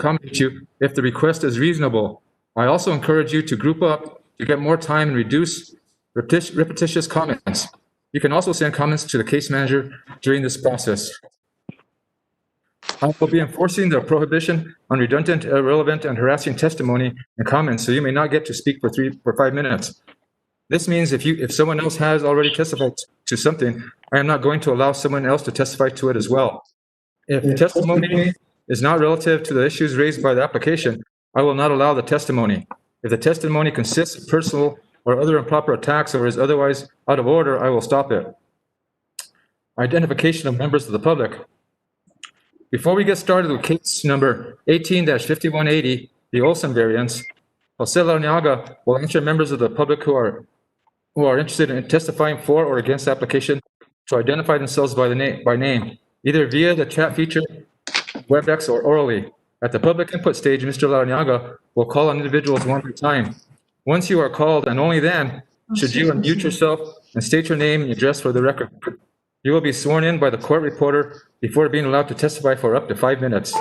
accommodate you if the request is reasonable. I also encourage you to group up to get more time and reduce repetitious comments. You can also send comments to the case manager during this process. I will be enforcing the prohibition on redundant, irrelevant, and harassing testimony and comments, so you may not get to speak for 5 minutes. This means if someone else has already testified to something, I am not going to allow someone else to testify to it as well. If testimony is not relative to the issues raised by the application, I will not allow the testimony. If the testimony consists of personal or other improper attacks or is otherwise out of order, I will stop it. Identification of members of the public. Before we get started with case number 18-5180, the Olson variance, Jose Larrañaga will answer members of the public who are interested in testifying for or against the application to identify themselves by name, either via the chat feature, WebEx, or orally. At the public input stage, Mr. Larrañaga will call on individuals one at a time. Once you are called, and only then, should you unmute yourself and state your name and address for the record. You will be sworn in by the court reporter before being allowed to testify for up to 5 minutes.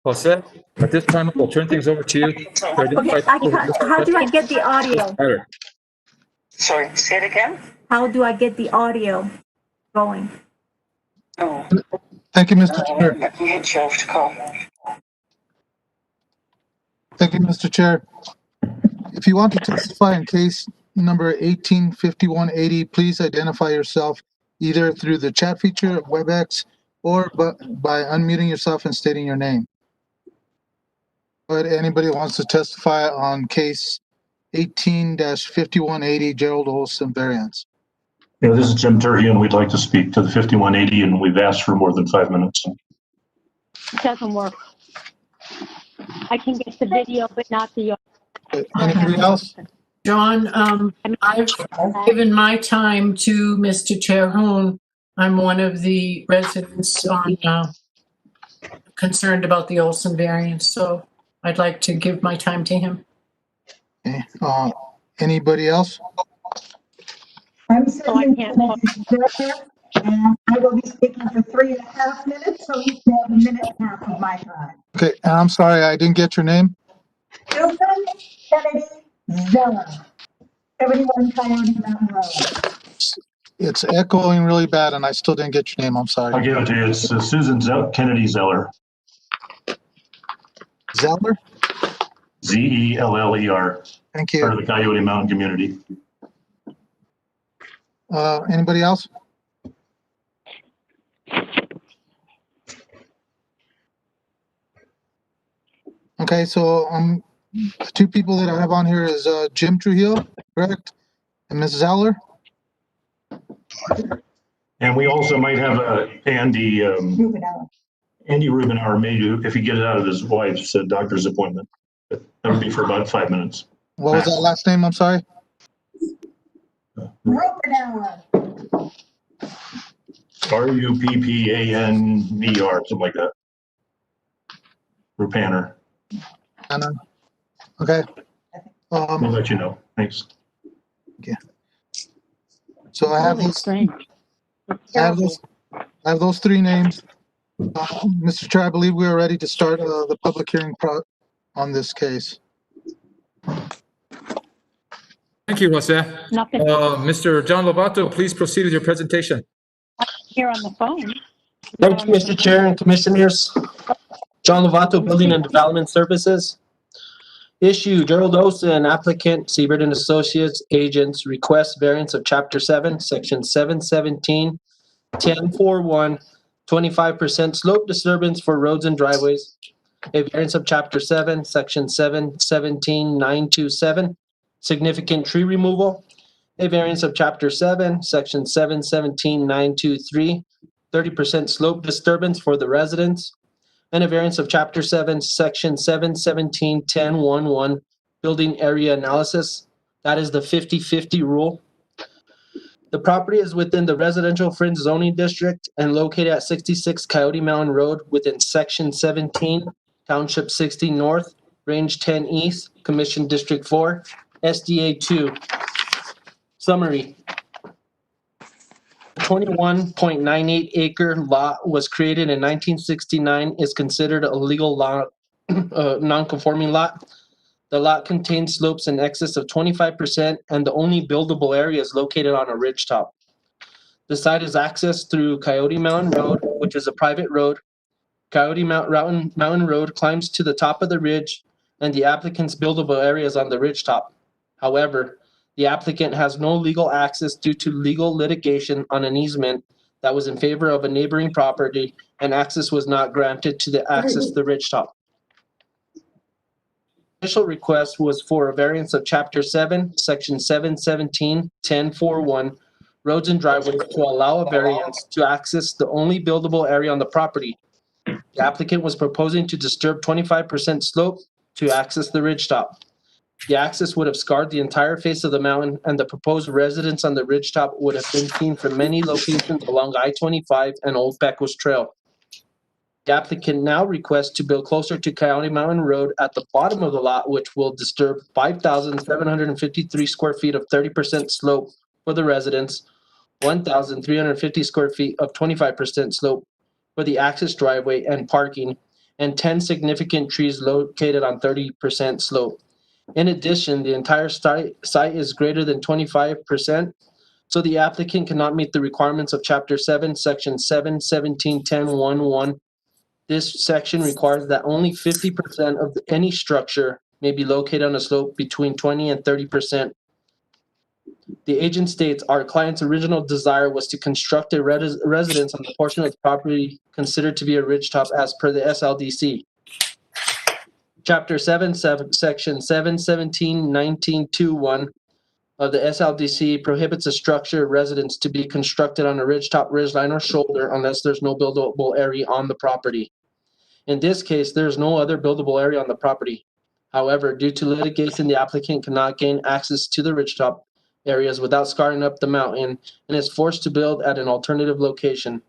Jose, at this time, we'll turn things over to you. Okay, how do I get the audio? Sorry, say it again? How do I get the audio going? Oh, Thank you, Mr. Chair. you had Jeff to call. Thank you, Mr. Chair. If you want to testify in case number 185180, please identify yourself either through the chat feature of WebEx or by unmuting yourself and stating your name. But anybody wants to testify on case 18-5180, Gerald Olson variance. Yeah, this is Jim Turhey, and we'd like to speak to the 5180, and we've asked for more than 5 minutes. It doesn't work. I can get the video, but not the audio. Anybody else? John, I've given my time to Mr. Terhune. I'm one of the residents concerned about the Olson variance, so I'd like to give my time to him. Okay. Anybody else? I'm Oh, I can't talk. and I will be speaking for 3.5 minutes, so you can have 1.5 minutes of my time. Okay, I'm sorry, I didn't get your name. Susan Kennedy Zeller, 71 Coyote Mountain Road. It's echoing really bad, and I still didn't get your name. I'm sorry. I'll give it to you. It's Susan Kennedy Zeller. Zeller? Zeller. Thank Part you. of the Coyote Mountain community. Anybody else? Okay, so the two people that I have on here is Jim Trujillo, correct? And Ms. Zeller? And we also might have Andy Rubenauer, maybe, if he gets out of his wife's doctor's appointment. That would be for about 5 minutes. What was that last name? I'm sorry. Rubenauer. Ruppanner, something like that. Rupanner. Anna. Okay. We'll let you know. Thanks. So I have those three names. Mr. Chair, I believe we are ready to start the public hearing on this case. Thank you, Jose. Nothing Mr. John Lovato, please proceed with your presentation. here on the phone. Thank you, Mr. Chair and Commissioners. John Lovato, Building and Development Services. Issue, Gerald Olson, applicant, Siebert and Associates, agents, request variance of Chapter 7, Section 717, 1041, 25% slope disturbance for roads and driveways. A variance of Chapter 7, Section 717, 927, significant tree removal. A variance of Chapter 7, Section 717, 923, 30% slope disturbance for the residents. And a variance of Chapter 7, Section 717, 1011, building area analysis. That is the 50-50 rule. The property is within the residential fringe zoning district and located at 66 Coyote Mountain Road within Section 17, Township 60 North, Range 10 East, Commission District 4, SDA 2. Summary. 21.98 acre lot was created in 1969, is considered a legal lot non-conforming lot. The lot contains slopes in excess of 25%, and the only buildable area is located on a ridgetop. The site is accessed through Coyote Mountain Road, which is a private road. Coyote Mountain Road climbs to the top of the ridge, and the applicant's buildable area is on the ridgetop. However, the applicant has no legal access due to legal litigation on an easement that was in favor of a neighboring property, and access was not granted to the access to the ridgetop. Initial request was for a variance of Chapter 7, Section 717, 1041, roads and driveways to allow a variance to access the only buildable area on the property. The applicant was proposing to disturb 25% slope to access the ridgetop. The access would have scarred the entire face of the mountain, and the proposed residence on the ridgetop would have been seen from many locations along I-25 and Old Pecos Trail. The applicant now requests to build closer to Coyote Mountain Road at the bottom of the lot, which will disturb 5,753 square feet of 30% slope for the residence, 1,350 square feet of 25% slope for the access driveway and parking, and 10 significant trees located on 30% slope. In addition, the entire site is greater than 25%, so the applicant cannot meet the requirements of Chapter 7, Section 717, 1011. This section requires that only 50% of any structure may be located on a slope between 20 and 30%. The agent states, our client's original desire was to construct a residence on the portion of the property considered to be a ridgetop as per the SLDC. Chapter 7, Section 717, 1921 of the SLDC prohibits a structure residence to be constructed on a ridgetop, ridgeline, or shoulder unless there's no buildable area on the property. In this case, there is no other buildable area on the property. However, due to litigation, the applicant cannot gain access to the ridgetop areas without scarring up the mountain and is forced to build at an alternative location.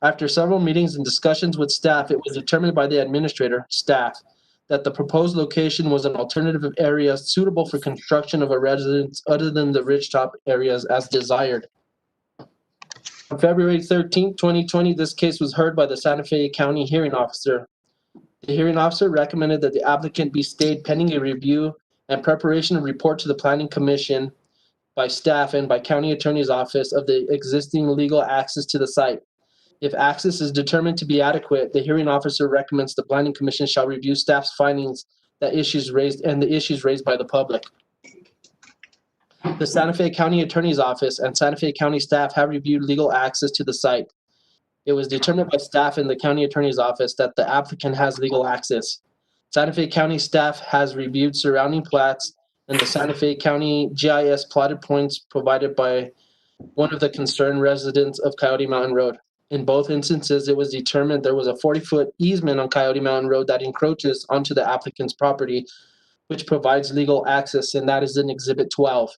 After several meetings and discussions with staff, it was determined by the administrator, staff, that the proposed location was an alternative area suitable for construction of a residence other than the ridgetop areas as desired. On February 13, 2020, this case was heard by the Santa Fe County hearing officer. The hearing officer recommended that the applicant be stayed pending a review and preparation of report to the Planning Commission by staff and by County Attorney's Office of the existing legal access to the site. If access is determined to be adequate, the hearing officer recommends the Planning Commission shall review staff's findings that the issues raised by the public. The Santa Fe County Attorney's Office and Santa Fe County staff have reviewed legal access to the site. It was determined by staff in the County Attorney's Office that the applicant has legal access. Santa Fe County staff has reviewed surrounding plats and the Santa Fe County GIS plotted points provided by one of the concerned residents of Coyote Mountain Road. In both instances, it was determined there was a 40-foot easement on Coyote Mountain Road that encroaches onto the applicant's property, which provides legal access, and that is in Exhibit 12.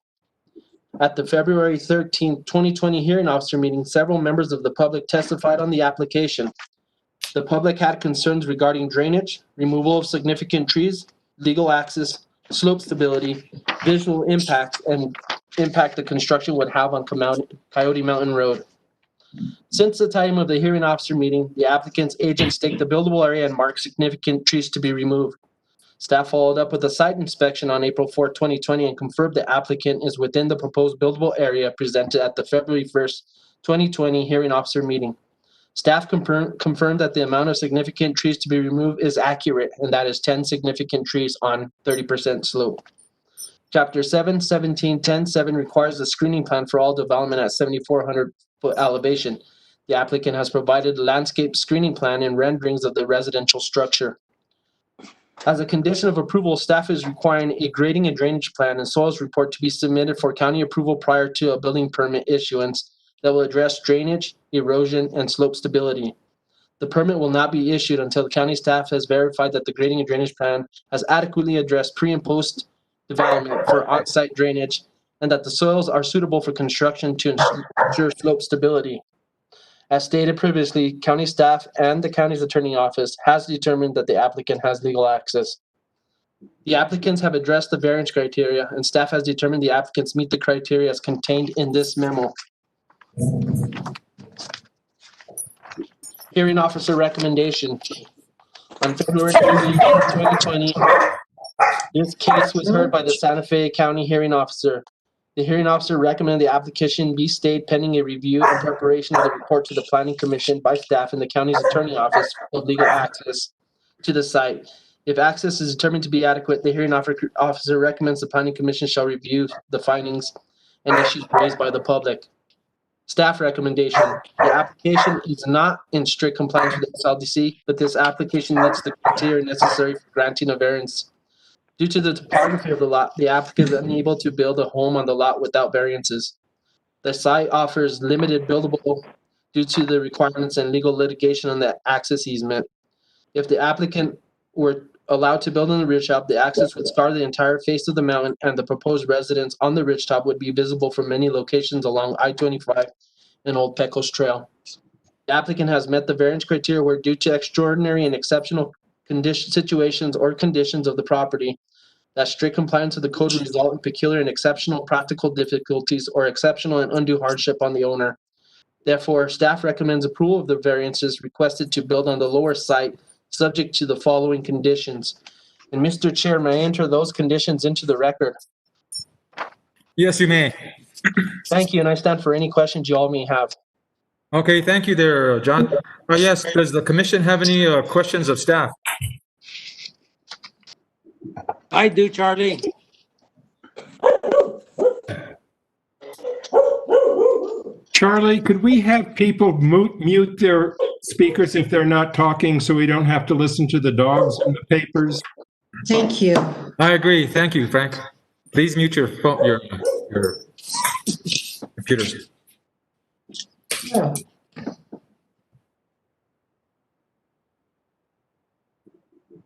At the February 13, 2020 hearing officer meeting, several members of the public testified on the application. The public had concerns regarding drainage, removal of significant trees, legal access, slope stability, visual impact, and impact the construction would have on Coyote Mountain Road. Since the time of the hearing officer meeting, the applicant's agent staked the buildable area and marked significant trees to be removed. Staff followed up with a site inspection on April 4, 2020 and confirmed the applicant is within the proposed buildable area presented at the February 1st, 2020 hearing officer meeting. Staff confirmed that the amount of significant trees to be removed is accurate, and that is 10 significant trees on 30% slope. Chapter 7, 17, 10, 7 requires a screening plan for all development at 7,400-foot elevation. The applicant has provided a landscape screening plan and renderings of the residential structure. As a condition of approval, staff is requiring a grading and drainage plan and soils report to be submitted for county approval prior to a building permit issuance that will address drainage, erosion, and slope stability. The permit will not be issued until the county staff has verified that the grading and drainage plan has adequately addressed pre- and post-development for on-site drainage and that the soils are suitable for construction to ensure slope stability. As stated previously, county staff and the county's attorney office has determined that the applicant has legal access. The applicants have addressed the variance criteria, and staff has determined the applicants meet the criteria as contained in this memo. Hearing officer recommendation. On February 28, 2020, this case was heard by the Santa Fe County hearing officer. The hearing officer recommended the application be stayed pending a review and preparation of the report to the Planning Commission by staff in the county's attorney office of legal access to the site. If access is determined to be adequate, the hearing officer recommends the Planning Commission shall review the findings and issues raised by the public. Staff recommendation: the application is not in strict compliance with the SLDC, but this application meets the criteria necessary for granting a variance. Due to the topography of the lot, the applicant is unable to build a home on the lot without variances. The site offers limited buildable due to the requirements and legal litigation on the access easement. If the applicant were allowed to build on the ridgetop, the access would scar the entire face of the mountain, and the proposed residence on the ridgetop would be visible from many locations along I-25 and Old Pecos Trail. The applicant has met the variance criteria where, due to extraordinary and exceptional situations or conditions of the property, that strict compliance with the code would result in peculiar and exceptional practical difficulties or exceptional and undue hardship on the owner. Therefore, staff recommends approval of the variances requested to build on the lower site, subject to the following conditions. And Mr. Chair, may I enter those conditions into the record? Yes, you may. Thank you, and I stand for any questions you all may have. Okay, thank you there, John. Yes, does the commission have any questions of staff? I do, Charlie. Charlie, could we have people mute their speakers if they're not talking so we don't have to listen to the dogs and the papers? Thank you. I agree. Thank you, Frank. Please mute your phone, your computers.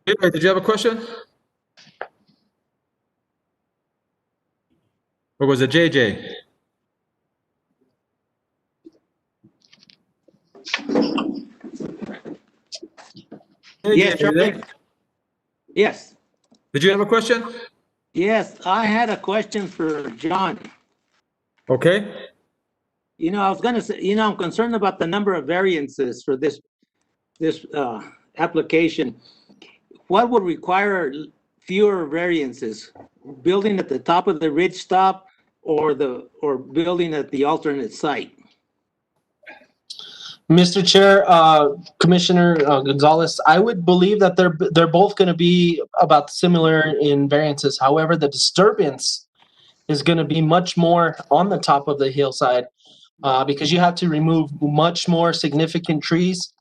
Did you have a question? Or was it JJ? Hey, Yes, JJ, you there? Charlie. Yes, Did you have a question? yes, I had a question for John. Okay. You know, I was gonna say, you know, I'm concerned about the number of variances for this application. What would require fewer variances? Building at the top of the ridge stop or building at the alternate site? Mr. Chair, Commissioner Gonzalez, I would believe that they're both going to be about similar in variances. However, the disturbance is going to be much more on the top of the hillside because you have to remove much more significant trees,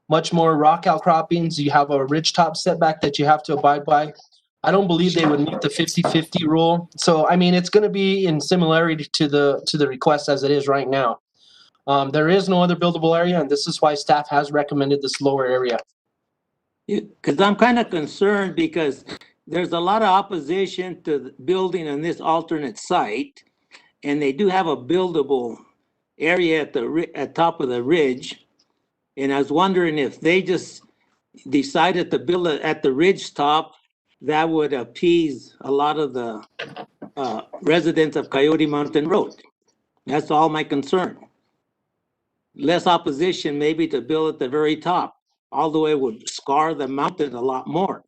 much more rock outcroppings. You have a ridgetop setback that you have to abide by. I don't believe they would meet the 50-50 rule. So, I mean, it's going to be in similarity to the request as it is right now. There is no other buildable area, and this is why staff has recommended this lower area. Because I'm kind of concerned because there's a lot of opposition to the building on this alternate site, and they do have a buildable area at top of the ridge. And I was wondering if they just decided to build it at the ridge top, that would appease a lot of the residents of Coyote Mountain Road. That's all my concern. Less opposition maybe to build at the very top, although it would scar the mountain a lot more.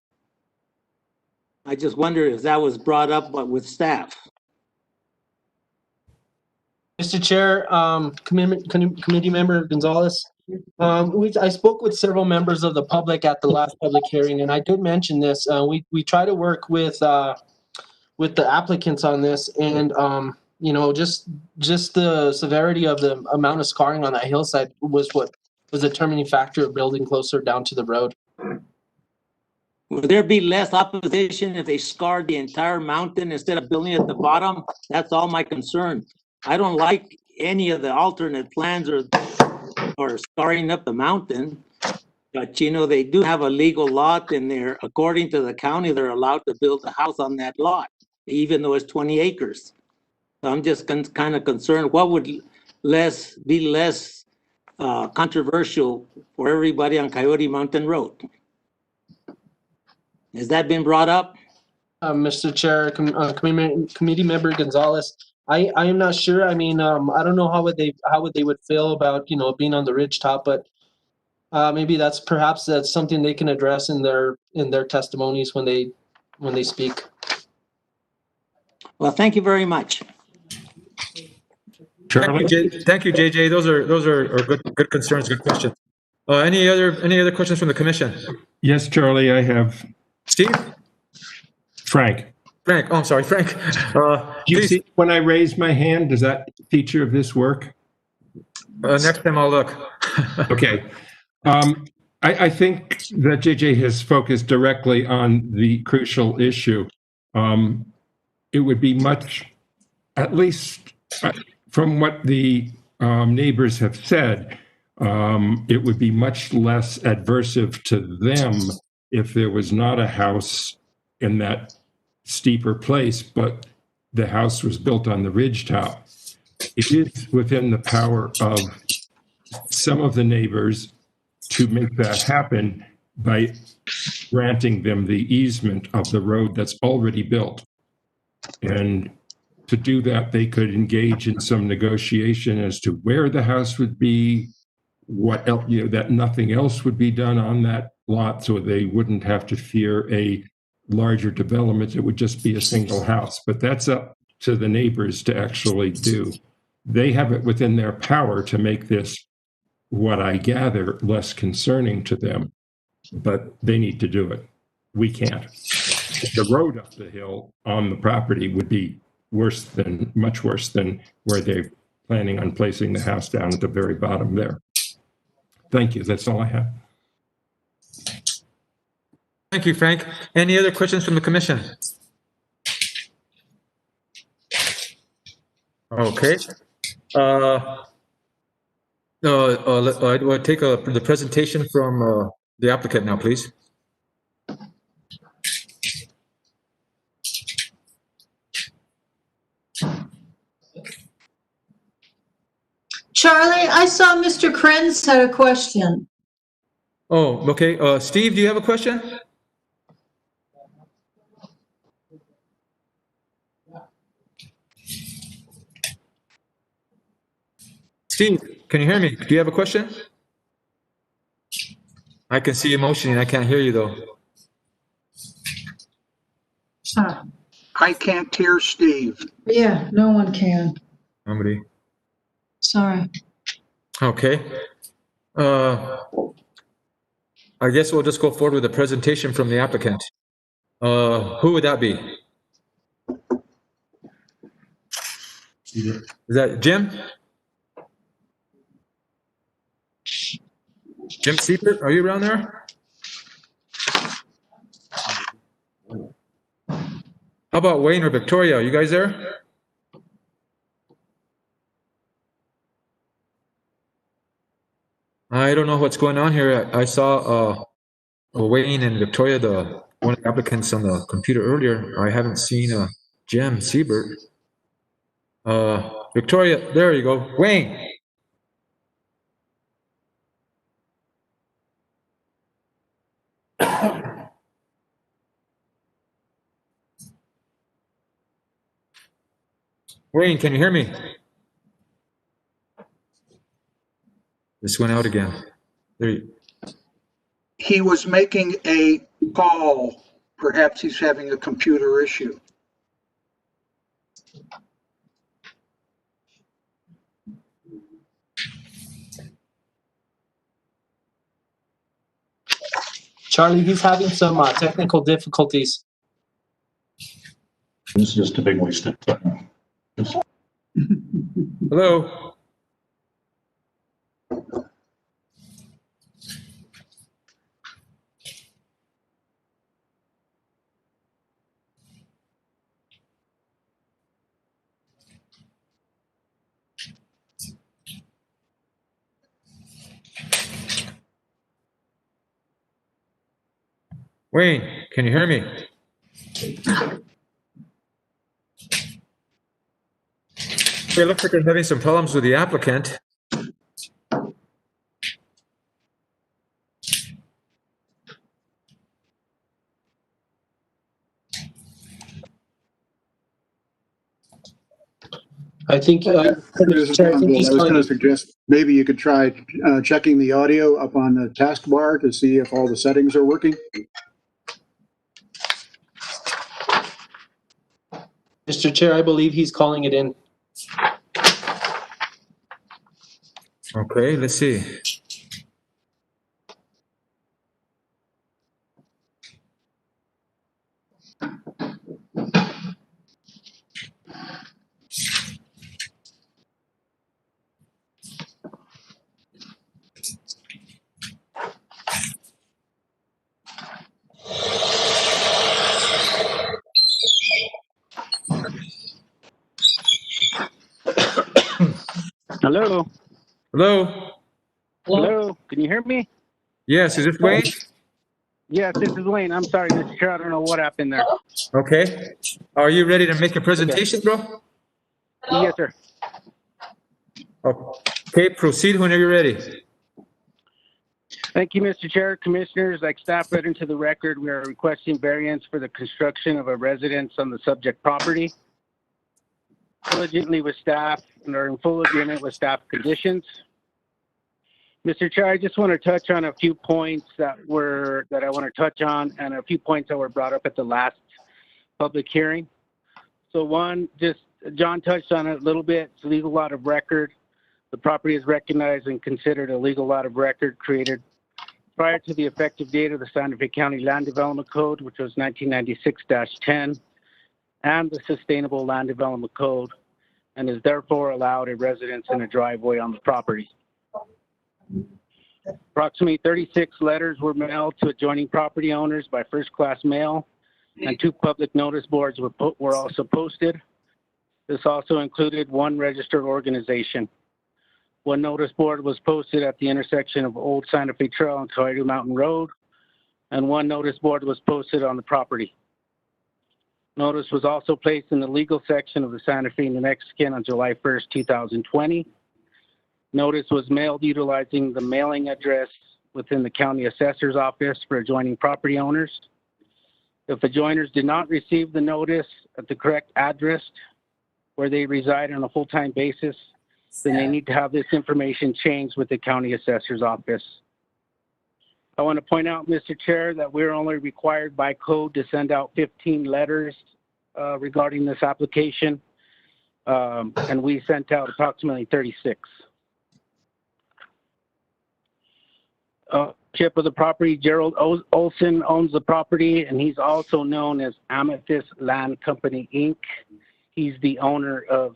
I just wonder if that was brought up with staff. Mr. Chair, committee member Gonzalez, I spoke with several members of the public at the last public hearing, and I did mention this. We try to work with the applicants on this, and you know, just the severity of the amount of scarring on that hillside was what was the determining factor of building closer down to the road. Would there be less opposition if they scarred the entire mountain instead of building at the bottom? That's all my concern. I don't like any of the alternate plans or scarring up the mountain. But, you know, they do have a legal lot in there. According to the county, they're allowed to build a house on that lot, even though it's 20 acres. So I'm just kind of concerned, what would be less controversial for everybody on Coyote Mountain Road? Has that been brought up? Mr. Chair, committee member Gonzalez, I am not sure. I mean, I don't know how would they would feel about, you know, being on the ridge top, but Maybe that's something they can address in their testimonies when they speak. Well, thank you very much. Charlie? Thank you, JJ. Those are good concerns, good questions. Any other questions from the commission? Yes, Charlie, I have. Steve? Frank, Frank, oh, I'm sorry, Frank. you Please, see when I raise my hand, does that feature of this work? next time I'll look. Okay. I think that JJ has focused directly on the crucial issue. It would be much, at least from what the neighbors have said, it would be much less adversive to them if there was not a house in that steeper place, but the house was built on the ridge top. It is within the power of some of the neighbors to make that happen by granting them the easement of the road that's already built. And to do that, they could engage in some negotiation as to where the house would be, what else, that nothing else would be done on that lot, so they wouldn't have to fear a larger development. It would just be a single house. But that's up to the neighbors to actually do. They have it within their power to make this, what I gather, less concerning to them, but they need to do it. We can't. The road up the hill on the property would be much worse than where they're planning on placing the house down at the very bottom there. Thank you. That's all I have. Thank you, Frank. Any other questions from the commission? Okay. I'll take the presentation from the applicant now, please. Charlie, I saw Mr. Krenz had a question. Oh, okay. Steve, do you have a question? Steve, can you hear me? Do you have a question? I can see you motioning. I can't hear you though. Huh. I can't hear Steve. Yeah, no one can. Nobody. Sorry. Okay. I guess we'll just go forward with the presentation from the applicant. Who would that be? Is that Jim? Jim Siebert, are you around there? How about Wayne or Victoria? Are you guys there? I don't know what's going on here. I saw Wayne and Victoria, one of the applicants on the computer earlier. I haven't seen Jim Siebert. Victoria, there you go. Wayne. Wayne, can you hear me? This went out again. He was making a call. Perhaps he's having a computer issue. Charlie, he's having some technical difficulties. This is just a big waste of time. Hello. Wayne, can you hear me? It looks like I'm having some problems with the applicant. I think, This is Chair, I John think Gould. he's I was calling going to suggest maybe you could try checking the audio up on the taskbar to see if all the settings are working. Mr. Chair, I believe he's calling it in. Okay, let's see. Hello. Hello? Hello. Can you hear me? Yes, is this Wayne? Yes, this is Wayne. I'm sorry, Mr. Chair. I don't know what happened there. Okay. Are you ready to make a presentation, bro? Yes, sir. Okay, proceed whenever you're ready. Thank you, Mr. Chair. Commissioners, like staff read into the record, we are requesting variance for the construction of a residence on the subject property. Diligently with staff and are in full agreement with staff conditions. Mr. Chair, I just want to touch on a few points that I want to touch on and a few points that were brought up at the last public hearing. So one, just John touched on it a little bit. It's a legal lot of record. The property is recognized and considered a legal lot of record created prior to the effective date of the Santa Fe County Land Development Code, which was 1996-10, and the Sustainable Land Development Code, and is therefore allowed a residence and a driveway on the property. Approximately 36 letters were mailed to adjoining property owners by first-class mail, and 2 public notice boards were also posted. This also included 1 registered organization. 1 notice board was posted at the intersection of Old Santa Fe Trail and Coyote Mountain Road, and 1 notice board was posted on the property. Notice was also placed in the legal section of the Santa Fe New Mexican on July 1st, 2020. Notice was mailed utilizing the mailing address within the county assessor's office for adjoining property owners. If adjoiners did not receive the notice at the correct address where they reside on a full-time basis, then they need to have this information changed with the county assessor's office. I want to point out, Mr. Chair, that we're only required by code to send out 15 letters regarding this application, and we sent out approximately 36. Ownership of the property, Gerald Olson owns the property, and he's also known as Amethyst Land Company, Inc. He's the owner of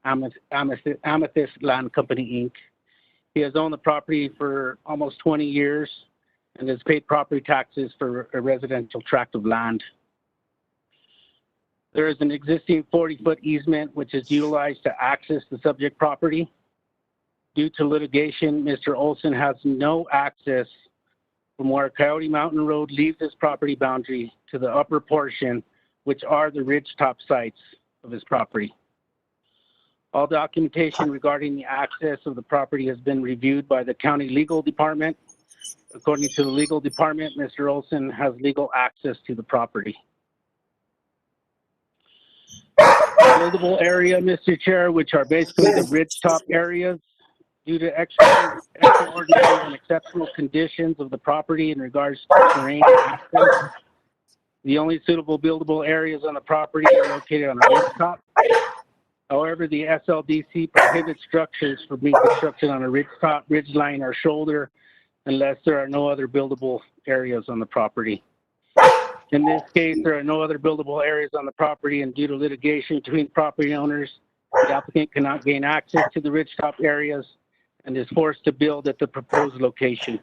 Amethyst Land Company, Inc. He has owned the property for almost 20 years and has paid property taxes for a residential tract of land. There is an existing 40-foot easement which is utilized to access the subject property. Due to litigation, Mr. Olson has no access from where Coyote Mountain Road leaves his property boundary to the upper portion, which are the ridgetop sites of his property. All documentation regarding the access of the property has been reviewed by the county legal department. According to the legal department, Mr. Olson has legal access to the property. Buildable area, Mr. Chair, which are basically the ridgetop areas. Due to extraordinary and exceptional conditions of the property in regards to terrain and access, the only suitable buildable areas on the property are located on a ridgetop. However, the SLDC prohibits structures from being constructed on a ridgetop, ridgeline, or shoulder unless there are no other buildable areas on the property. In this case, there are no other buildable areas on the property, and due to litigation between property owners, the applicant cannot gain access to the ridgetop areas and is forced to build at the proposed location.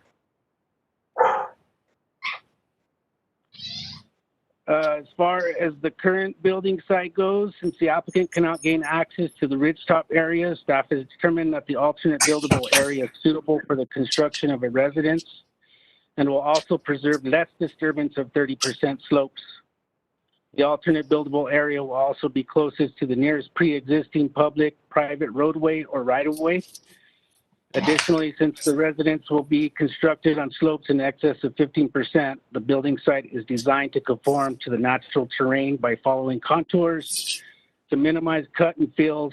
As far as the current building site goes, since the applicant cannot gain access to the ridgetop area, staff has determined that the alternate buildable area is suitable for the construction of a residence and will also preserve less disturbance of 30% slopes. The alternate buildable area will also be closest to the nearest pre-existing public, private roadway or right-of-way. Additionally, since the residence will be constructed on slopes in excess of 15%, the building site is designed to conform to the natural terrain by following contours to minimize cut and fills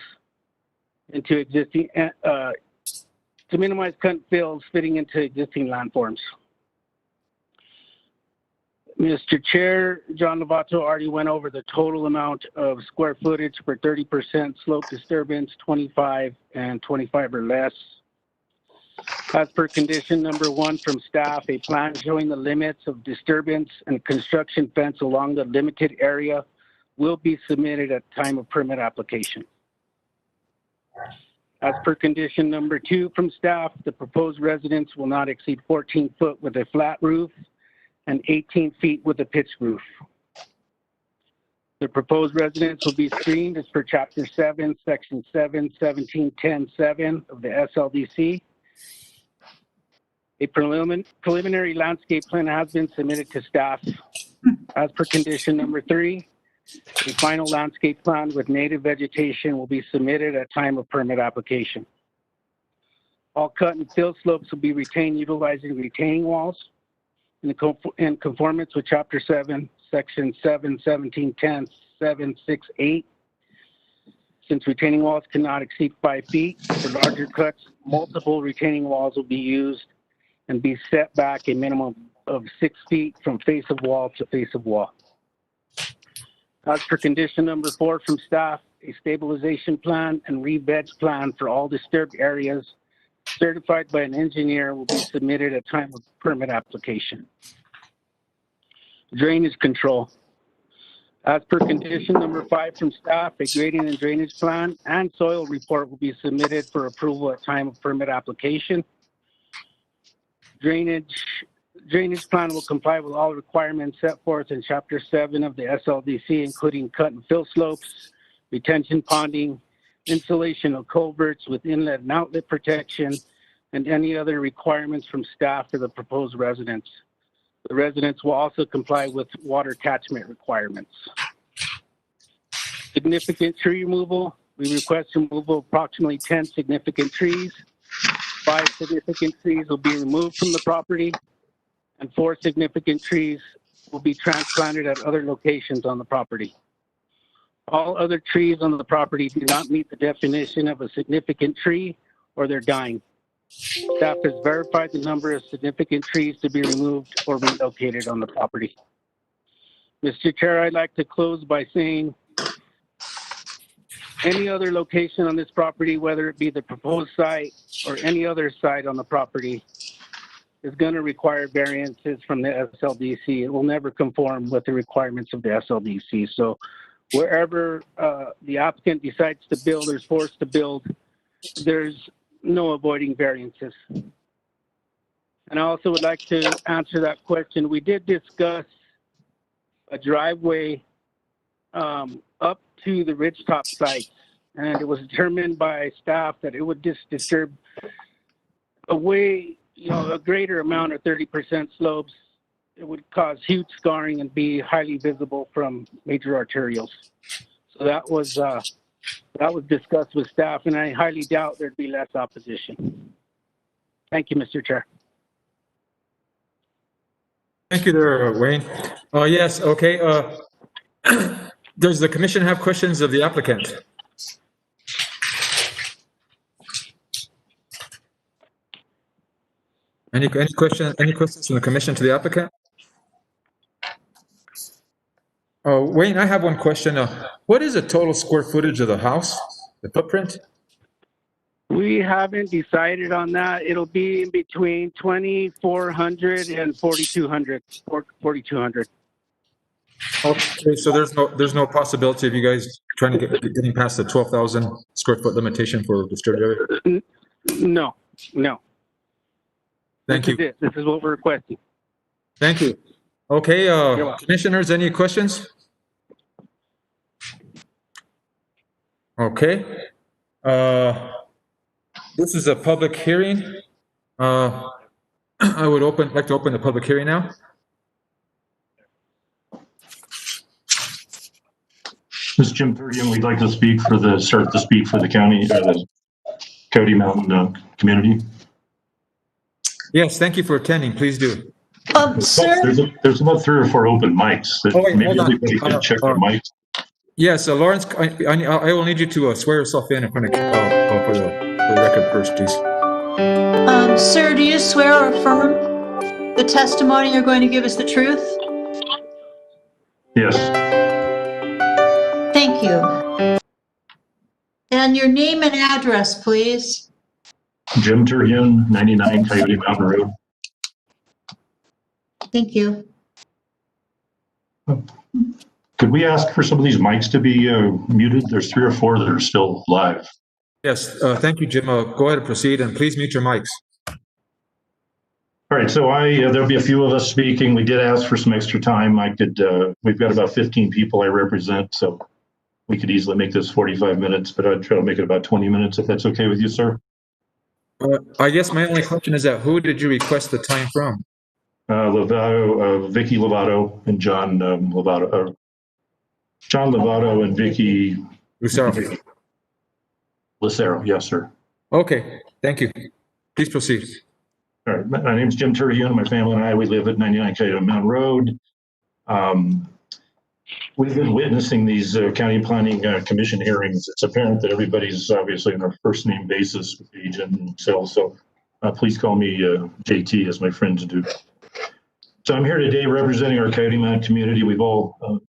into existing, to minimize cut and fills fitting into existing landforms. Mr. Chair, John Lovato already went over the total amount of square footage for 30% slope disturbance, 25 and 25 or less. As per condition number 1 from staff, a plan showing the limits of disturbance and construction fence along the limited area will be submitted at time of permit application. As per condition number 2 from staff, the proposed residence will not exceed 14 foot with a flat roof and 18 feet with a pitched roof. The proposed residence will be screened as per Chapter 7, Section 7, 1710-7 of the SLDC. A preliminary landscape plan has been submitted to staff. As per condition number 3, a final landscape plan with native vegetation will be submitted at time of permit application. All cut and fill slopes will be retained utilizing retaining walls in conformance with Chapter 7, Section 7, 1710, 768. Since retaining walls cannot exceed 5 feet, for larger cuts, multiple retaining walls will be used and be set back a minimum of 6 feet from face of wall to face of wall. As for condition number 4 from staff, a stabilization plan and re-veg plan for all disturbed areas certified by an engineer will be submitted at time of permit application. Drainage control. As per condition number 5 from staff, a grading and drainage plan and soil report will be submitted for approval at time of permit application. Drainage plan will comply with all requirements set forth in Chapter 7 of the SLDC, including cut and fill slopes, retention ponding, installation of culverts with inlet and outlet protection, and any other requirements from staff for the proposed residence. The residents will also comply with water catchment requirements. Significant tree removal. We request removal of approximately 10 significant trees. 5 significant trees will be removed from the property, and 4 significant trees will be transplanted at other locations on the property. All other trees on the property do not meet the definition of a significant tree or they're dying. Staff has verified the number of significant trees to be removed or relocated on the property. Mr. Chair, I'd like to close by saying any other location on this property, whether it be the proposed site or any other site on the property, is going to require variances from the SLDC. It will never conform with the requirements of the SLDC. So wherever the applicant decides to build or is forced to build, there's no avoiding variances. And I also would like to answer that question. We did discuss a driveway up to the Ridgetop site, and it was determined by staff that it would disturb a greater amount of 30% slopes. It would cause huge scarring and be highly visible from major arterials. So that was discussed with staff, and I highly doubt there'd be less opposition. Thank you, Mr. Chair. Thank you there, Wayne. Yes, okay. Does the commission have questions of the applicant? Any questions from the commission to the applicant? Wayne, I have one question. What is the total square footage of the house, the footprint? We haven't decided on that. It'll be in between 2,400 and 4,200. 4,200. Okay, so there's no possibility of you guys trying to getting past the 12,000 square foot limitation for disturbed area? No. Thank you. This is what we're requesting. Thank you. Okay, commissioners, any questions? Okay. This is a public hearing. I would like to open the public hearing now. This is Jim Thurdian. We'd like to speak for the county, the Cody Mountain community. Yes, thank you for attending. Please do. Sir, There's about 3 or 4 open mics. Oh, wait, Maybe hold on. everybody can check their mics. Yes, Lawrence, I will need you to swear yourself in front of, for the record first, please. Sir, do you swear or affirm the testimony you're going to give is the truth? Yes. Thank you. And your name and address, please. Jim Terhune, 99 Coyote Mountain Road. Thank you. Could we ask for some of these mics to be muted? There's 3 or 4 that are still live. Yes, thank you, Jim. Go ahead and proceed, and please mute your mics. All right, so there'll be a few of us speaking. We did ask for some extra time. We've got about 15 people I represent, so we could easily make this 45 minutes, but I'd try to make it about 20 minutes if that's okay with you, sir. I guess my only question is that who did you request the time from? Vicky Lovato and John Lovato. John Lovato and Vicky Lucero. Lucero, yes, sir. Okay, thank you. Please proceed. All right, my name's Jim Terhune. My family and I, we live at 99 Coyote Mountain Road. We've been witnessing these county planning commission hearings. It's apparent that everybody's obviously on a first name basis with the agent and themselves. So please call me JT, as my friends do. So I'm here today representing our Coyote Mountain community. We've all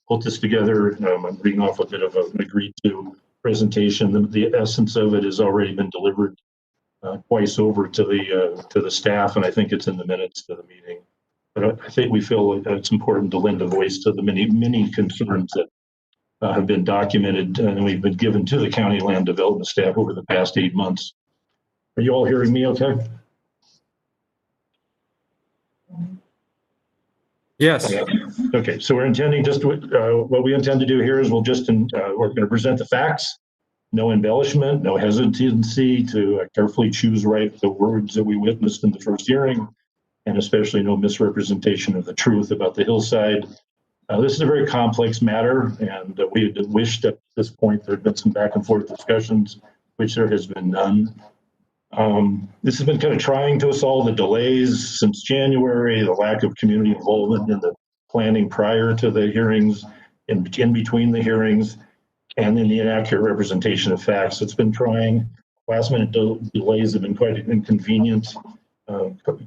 put this together. I'm reading off a bit of an agreed to presentation. The essence of it has already been delivered twice over to the staff, and I think it's in the minutes to the meeting. But I think we feel it's important to lend a voice to the many concerns that have been documented and we've been given to the county land development staff over the past 8 months. Are you all hearing me okay? Yes. Okay, so we're intending what we intend to do here is we're going to present the facts. No embellishment, no hesitancy to carefully choose the words that we witnessed in the first hearing, and especially no misrepresentation of the truth about the hillside. This is a very complex matter, and we had wished at this point there had been some back and forth discussions, which there has been none. This has been kind of trying to us all, the delays since January, the lack of community involvement in the planning prior to the hearings, in between the hearings, and then the inaccurate representation of facts. It's been trying. Last minute delays have been quite inconvenient,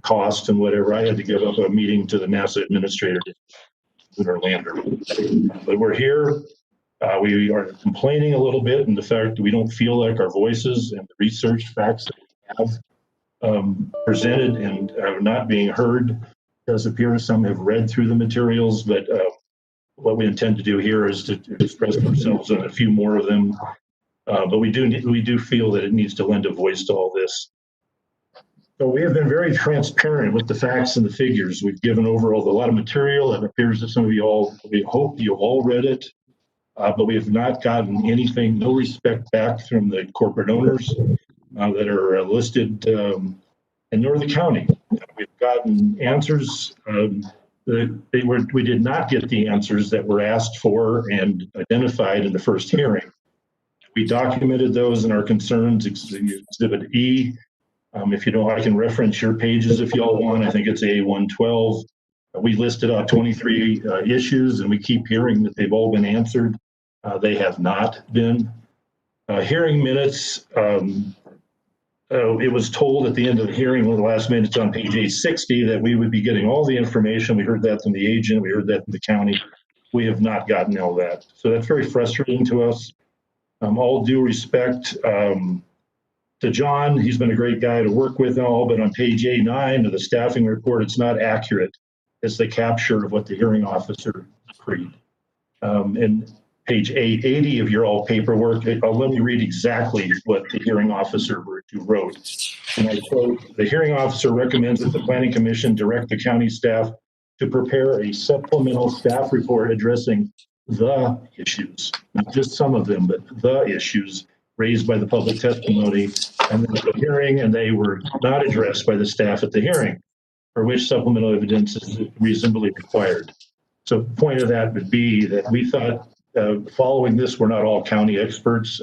cost and whatever. I had to give up a meeting to the NASA administrator lunar lander. But we're here. We are complaining a little bit in the fact that we don't feel like our voices and the research facts that we have presented and are not being heard. It does appear some have read through the materials, but what we intend to do here is to express ourselves on a few more of them. But we do feel that it needs to lend a voice to all this. So we have been very transparent with the facts and the figures. We've given over a lot of material. It appears that some of you all, we hope you all read it, but we have not gotten anything, no respect back from the corporate owners that are listed, and nor the county. We've gotten answers. We did not get the answers that were asked for and identified in the first hearing. We documented those in our concerns, Exhibit E. If you don't, I can reference your pages if you all want. I think it's A112. We listed out 23 issues, and we keep hearing that they've all been answered. They have not been. Hearing minutes, it was told at the end of the hearing, one of the last minutes on page 860, that we would be getting all the information. We heard that from the agent. We heard that from the county. We have not gotten all that. So that's very frustrating to us. All due respect to John, he's been a great guy to work with and all, but on page A9 of the staffing report, it's not accurate. It's the capture of what the hearing officer agreed. And page 880 of your all paperwork, let me read exactly what the hearing officer wrote. And I quote, "The hearing officer recommends that the Planning Commission direct the county staff to prepare a supplemental staff report addressing the issues, not just some of them, but the issues raised by the public testimony and the hearing, and they were not addressed by the staff at the hearing, for which supplemental evidence is reasonably required." So the point of that would be that we thought, following this, we're not all county experts,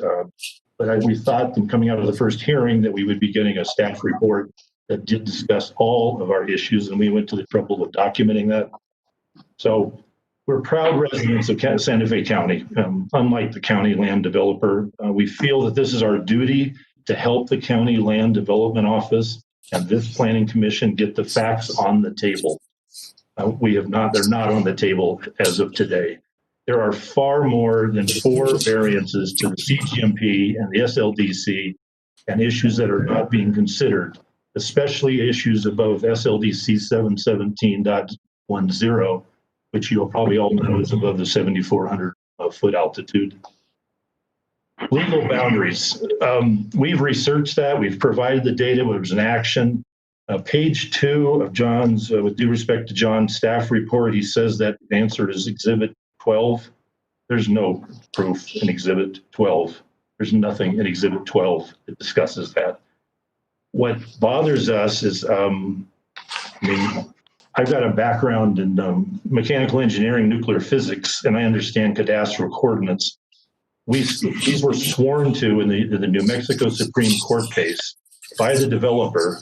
but we thought in coming out of the first hearing that we would be getting a staff report that did discuss all of our issues, and we went to the trouble of documenting that. So We're proud residents of Santa Fe County. Unlike the county land developer, we feel that this is our duty to help the county land development office and this planning commission get the facts on the table. They're not on the table as of today. There are far more than 4 variances to the CGMP and the SLDC and issues that are not being considered, especially issues above SLDC 717.10, which you'll probably all know is above the 7,400 foot altitude. Legal boundaries. We've researched that. We've provided the data. There's an action. Page 2 of John's, with due respect to John's staff report, he says that answer is Exhibit 12. There's no proof in Exhibit 12. There's nothing in Exhibit 12 that discusses that. What bothers us is, I've got a background in mechanical engineering, nuclear physics, and I understand cadastral coordinates. These were sworn to in the New Mexico Supreme Court case by the developer.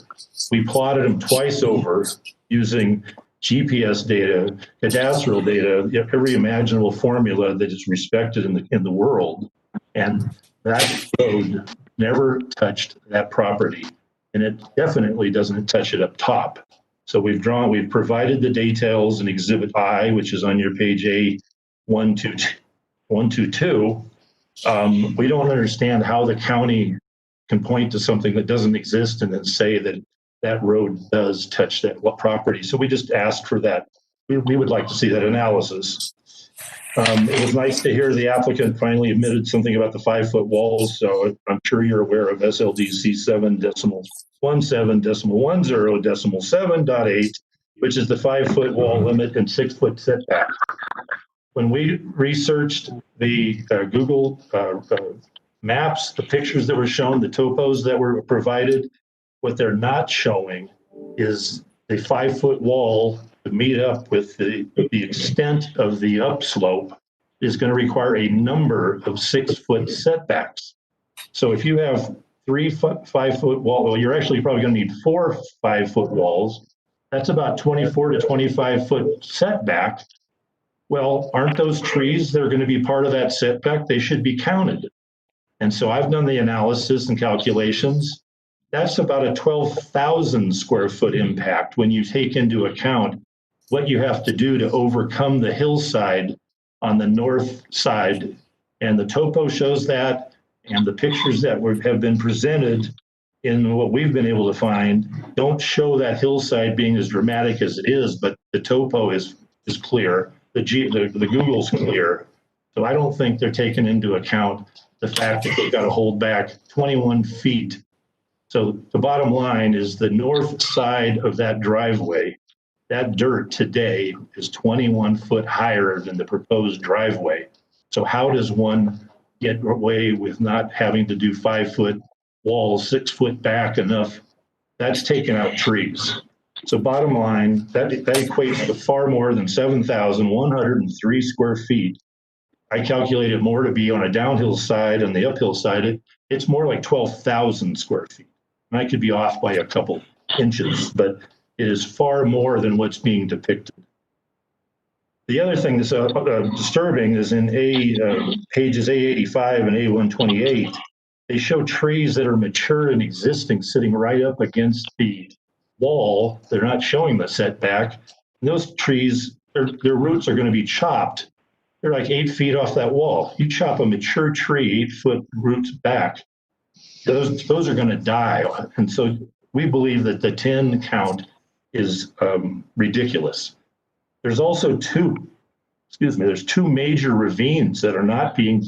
We plotted them twice over using GPS data, cadastral data, every imaginable formula that is respected in the world. And that road never touched that property. And it definitely doesn't touch it up top. So we've provided the details in Exhibit I, which is on your page A122. We don't understand how the county can point to something that doesn't exist and then say that that road does touch that property. So we just asked for that. We would like to see that analysis. It was nice to hear the applicant finally admitted something about the 5-foot walls. So I'm sure you're aware of SLDC 7.17.10.7.8, which is the 5-foot wall limit and 6-foot setback. When we researched the Google maps, the pictures that were shown, the topos that were provided, what they're not showing is the 5-foot wall to meet up with the extent of the upslope is going to require a number of 6-foot setbacks. So if you have 3 5-foot wall, well, you're actually probably going to need 4 5-foot walls. That's about 24 to 25 foot setback. Well, aren't those trees that are going to be part of that setback? They should be counted. And so I've done the analysis and calculations. That's about a 12,000 square foot impact when you take into account what you have to do to overcome the hillside on the north side. And the topo shows that, and the pictures that have been presented in what we've been able to find don't show that hillside being as dramatic as it is, but the topo is clear. The Google's clear. So I don't think they're taking into account the fact that they've got to hold back 21 feet. So the bottom line is the north side of that driveway, that dirt today is 21 foot higher than the proposed driveway. So how does one get away with not having to do 5-foot walls, 6 foot back enough? That's taking out trees. So bottom line, that equates to far more than 7,103 square feet. I calculated more to be on a downhill side and the uphill side. It's more like 12,000 square feet. And I could be off by a couple inches, but it is far more than what's being depicted. The other thing that's disturbing is in pages A85 and A128, they show trees that are mature and existing sitting right up against the wall. They're not showing the setback. And those trees, their roots are going to be chopped. They're like 8 feet off that wall. You chop a mature tree 8-foot roots back, those are going to die. And so we believe that the 10 count is ridiculous. There's also there's 2 major ravines that are not being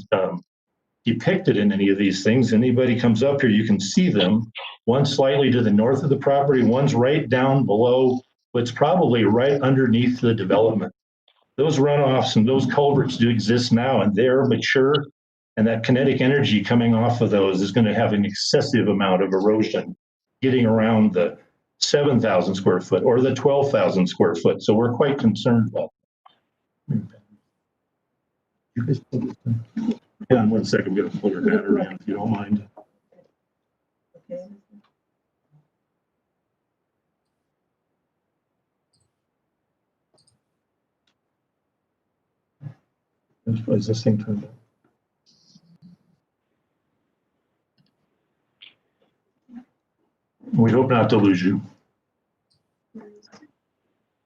depicted in any of these things. Anybody comes up here, you can see them. One slightly to the north of the property, one's right down below what's probably right underneath the development. Those runoffs and those culverts do exist now, and they're mature, and that kinetic energy coming off of those is going to have an excessive amount of erosion getting around the 7,000 square foot or the 12,000 square foot. So we're quite concerned about that. Yeah, in 1 second, I'm going to pull her bat around if you don't mind. Okay. Is this thing turned on? We hope not to lose you.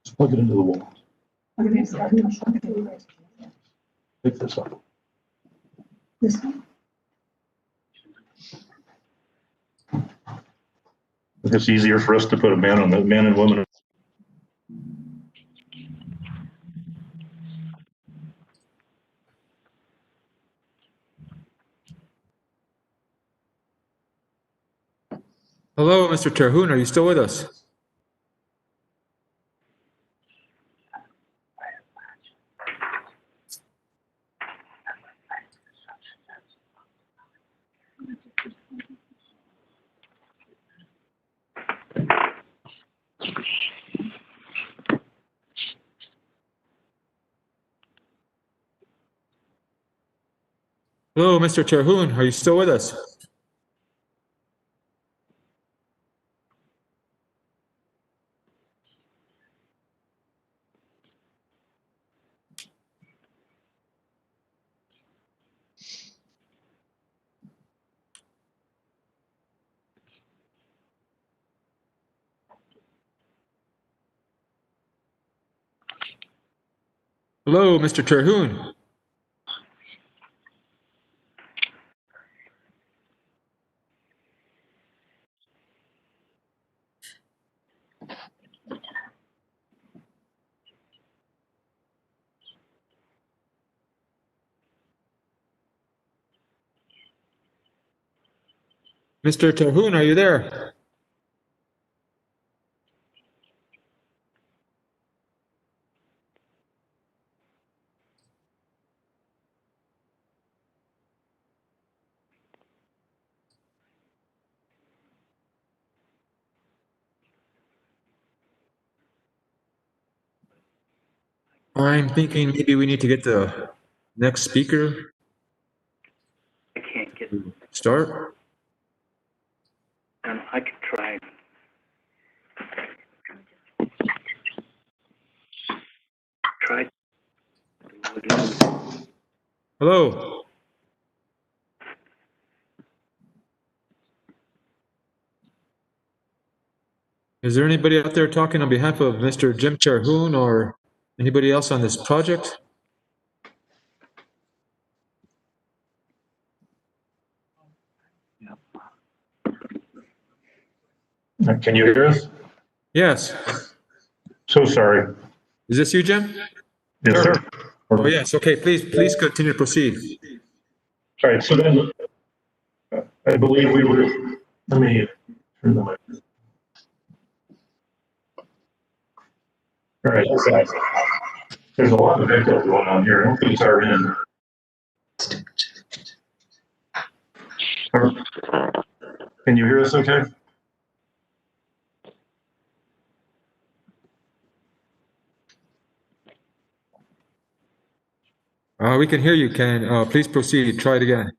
Just plug it into the wall. Pick this up. This one? It's easier for us to put a man and woman. Hello, Mr. Terhune, are you still with us? Hello, Mr. Terhune, are you still with us? Hello, Mr. Terhune. Mr. Terhune, are you there? I'm thinking maybe we need to get the next speaker. I can't get. Start. I could try. Try. Hello. Is there anybody out there talking on behalf of Mr. Jim Terhune or anybody else on this project? Can you hear us? Yes. So sorry. Is this you, Jim? Yes, sir. Oh, yes. Okay, please continue to proceed. All right, so then I believe we were, let me turn the mic. All right, there's a lot of echo going on here. I don't think it's our end. Can you hear us okay? We can hear you, Ken. Please proceed. Try it again.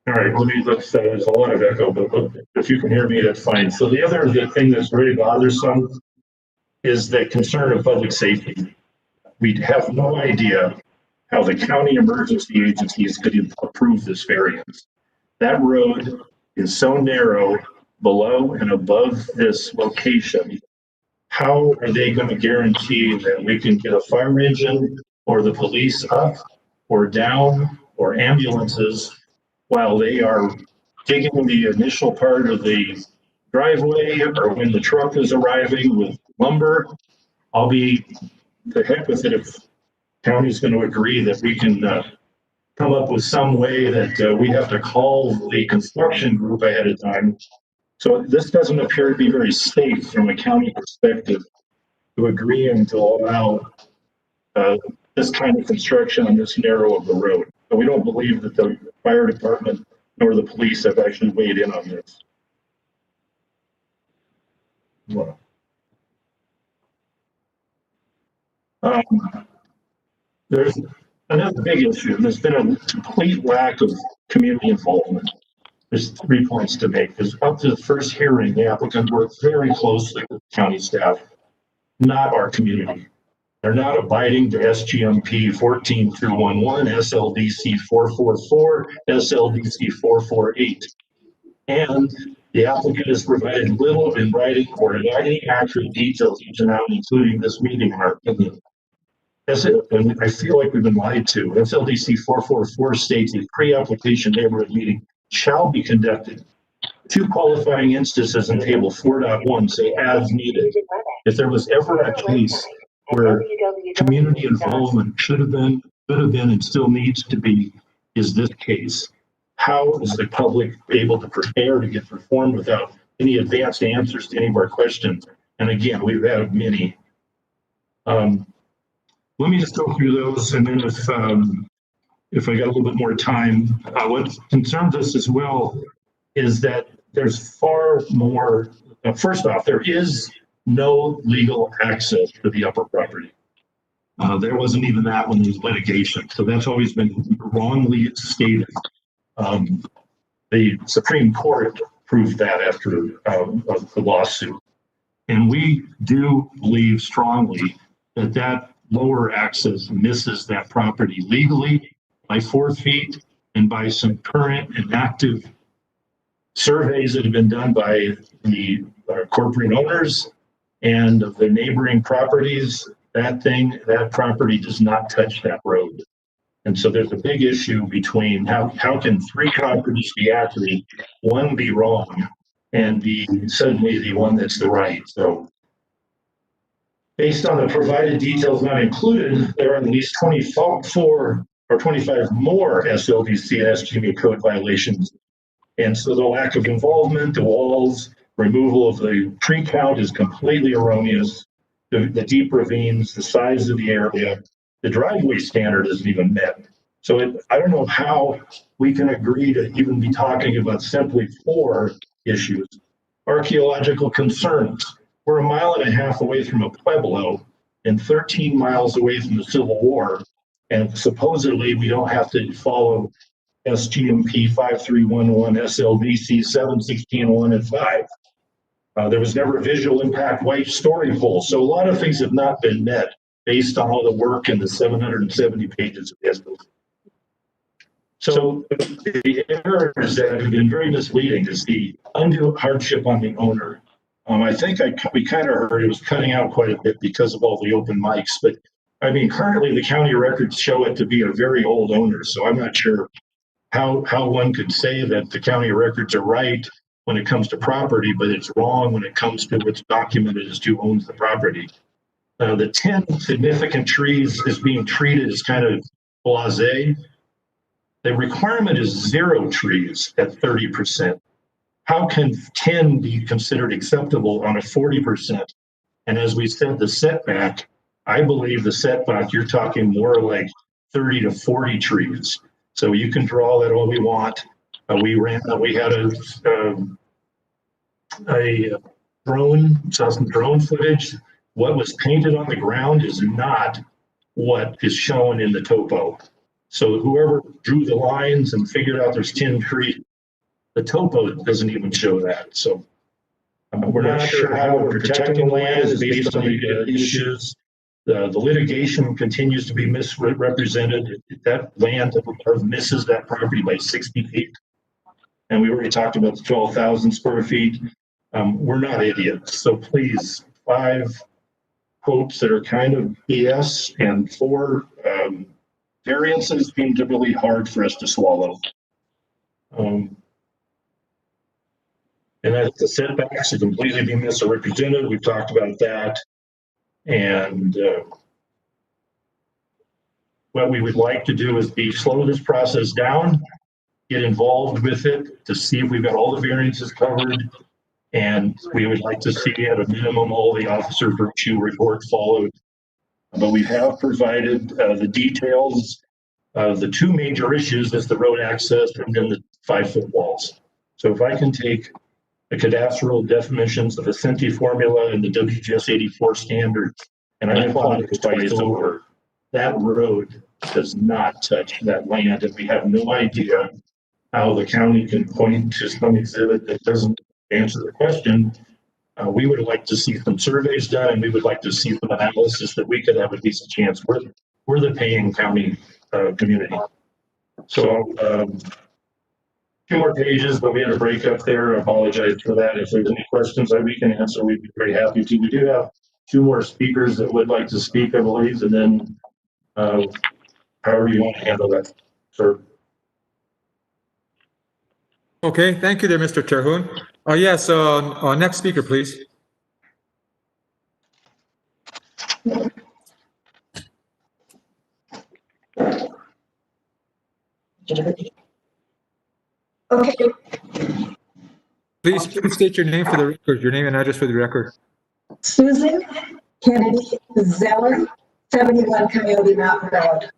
All right, let's there's a lot of echo, but if you can hear me, that's fine. So the other thing that's very bothersome is the concern of public safety. We have no idea how the county emergency agency is going to approve this variance. That road is so narrow below and above this location. How are they going to guarantee that we can get a fire engine or the police up or down or ambulances while they are digging the initial part of the driveway or when the truck is arriving with lumber? I'll be the heck with it if county's going to agree that we can come up with some way that we have to call the construction group ahead of time. So this doesn't appear to be very safe from a county perspective to agree and to allow this kind of construction on this narrow of a road. But we don't believe that the fire department nor the police have actually weighed in on this. Well, there's another big issue. There's been a complete lack of community involvement. There's 3 points to make. Because up to the first hearing, the applicant worked very closely with county staff, not our community. are not abiding to SGMP 14211, SLDC 444, SLDC 448. And the applicant has provided little in writing or any accurate details each and out, including this meeting, in our opinion. That's it. And I feel like we've been lied to. SLDC 444 states a pre-application neighborhood meeting shall be conducted. Two qualifying instances in table 4.1 say as needed. If there was ever a case where community involvement should have been, could have been, and still needs to be, is this case. How is the public able to prepare to get performed without any advanced answers to any of our questions? And again, we've had many. Let me just go through those, and then if I got a little bit more time, what concerns us as well is that there's far more. First off, there is no legal access to the upper property. There wasn't even that when there was litigation, so that's always been wrongly stated. The Supreme Court proved that after the lawsuit. And we do believe strongly that that lower access misses that property legally by 4 feet and by some current and active surveys that have been done by the corporate owners and of the neighboring properties. That property does not touch that road. And so there's a big issue between how can 3 properties be accurate, one be wrong, and be suddenly the one that's the right. So based on the provided details not included, there are at least 24 or 25 more SLDC and SGME code violations. And so the lack of involvement, the walls, removal of the tree count is completely erroneous. The deep ravines, the size of the area, the driveway standard isn't even met. So I don't know how we can agree to even be talking about simply 4 issues. Archaeological concerns. We're 1.5 miles away from a pueblo and 13 miles away from the Civil War. And supposedly we don't have to follow SGMP 5311, SLDC 716.1 and 5. There was never a visual impact white story pole. So a lot of things have not been met based on all the work in the 770 pages of the SLDC. So the errors that have been very misleading is the undue hardship on the owner. I think we kind of heard it was cutting out quite a bit because of all the open mics, but I mean, currently the county records show it to be a very old owner. So I'm not sure how one could say that the county records are right when it comes to property, but it's wrong when it comes to what's documented as who owns the property. The 10 significant trees is being treated as kind of blasé. The requirement is 0 trees at 30%. How can 10 be considered acceptable on a 40%? And as we said, the setback, I believe the setback, you're talking more like 30 to 40 trees. So you can draw that all we want. We had a drone, saw some drone footage. What was painted on the ground is not what is shown in the topo. So whoever drew the lines and figured out there's 10 trees, the topo doesn't even show that. So we're not sure how we're protecting the land is based on the issues. The litigation continues to be misrepresented. That land misses that property by 60 feet. And we already talked about the 12,000 square feet. We're not idiots. So please, 5 quotes that are kind of BS and 4 variances seem to really hard for us to swallow. And I think the setbacks are completely being misrepresented. We've talked about that. And what we would like to do is slow this process down, get involved with it to see if we've got all the variances covered. And we would like to see at a minimum all the officer virtue report followed. But we have provided the details of the 2 major issues is the road access and then the 5-foot walls. So if I can take the cadastral definitions, the Vicente formula, and the WGS 84 standards, and I plot it twice over, that road does not touch that land, and we have no idea how the county can point to some exhibit that doesn't answer the question. We would like to see some surveys done, and we would like to see some analysis that we could have a decent chance. We're the paying county community. So 2 more pages, but we had a break up there. I apologize for that. If there's any questions that we can answer, we'd be very happy to. We do have 2 more speakers that would like to speak, I believe, and then however you want to handle that, sir. Okay, thank you there, Mr. Terhune. Yes, next speaker, please. Okay, Please state your name for the record, your name and address for the record. Susan Kennedy Zeller, 71 Coyote Mountain Road.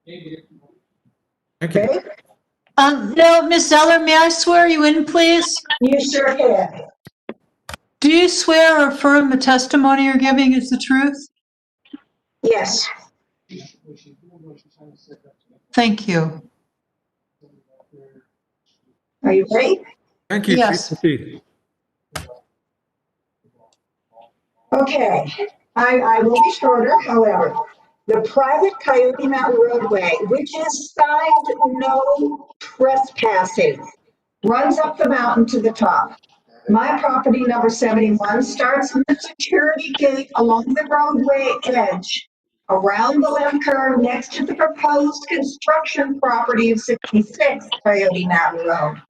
Thank you. Okay, No, Ms. Zeller, may I swear you in, please? you sure can. Do you swear or affirm the testimony you're giving is the truth? Yes. Thank you. Are you ready? Thank you. Yes. Please proceed. Okay, I will be shorter, however. The private Coyote Mountain roadway, which is signed no trespassing, runs up the mountain to the top. My property number 71 starts in the security gate along the roadway edge, around the left curve next to the proposed construction property of 66 Coyote Mountain Road.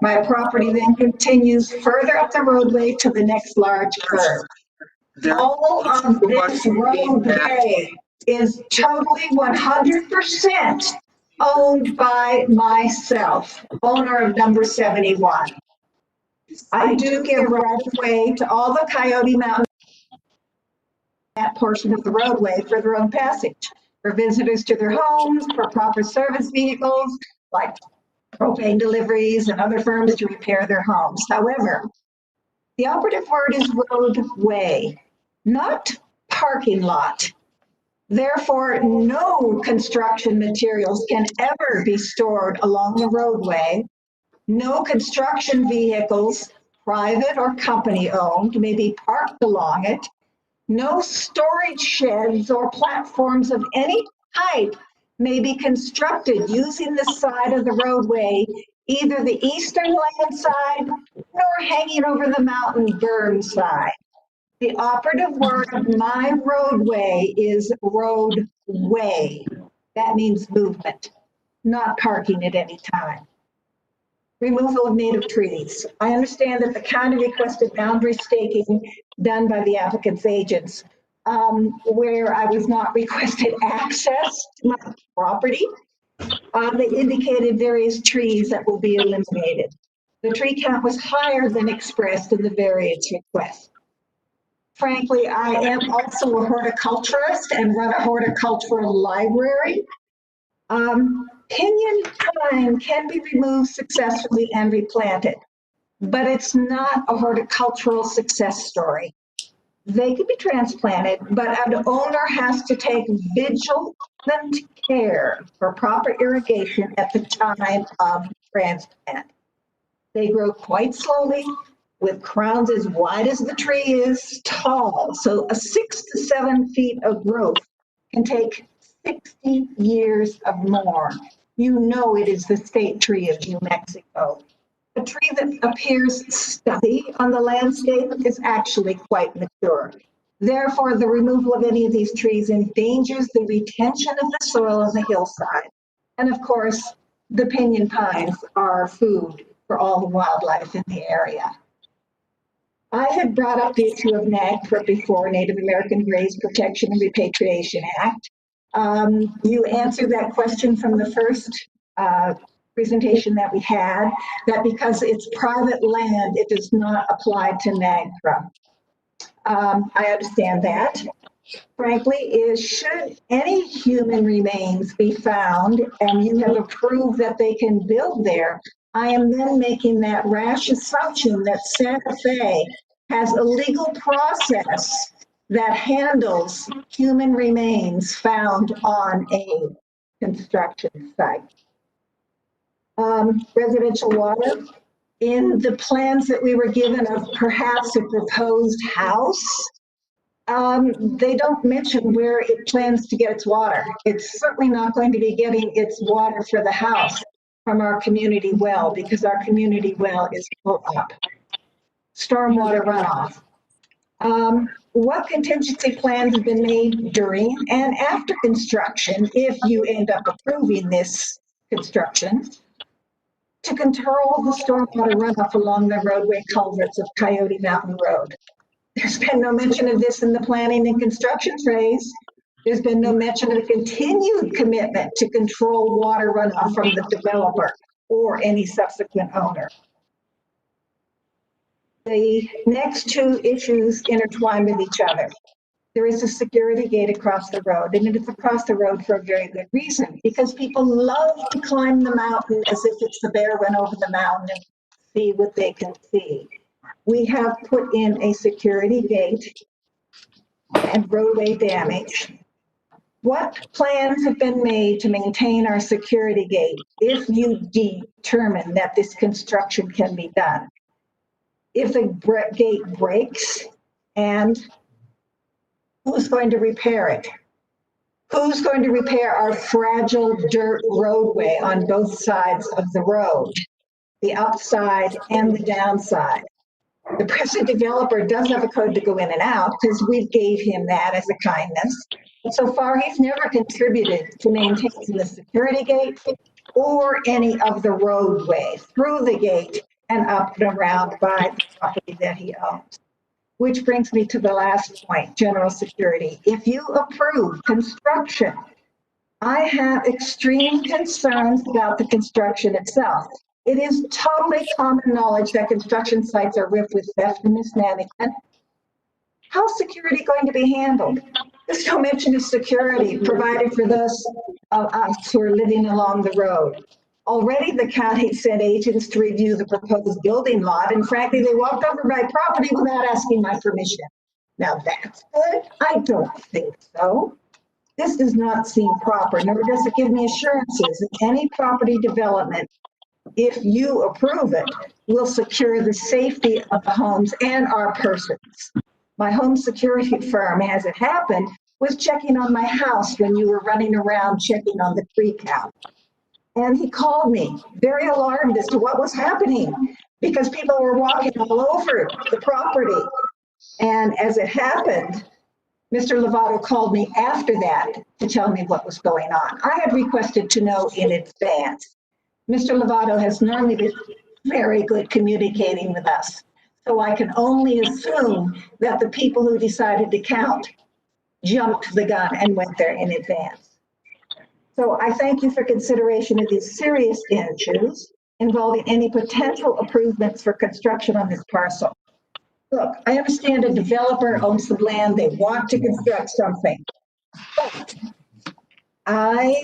My property then continues further up the roadway to the next large curve. All of this roadway is totally 100% owned by myself, owner of number 71. I do give right of way to all the Coyote Mountain, that portion of the roadway for their own passage, for visitors to their homes, for proper service vehicles like propane deliveries and other firms to repair their homes. However, the operative word is roadway, not parking lot. Therefore, no construction materials can ever be stored along the roadway. No construction vehicles, private or company owned, may be parked along it. No storage sheds or platforms of any type may be constructed using the side of the roadway, either the eastern land side nor hanging over the mountain berm side. The operative word of my roadway is roadway. That means movement, not parking at any time. Removal of native trees. I understand that the county requested boundary staking done by the applicant's agents, where I was not requested access to my property. They indicated various trees that will be eliminated. The tree count was higher than expressed in the variance request. Frankly, I am also a horticulturist and run a horticultural library. Pinyon pine can be removed successfully and replanted, but it's not a horticultural success story. They can be transplanted, but an owner has to take vigilant care for proper irrigation at the time of transplant. They grow quite slowly, with crowns as wide as the tree is tall. So a 6 to 7 feet of growth can take 60 years or more. You know it is the state tree of New Mexico. A tree that appears stubby on the landscape is actually quite mature. Therefore, the removal of any of these trees endangers the retention of the soil on the hillside. And of course, the pinyon pines are food for all the wildlife in the area. I had brought up the issue of NAGPRA before, Native American Graves Protection and Repatriation Act. You answered that question from the first presentation that we had, that because it's private land, it does not apply to NAGPRA. I understand that. Frankly, is should any human remains be found and you have approved that they can build there, I am then making that rash assumption that Santa Fe has a legal process that handles human remains found on a construction site. Residential water. in the plans that we were given of perhaps a proposed house, they don't mention where it plans to get its water. It's certainly not going to be getting its water for the house from our community well, because our community well is full up. Stormwater runoff. What contingency plans have been made during and after construction, if you end up approving this construction, to control the stormwater runoff along the roadway culverts of Coyote Mountain Road? There's been no mention of this in the planning and construction phase. There's been no mention of continued commitment to control water runoff from the developer or any subsequent owner. The next two issues intertwine with each other. There is a security gate across the road, and it's across the road for a very good reason, because people love to climb the mountain as if it's the bear went over the mountain and see what they can see. We have put in a security gate and roadway damage. What plans have been made to maintain our security gate if you determine that this construction can be done? If the gate breaks, and who's going to repair it? Who's going to repair our fragile dirt roadway on both sides of the road, the upside and the downside? The present developer does have a code to go in and out, because we gave him that as a kindness. But so far, he's never contributed to maintaining the security gate or any of the roadway through the gate and up and around by the property that he owns. Which brings me to the last point, general security. If you approve construction, I have extreme concerns about the construction itself. It is totally common knowledge that construction sites are rife with theft and mismanagement. How's security going to be handled? There's no mention of security provided for those of us who are living along the road. Already the county sent agents to review the proposed building lot, and frankly, they walked over my property without asking my permission. Now that's good? I don't think so. This does not seem proper, nor does it give me assurances that any property development, if you approve it, will secure the safety of the homes and our persons. My home security firm, as it happened, was checking on my house when you were running around checking on the tree count. And he called me, very alarmed as to what was happening, because people were walking all over the property. And as it happened, Mr. Lovato called me after that to tell me what was going on. I had requested to know in advance. Mr. Lovato has normally been very good communicating with us, so I can only assume that the people who decided to count jumped the gun and went there in advance. So I thank you for consideration of these serious issues involving any potential improvements for construction on this parcel. Look, I understand a developer owns some land, they want to construct something, but I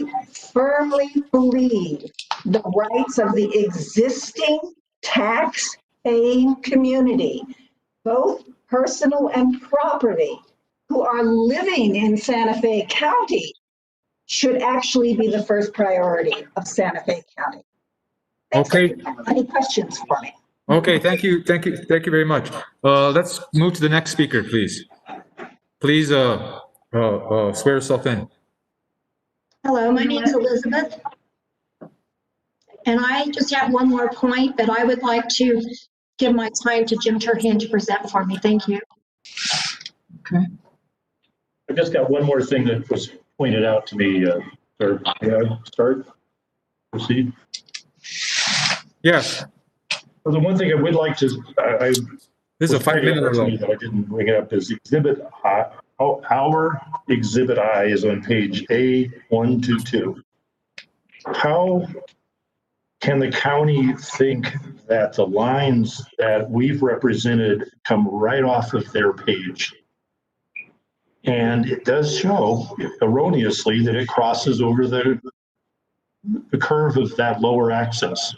firmly believe the rights of the existing tax-paying community, both personal and property, who are living in Santa Fe County, should actually be the first priority of Santa Fe County. Okay. Any questions for me? Okay, thank you very much. Let's move to the next speaker, please. Please swear yourself in. Hello, my name is Elizabeth. And I just have one more point, but I would like to give my time to Jim Turhan to present for me. Thank you. Okay. I just got one more thing that was pointed out to me. Proceed? Yes. Well, the one thing I would like to, this is a 5-minute or so. I didn't bring it up is Exhibit I. Our Exhibit I is on page A122. How can the county think that the lines that we've represented come right off of their page? And it does show erroneously that it crosses over the curve of that lower axis.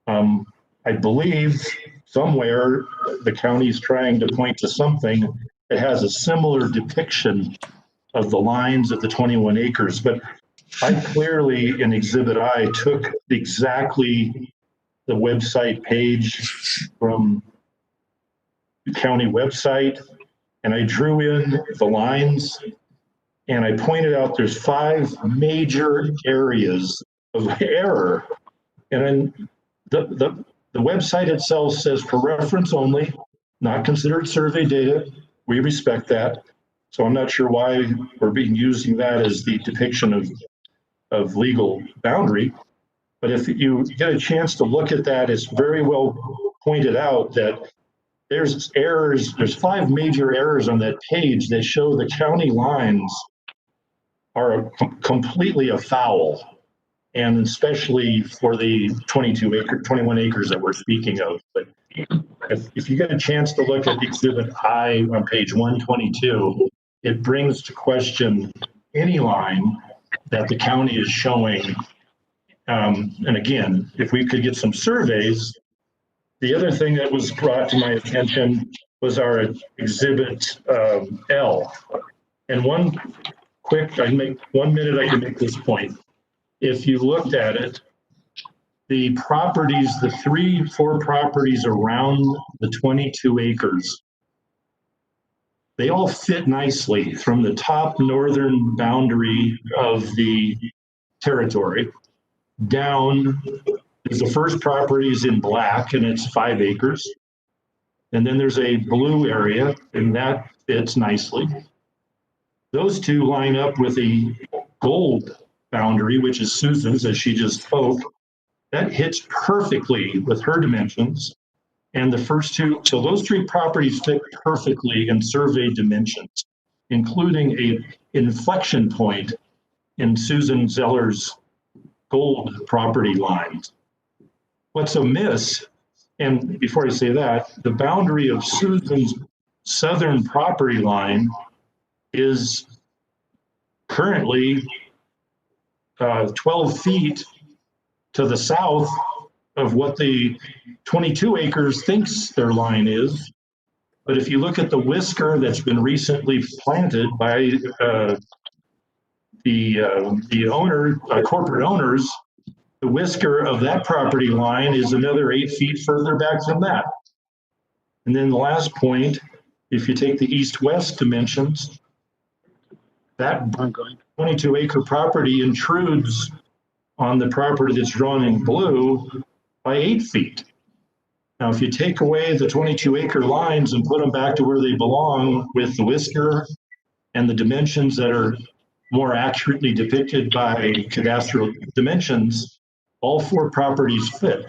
I believe somewhere the county's trying to point to something that has a similar depiction of the lines of the 21 acres, but I clearly in Exhibit I took exactly the website page from the county website, and I drew in the lines, and I pointed out there's 5 major areas of error. And then the website itself says for reference only, not considered survey data. We respect that. So I'm not sure why we're using that as the depiction of legal boundary. But if you get a chance to look at that, it's very well pointed out that there's errors. There's 5 major errors on that page that show the county lines are completely afoul, and especially for the 21 acres that we're speaking of. But if you get a chance to look at Exhibit I on page 122, it brings to question any line that the county is showing. And again, if we could get some surveys. The other thing that was brought to my attention was our Exhibit L. And I can make 1 minute, I can make this point. If you looked at it, the properties, the 3-4 properties around the 22 acres, they all fit nicely from the top northern boundary of the territory down. The first property is in black, and it's 5 acres. And then there's a blue area, and that fits nicely. Those 2 line up with a gold boundary, which is Susan's, as she just spoke. That hits perfectly with her dimensions. And the first 2, so those 3 properties fit perfectly in survey dimensions, including an inflection point in Susan Zeller's gold property lines. What's amiss, and before I say that, the boundary of Susan's southern property line is currently 12 feet to the south of what the 22 acres thinks their line is. But if you look at the whisker that's been recently planted by the corporate owners, the whisker of that property line is another 8 feet further back than that. And then the last point, if you take the east-west dimensions, that 22 acre property intrudes on the property that's drawn in blue by 8 feet. Now, if you take away the 22 acre lines and put them back to where they belong with the whisker and the dimensions that are more accurately depicted by cadastral dimensions, all 4 properties fit.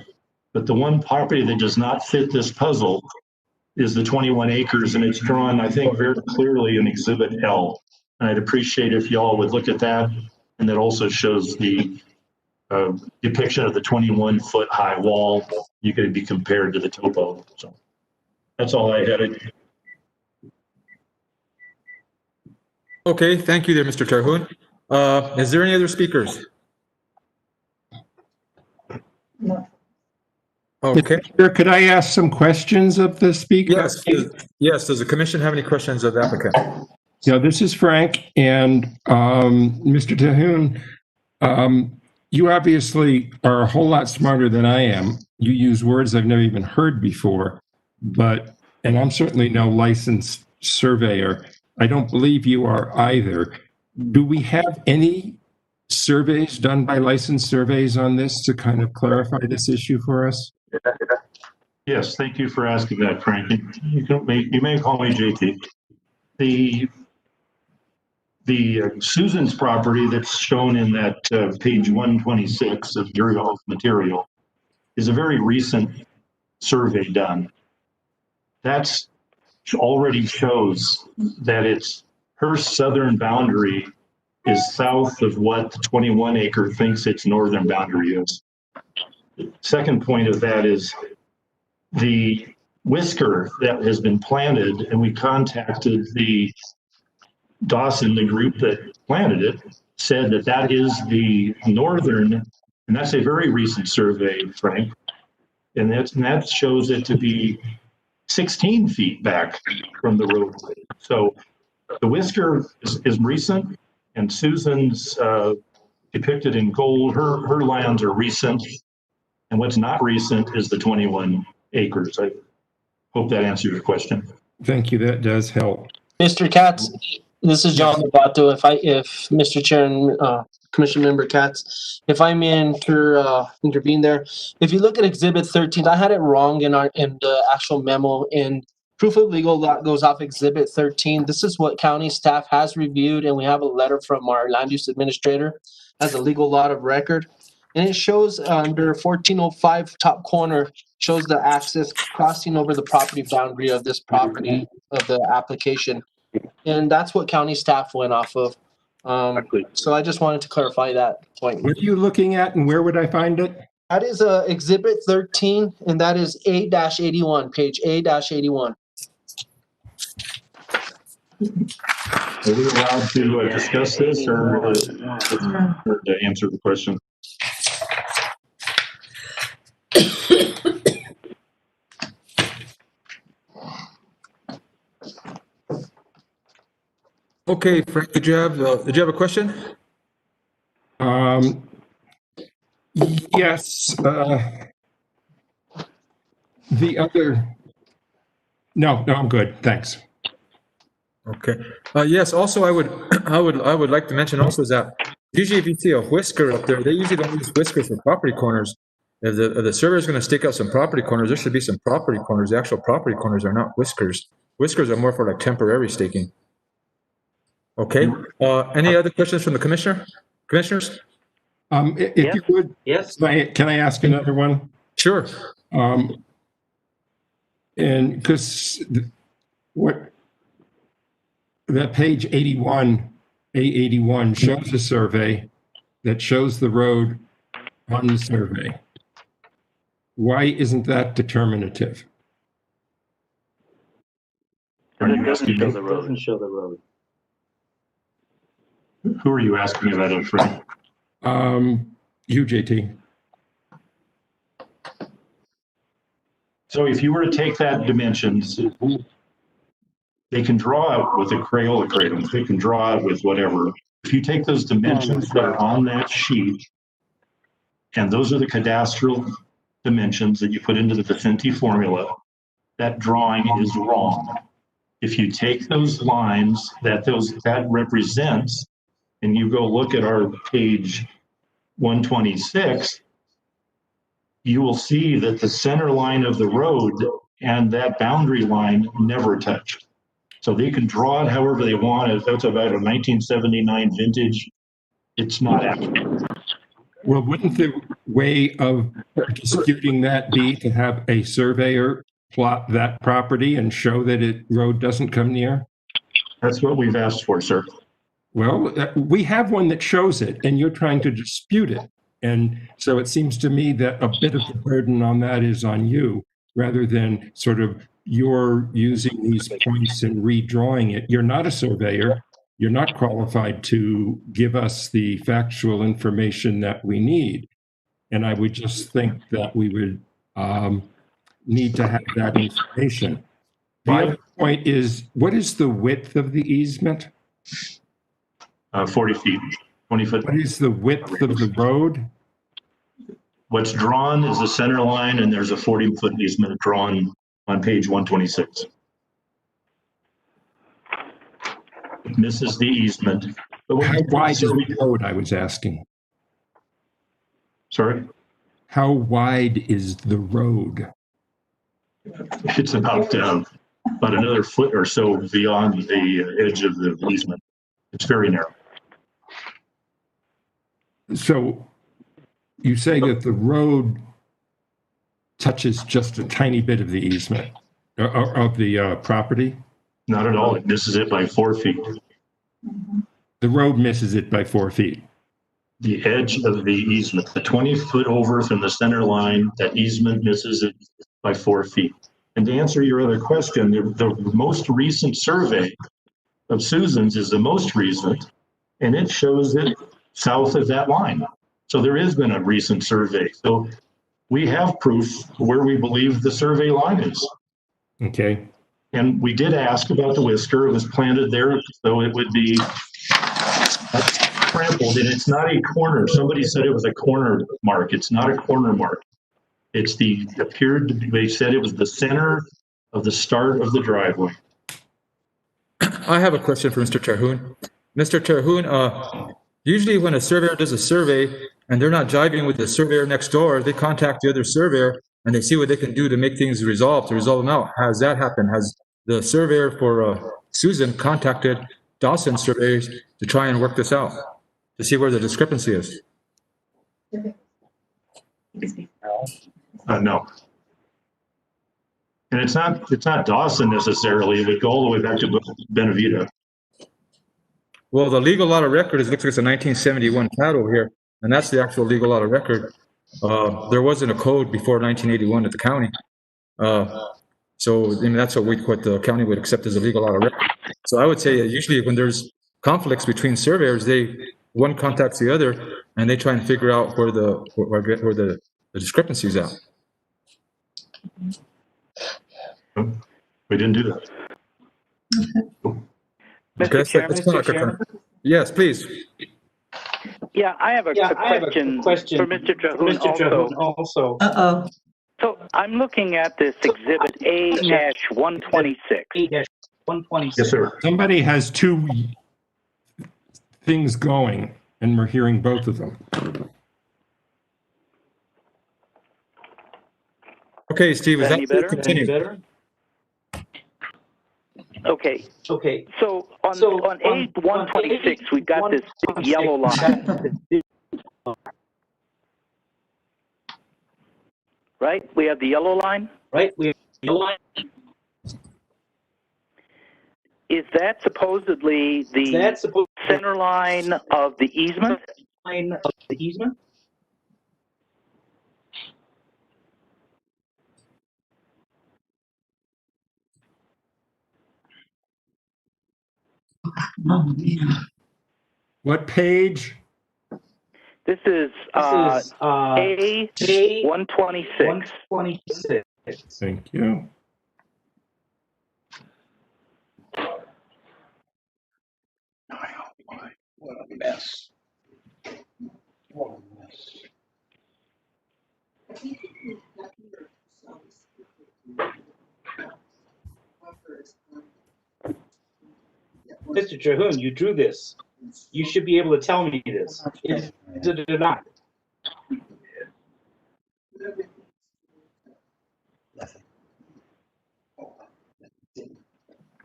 But the one property that does not fit this puzzle is the 21 acres, and it's drawn, I think, very clearly in Exhibit L. And I'd appreciate if y'all would look at that. And that also shows the depiction of the 21-foot high wall. You could be compared to the topo. So that's all I had. Okay, thank you there, Mr. Terhune. Is there any other speakers? No. Okay. Could I ask some questions of the speaker? Yes. Yes. Does the commission have any questions of the applicant? Yeah, this is Frank, and Mr. Terhune, you obviously are a whole lot smarter than I am. You use words I've never even heard before, and I'm certainly no licensed surveyor. I don't believe you are either. Do we have any surveys done by licensed surveys on this to kind of clarify this issue for us? Yes, thank you for asking that, Frank. You may call me JT. The Susan's property that's shown in that page 126 of your material is a very recent survey done. That's already shows that her southern boundary is south of what the 21 acre thinks its northern boundary is. Second point of that is the whisker that has been planted, and we contacted the Dawson, the group that planted it, said that is the northern, and that's a very recent survey, Frank, and that shows it to be 16 feet back from the roadway. So the whisker is recent, and Susan's depicted in gold. Her lands are recent. And what's not recent is the 21 acres. I hope that answers your question. Thank you. That does help. Mr. Katz, this is John Lovato. If Mr. Chair and Commission Member Katz, if I may intervene there, if you look at Exhibit 13, I had it wrong in the actual memo. And proof of legal lot goes off Exhibit 13. This is what county staff has reviewed, and we have a letter from our land use administrator as a legal lot of record. And it shows under 1405 top corner, shows the access crossing over the property boundary of this property of the application. And that's what county staff went off of. So I just wanted to clarify that point. What are you looking at and where would I find it? That is Exhibit 13, and that is A-81, page A-81. Are we allowed to discuss this or to answer the question? Okay, Frank, did you have a question? Yes. The other. No, I'm good. Thanks. Okay. Yes. Also, I would like to mention also is that usually if you see a whisker up there, they usually don't use whiskers for property corners. If the surveyor is going to stick out some property corners, there should be some property corners. The actual property corners are not whiskers. Whiskers are more for like temporary staking. Okay. Any other questions from the commissioners? If you would, yes. Can I ask another one? Sure. And because what that page 81, A81 shows a survey that shows the road on the survey. Why isn't that determinative? It doesn't show the road. Doesn't show the road. Who are you asking about it, Frank? You, JT. So if you were to take that dimensions, they can draw out with a Crayola crayon. They can draw out with whatever. If you take those dimensions that are on that sheet, and those are the cadastral dimensions that you put into the Vicente formula, that drawing is wrong. If you take those lines that represents, and you go look at our page 126, you will see that the center line of the road and that boundary line never touch. So they can draw it however they want. If that's about a 1979 vintage, it's not accurate. Well, wouldn't the way of disputing that be to have a surveyor plot that property and show that road doesn't come near? That's what we've asked for, sir. Well, we have one that shows it, and you're trying to dispute it. And so it seems to me that a bit of the burden on that is on you, rather than sort of you're using these points and redrawing it. You're not a surveyor. You're not qualified to give us the factual information that we need. And I would just think that we would need to have that information. The other point is, what is the width of the easement? 40 feet, 20 foot. What is the width of the road? What's drawn is the center line, and there's a 40-foot easement drawn on page 126. It misses the easement. But How wide is the road, I was asking? Sorry? How wide is the road? It's about another foot or so beyond the edge of the easement. It's very narrow. So you say that the road touches just a tiny bit of the easement of the property? Not at all. It misses it by 4 feet. The road misses it by 4 feet. The edge of the easement, the 20 foot over from the center line, that easement misses it by 4 feet. And to answer your other question, the most recent survey of Susan's is the most recent, and it shows it south of that line. So there has been a recent survey. So we have proof where we believe the survey line is. Okay. And we did ask about the whisker. It was planted there, so it would be trampled, and it's not a corner. Somebody said it was a corner mark. It's not a corner mark. They said it was the center of the start of the driveway. I have a question for Mr. Terhune. Mr. Terhune, usually when a surveyor does a survey and they're not jiving with the surveyor next door, they contact the other surveyor and they see what they can do to make things resolve, to resolve them out. Has that happened? Has the surveyor for Susan contacted Dawson surveyors to try and work this out, to see where the discrepancy is? No. And it's not Dawson necessarily. It would go all the way back to Benavita. Well, the legal lot of record looks like it's a 1971 cattle here, and that's the actual legal lot of record. There wasn't a code before 1981 at the county. So I mean, that's what the county would accept as a legal lot of record. So I would say usually when there's conflicts between surveyors, one contacts the other and they try and figure out where the discrepancy is at. We didn't do that. Mr. Chairman, Mr. Chairman. Yes, please. Yeah, I have a question for Mr. Terhune also. Uh-oh. So I'm looking at this exhibit A-126. Yes, sir. Somebody has two things going, and we're hearing both of them. Okay, Steve, is that any better? continue? Okay. So on A-126, we've got this big yellow line. Right? We have the yellow line? Right, we have yellow line. Is that supposedly the center line of the easement? Oh, man. What page? This is A-126. Thank you. What a mess. What a mess. Mr. Terhune, you drew this. You should be able to tell me this. Is it or not?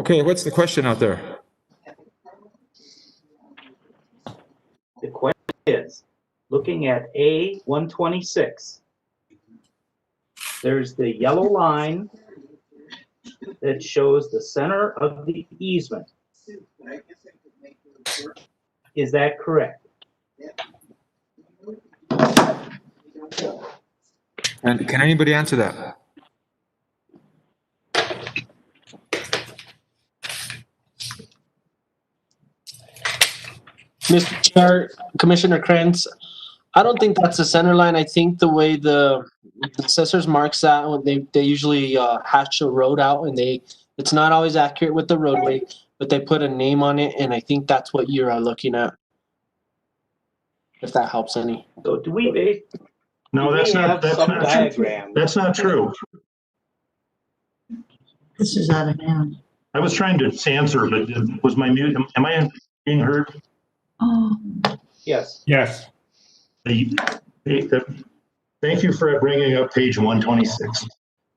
Okay, what's the question out there? The question is, looking at A-126, there's the yellow line that shows the center of the easement. Is that correct? And can anybody answer that? Mr. Chair, Commissioner Krantz, I don't think that's the center line. I think the way the assessors marks that, when they usually hatch a road out, and it's not always accurate with the roadway, but they put a name on it, and I think that's what you're looking at. If that helps any. So do we No, that's not true. This is out of hand. I was trying to answer, but was my mute, am I being heard? Oh. Yes. Yes. Thank you for bringing up page 126.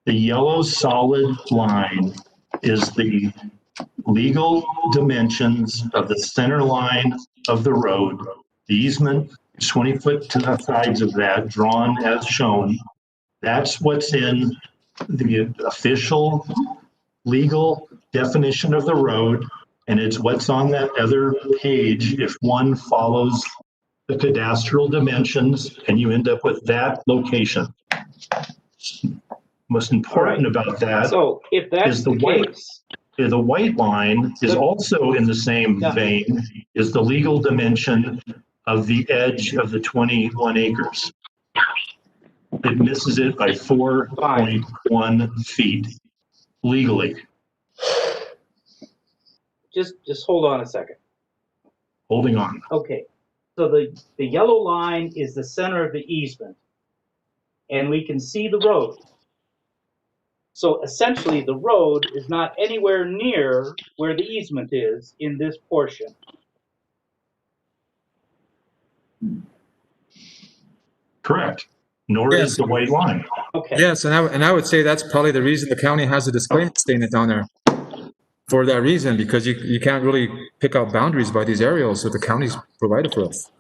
The yellow solid line is the legal dimensions of the center line of the road. The easement is 20 foot to the sides of that, drawn as shown. That's what's in the official legal definition of the road, and it's what's on that other page if one follows the cadastral dimensions, and you end up with that location. Most important about that So if that's is the white line is also in the same vein, is the legal dimension of the edge of the 21 acres. It misses it by 4.1 feet legally. Just hold on a second. Holding on. Okay. So the yellow line is the center of the easement. and we can see the road. So essentially, the road is not anywhere near where the easement is in this portion. Correct. Nor is the white line. Okay. Yes, and I would say that's probably the reason the county has a disclaimer statement down there. For that reason, because you can't really pick out boundaries by these aerials that the county's provided for us.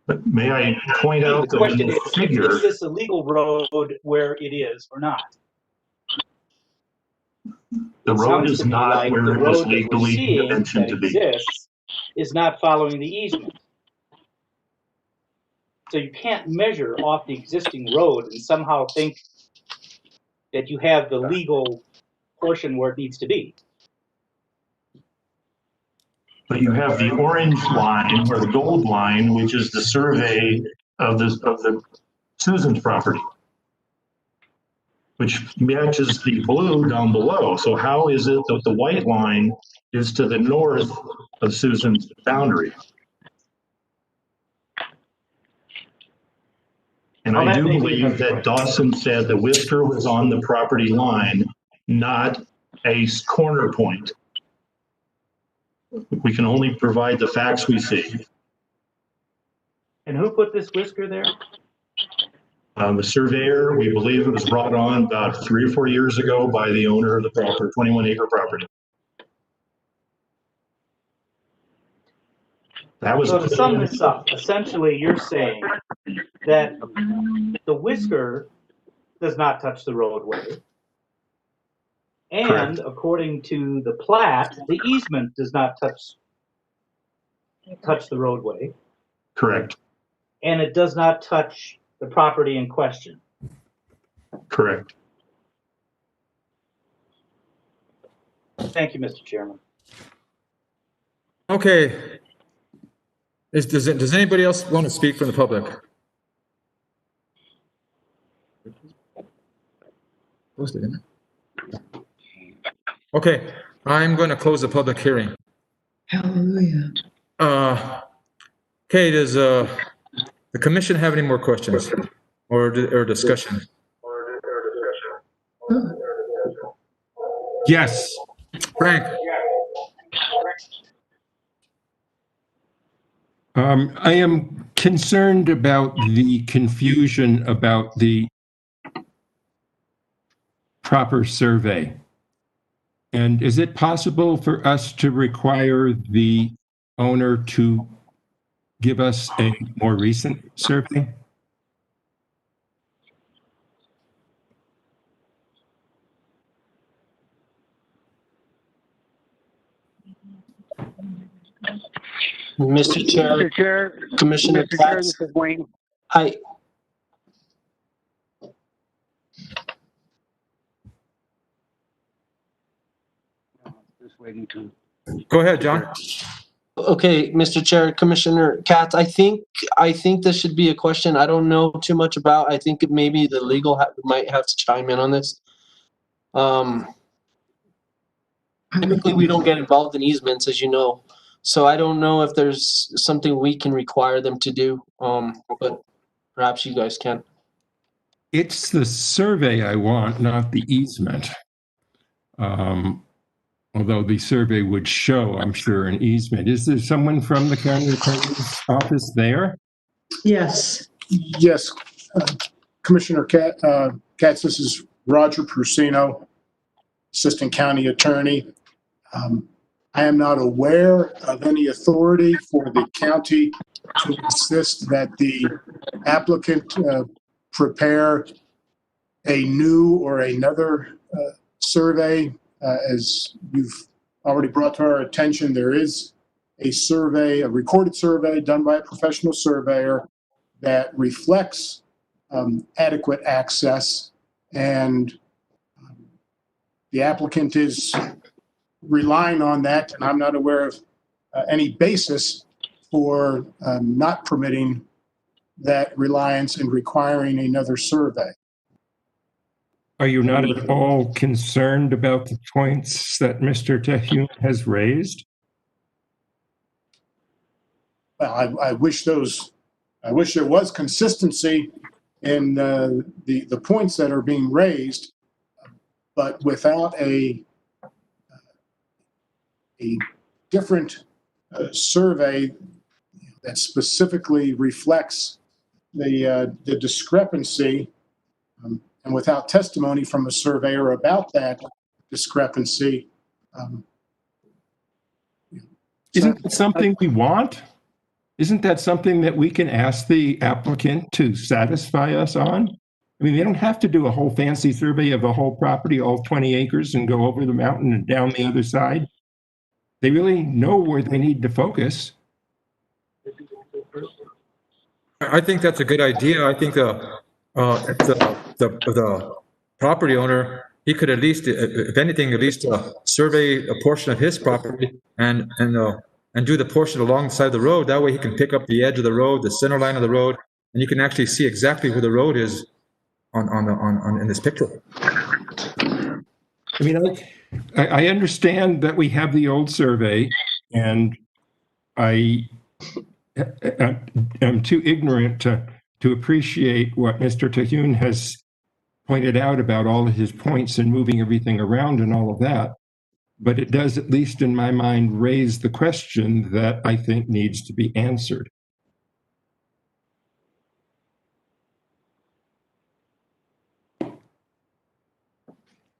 But may I point out The that in question the is figure, this a legal road where it is or not? the road Sounds is to me not like where the it road was that we're legally seeing mentioned that to be. exists is not following the easement. So you can't measure off the existing road and somehow think that you have the legal portion where it needs to be. But you have the orange line or the gold line, which is the survey of the Susan's property, which matches the blue down below. So how is it that the white line is to the north of Susan's boundary? And Well, I that do may be believe another that Dawson said the whisker was on the property line, not a corner point. We can only provide the facts we see. And who put this whisker there? The surveyor, we believe it was brought on about 3 or 4 years ago by the owner of the property, 21-acre property. That was. So to sum this up, essentially you're saying that the whisker does not touch the roadway. And Correct. according to the plat, the easement does not touch the roadway. Correct. And it does not touch the property in question. Correct. Thank you, Mr. Chairman. Okay. Does anybody else want to speak from the public? Closed it, didn't it? Okay, I'm going to close the public hearing. Hallelujah. Okay, does the commission have any more questions or discussion? Yes. Frank? I am concerned about the confusion about the proper survey. And is it possible for us to require the owner to give us a more recent survey? Mr. Chair, Mr. Chair, Commissioner Mr. Chair, Katz, this is Wayne. Just waiting to. Go ahead, John. Okay, Mr. Chair, Commissioner Katz, I think this should be a question I don't know too much about. I think maybe the legal might have to chime in on this. Typically, we don't get involved in easements, as you know. So I don't know if there's something we can require them to do, but perhaps you guys can. It's the survey I want, not the easement. Although the survey would show, I'm sure, an easement. Is there someone from the county attorney's office there? Yes. Yes, Commissioner Katz, this is Roger Prusino, Assistant County Attorney. I am not aware of any authority for the county to insist that the applicant prepare a new or another survey. As you've already brought to our attention, there is a survey, a recorded survey done by a professional surveyor that reflects adequate access, and the applicant is relying on that, and I'm not aware of any basis for not permitting that reliance and requiring another survey. Are you not at all concerned about the points that Mr. Terhune has raised? Well, I wish those I wish there was consistency in the points that are being raised, but without a different survey that specifically reflects the discrepancy, and without testimony from a surveyor about that discrepancy. Isn't that something we want? Isn't that something that we can ask the applicant to satisfy us on? I mean, they don't have to do a whole fancy survey of the whole property, all 20 acres, and go over the mountain and down the other side. They really know where they need to focus. I think that's a good idea. I think the property owner, he could at least, if anything, at least survey a portion of his property and do the portion alongside the road. That way he can pick up the edge of the road, the center line of the road, and you can actually see exactly where the road is in this picture. I mean, I understand that we have the old survey, and I am too ignorant to appreciate what Mr. Tahune has pointed out about all of his points and moving everything around and all of that. But it does, at least in my mind, raise the question that I think needs to be answered.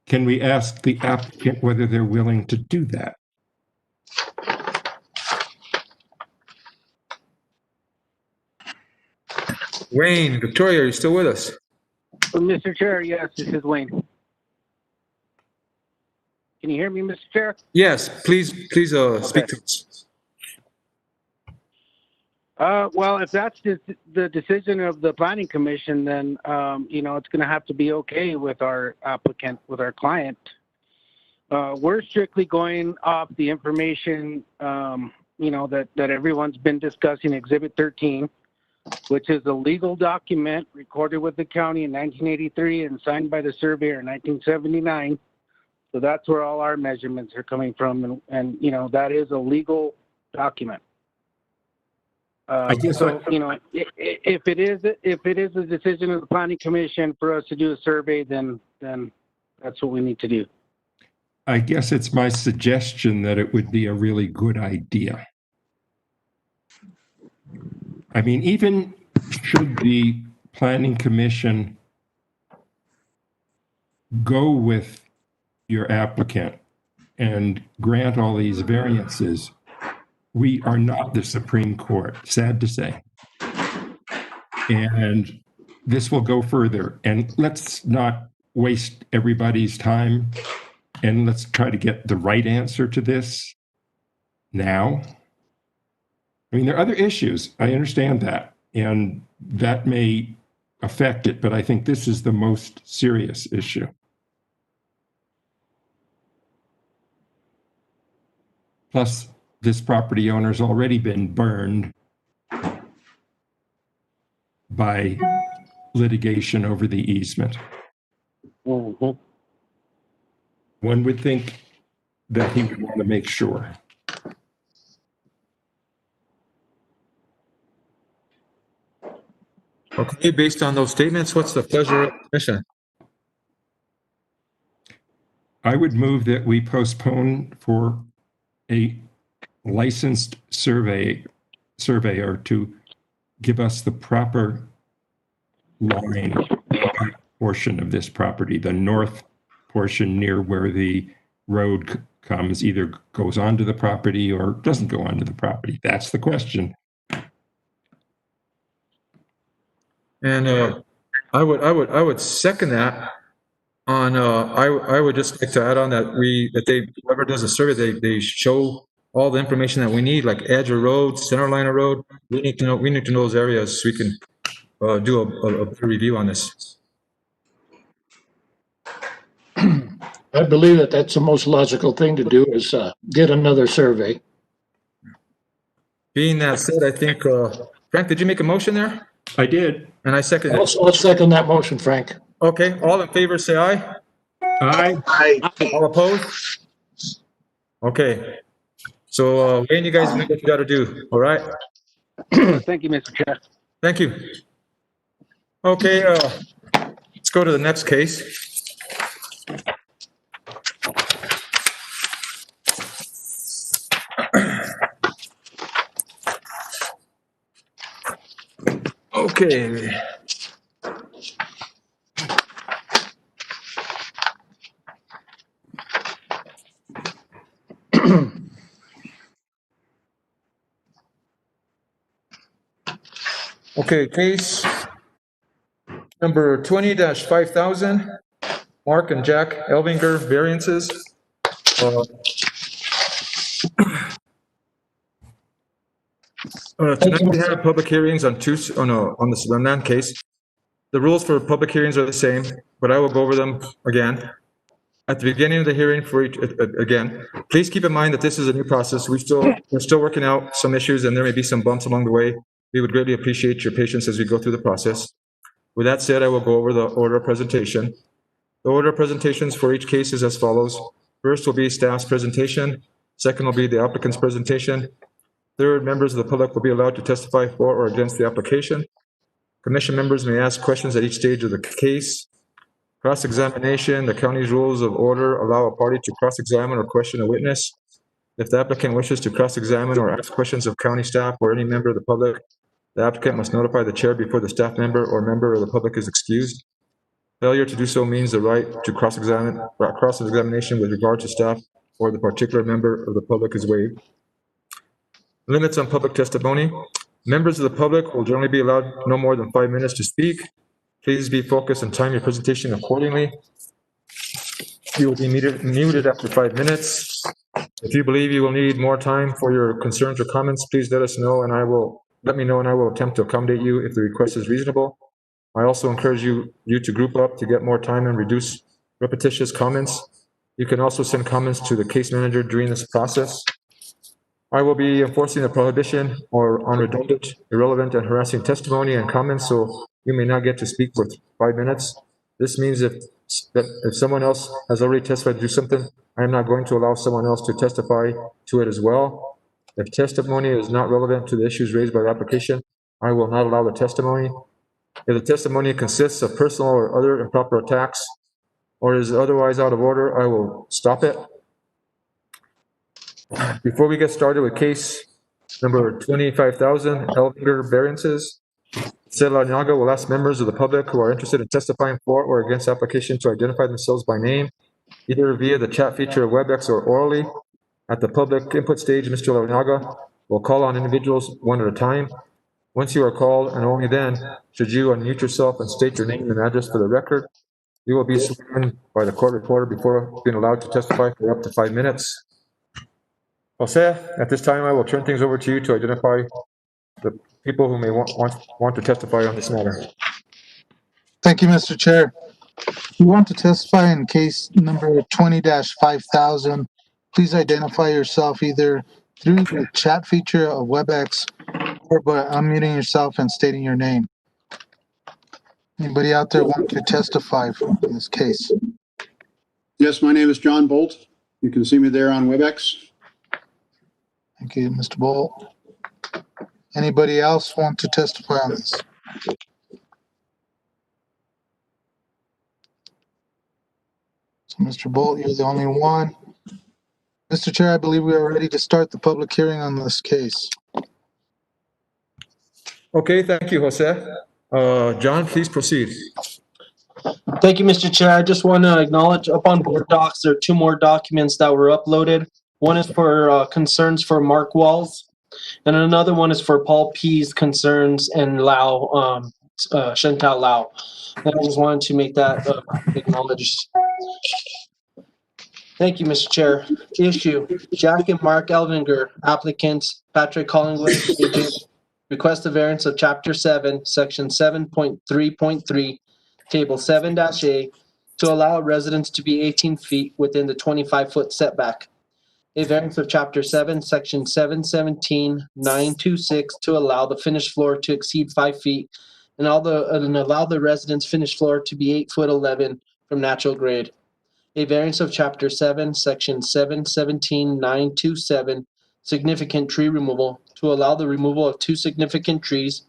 Can we ask the applicant whether they're willing to do that? Wayne, Victoria, are you still with us? Mr. Chair, yes, this is Wayne. Can you hear me, Mr. Chair? Yes, please speak to us. Well, if that's the decision of the planning commission, then, it's going to have to be okay with our applicant, with our client. We're strictly going off the information, that everyone's been discussing, Exhibit 13, which is a legal document recorded with the county in 1983 and signed by the surveyor in 1979. So that's where all our measurements are coming from. And that is a legal document. I guess so, if it is a decision of the planning commission for us to do a survey, then that's what we need to do. I guess it's my suggestion that it would be a really good idea. I mean, even should the planning commission go with your applicant and grant all these variances, we are not the Supreme Court, sad to say. And this will go further. And let's not waste everybody's time, and let's try to get the right answer to this now. I mean, there are other issues. I understand that, and that may affect it, but I think this is the most serious issue. Plus, this property owner's already been burned by litigation over the easement. Mm-hmm. One would think that he would want to make sure. Okay, based on those statements, what's the pleasure of the commission? I would move that we postpone for a licensed surveyor to give us the proper line portion of this property, the north portion near where the road comes, either goes onto the property or doesn't go onto the property. That's the question. And I would second that. I would just like to add on that whoever does a survey, they show all the information that we need, like edge of road, center line of road. We need to know those areas so we can do a review on this. I believe that that's the most logical thing to do is get another survey. Being that said, I think, Frank, did you make a motion there? I did. And I second it. I'll second that motion, Frank. Okay, all in favor, say aye. Aye. Aye. All opposed? Okay. So, Wayne, you guys know what you got to do, all right? Thank you, Mr. Chair. Thank you. Okay, let's go to the next case. Okay. Okay, case number 20-5000, Mark and Jack Elvinger variances. Tonight we have public hearings on on this Renan case. The rules for public hearings are the same, but I will go over them again. At the beginning of the hearing for each, again, please keep in mind that this is a new process. We're still working out some issues and there may be some bumps along the way. We would greatly appreciate your patience as we go through the process. With that said, I will go over the order of presentation. The order of presentations for each case is as follows. First will be staff's presentation. Second will be the applicant's presentation. Third, members of the public will be allowed to testify for or against the application. Commission members may ask questions at each stage of the case. Cross-examination, the county's rules of order allow a party to cross-examine or question a witness. If the applicant wishes to cross-examine or ask questions of county staff or any member of the public, the applicant must notify the chair before the staff member or member of the public is excused. Failure to do so means the right to cross-examination with regard to staff or the particular member of the public is waived. Limits on public testimony. Members of the public will generally be allowed no more than 5 minutes to speak. Please be focused and time your presentation accordingly. You will be muted after 5 minutes. If you believe you will need more time for your concerns or comments, please let me know and I will attempt to accommodate you if the request is reasonable. I also encourage you to group up to get more time and reduce repetitious comments. You can also send comments to the case manager during this process. I will be enforcing a prohibition on redundant, irrelevant, and harassing testimony and comments, so you may not get to speak for 5 minutes. This means if someone else has already testified to do something, I am not going to allow someone else to testify to it as well. If testimony is not relevant to the issues raised by the application, I will not allow the testimony. If the testimony consists of personal or other improper attacks or is otherwise out of order, I will stop it. Before we get started with case number 25,000, Elvinger variances, Cesar Larrañaga will ask members of the public who are interested in testifying for or against the application to identify themselves by name, either via the chat feature of WebEx or orally. At the public input stage, Mr. Larrañaga will call on individuals one at a time. Once you are called, and only then, should you unmute yourself and state your name and address for the record. You will be sworn by the court reporter before being allowed to testify for up to 5 minutes. Jose, at this time, I will turn things over to you to identify the people who may want to testify on this matter. Thank you, Mr. Chair. If you want to testify in case number 20-5000, please identify yourself either through the chat feature of WebEx or by unmuting yourself and stating your name. Anybody out there want to testify in this case? Yes, my name is John Bolt. You can see me there on WebEx. Thank you, Mr. Bolt. Anybody else want to testify on this? So, Mr. Bolt, you're the only one. Mr. Chair, I believe we are ready to start the public hearing on this case. Okay, thank you, Jose. John, please proceed. Thank you, Mr. Chair. I just want to acknowledge up on board docs, there are 2 more documents that were uploaded. One is for concerns for Mark Walls, and another one is for Paul P's concerns and Chantal Lau. And I just wanted to make that acknowledged. Thank you, Mr. Chair. Issue, Jack and Mark Elvinger, applicants, Patrick Collingwood, agent, request a variance of Chapter 7, Section 7.3.3, Table 7-A, to allow residents to be 18 feet within the 25-foot setback. A variance of Chapter 7, Section 717.926 to allow the finished floor to exceed 5 feet and allow the resident's finished floor to be 8'11" from natural grade. A variance of Chapter 7, Section 717.927, significant tree removal to allow the removal of 2 significant trees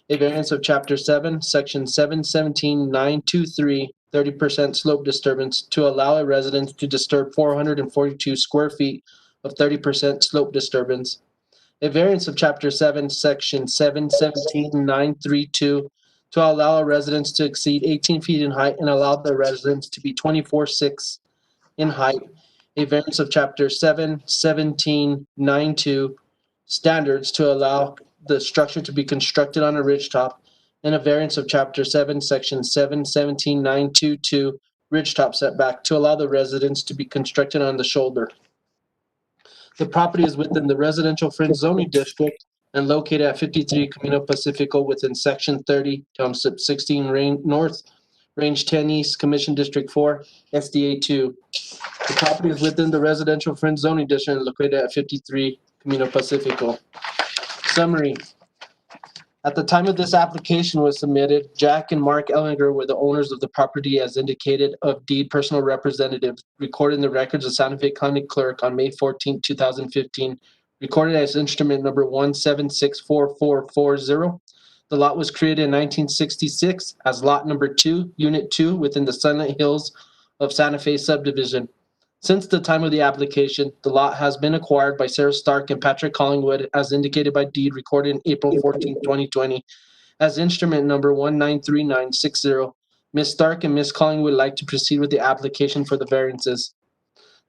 a variance of Chapter 7, Section 717-923, 30% slope disturbance to allow a residence to disturb 442 square feet of 30% slope disturbance. A variance of Chapter 7, Section 717-932 to allow a residence to exceed 18 feet in height and allow the residence to be 24/6 in height. A variance of Chapter 717-92 standards to allow the structure to be constructed on a ridgetop, and a variance of Chapter 7, Section 717-922 ridgetop setback to allow the residence to be constructed on the shoulder. The property is within the residential fringe zoning district and located at 53 Camino Pacifico within Section 30, Township 16 North, Range 10 East, Commission District 4, SDA 2. The property is within the residential fringe zoning district and located at 53 Camino Pacifico. Summary. At the time of this application was submitted, Jack and Mark Ellinger were the owners of the property as indicated of deed personal representative, recorded in the records of Santa Fe County Clerk on May 14, 2015, recorded as instrument number 1764440. The lot was created in 1966 as lot number 2, unit 2 within the Sunlight Hills of Santa Fe subdivision. Since the time of the application, the lot has been acquired by Sarah Stark and Patrick Collingwood as indicated by deed recorded in April 14, 2020 as instrument number 193960. Ms. Stark and Ms. Collingwood would like to proceed with the application for the variances.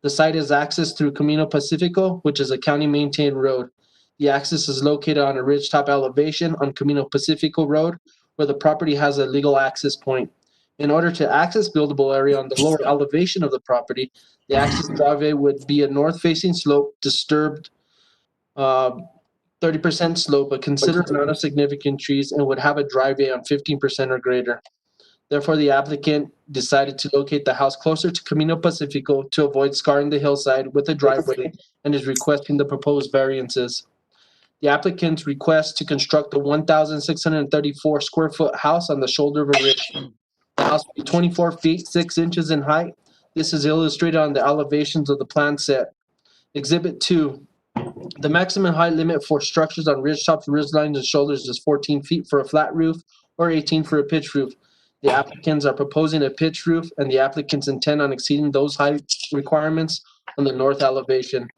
The site is accessed through Camino Pacifico, which is a county-maintained road. The access is located on a ridgetop elevation on Camino Pacifico Road, where the property has a legal access point. In order to access buildable area on the lower elevation of the property, the access driveway would be a north-facing slope, disturbed 30% slope, a considerable amount of significant trees, and would have a driveway on 15% or greater. Therefore, the applicant decided to locate the house closer to Camino Pacifico to avoid scarring the hillside with a driveway and is requesting the proposed variances. The applicant's request to construct a 1,634 square foot house on the shoulder of a ridge. The house will be 24 feet, 6 inches in height. This is illustrated on the elevations of the plan set. Exhibit 2. The maximum height limit for structures on ridgetops, ridgelines, and shoulders is 14 feet for a flat roof or 18 for a pitch roof. The applicants are proposing a pitch roof, and the applicants intend on exceeding those height requirements on the north elevation.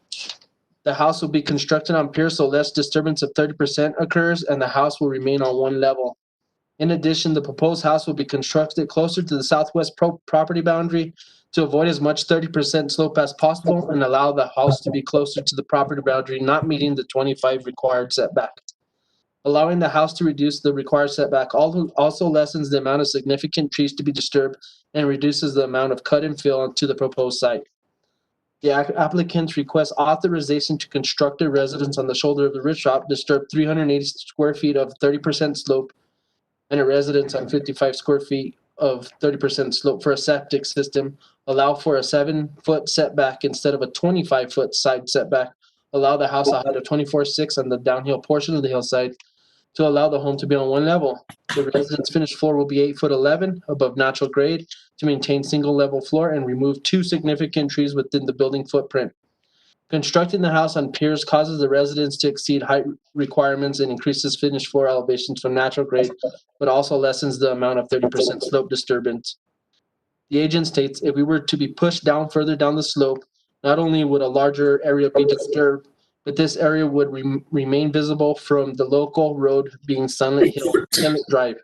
The house will be constructed on piers so less disturbance of 30% occurs, and the house will remain on one level. In addition, the proposed house will be constructed closer to the southwest property boundary to avoid as much 30% slope as possible and allow the house to be closer to the property boundary, not meeting the 25 required setback. Allowing the house to reduce the required setback also lessens the amount of significant trees to be disturbed and reduces the amount of cut and fill onto the proposed site. The applicants request authorization to construct a residence on the shoulder of the ridgetop, disturb 380 square feet of 30% slope, and a residence on 55 square feet of 30% slope for a septic system, allow for a 7-foot setback instead of a 25-foot side setback, allow the house a height of 24/6 on the downhill portion of the hillside to allow the home to be on one level. The residence finished floor will be 8'11" above natural grade to maintain single level floor and remove 2 significant trees within the building footprint. Constructing the house on piers causes the residence to exceed height requirements and increases finished floor elevations from natural grade, but also lessens the amount of 30% slope disturbance. The agent states, if we were to be pushed down further down the slope, not only would a larger area be disturbed, but this area would remain visible from the local road being Sunlight Drive.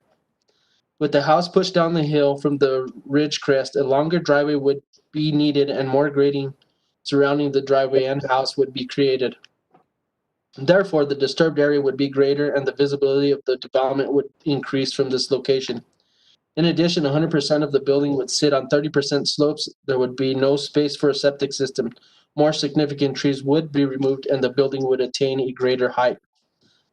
With the house pushed down the hill from the ridge crest, a longer driveway would be needed and more grading surrounding the driveway and house would be created. Therefore, the disturbed area would be greater and the visibility of the development would increase from this location. In addition, 100% of the building would sit on 30% slopes. There would be no space for a septic system. More significant trees would be removed and the building would attain a greater height.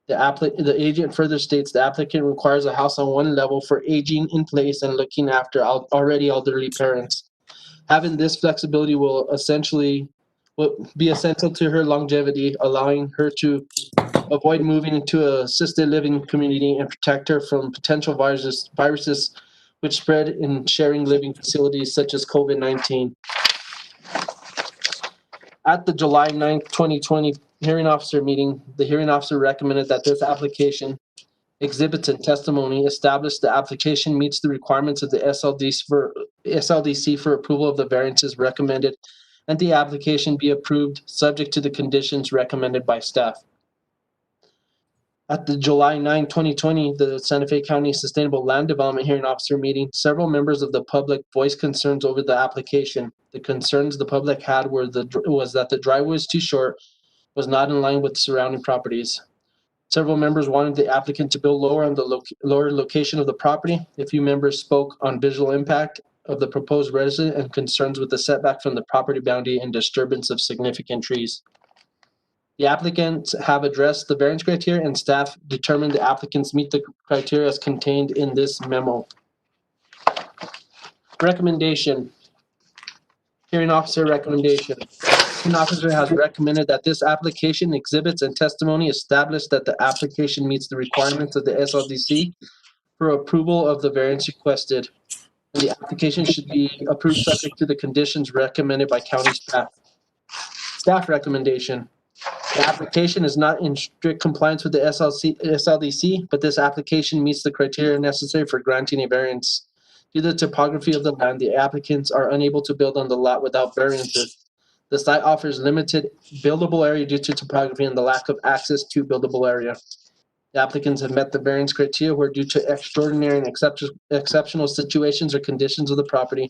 The agent further states the applicant requires a house on one level for aging in place and looking after already elderly parents. Having this flexibility will be essential to her longevity, allowing her to avoid moving into an assisted living community and protect her from potential viruses which spread in sharing living facilities such as COVID-19. At the July 9th, 2020 hearing officer meeting, the hearing officer recommended that this application exhibits, and testimony establish the application meets the requirements of the SLDC for approval of the variances recommended, and the application be approved subject to the conditions recommended by staff. At the July 9, 2020, the Santa Fe County Sustainable Land Development Hearing Officer meeting, several members of the public voiced concerns over the application. The concerns the public had was that the driveway was too short, was not in line with surrounding properties. Several members wanted the applicant to build lower on the lower location of the property. A few members spoke on visual impact of the proposed residence and concerns with the setback from the property boundary and disturbance of significant trees. The applicants have addressed the variance criteria, and staff determined the applicants meet the criteria as contained in this memo. Recommendation. Hearing officer recommendation. Hearing officer has recommended that this application, exhibits, and testimony establish that the application meets the requirements of the SLDC for approval of the variance requested. And the application should be approved subject to the conditions recommended by county staff. Staff recommendation. The application is not in strict compliance with the SLDC, but this application meets the criteria necessary for granting a variance. Due to the topography of the land, the applicants are unable to build on the lot without variances. The site offers limited buildable area due to topography and the lack of access to buildable area. The applicants have met the variance criteria where due to extraordinary and exceptional situations or conditions of the property,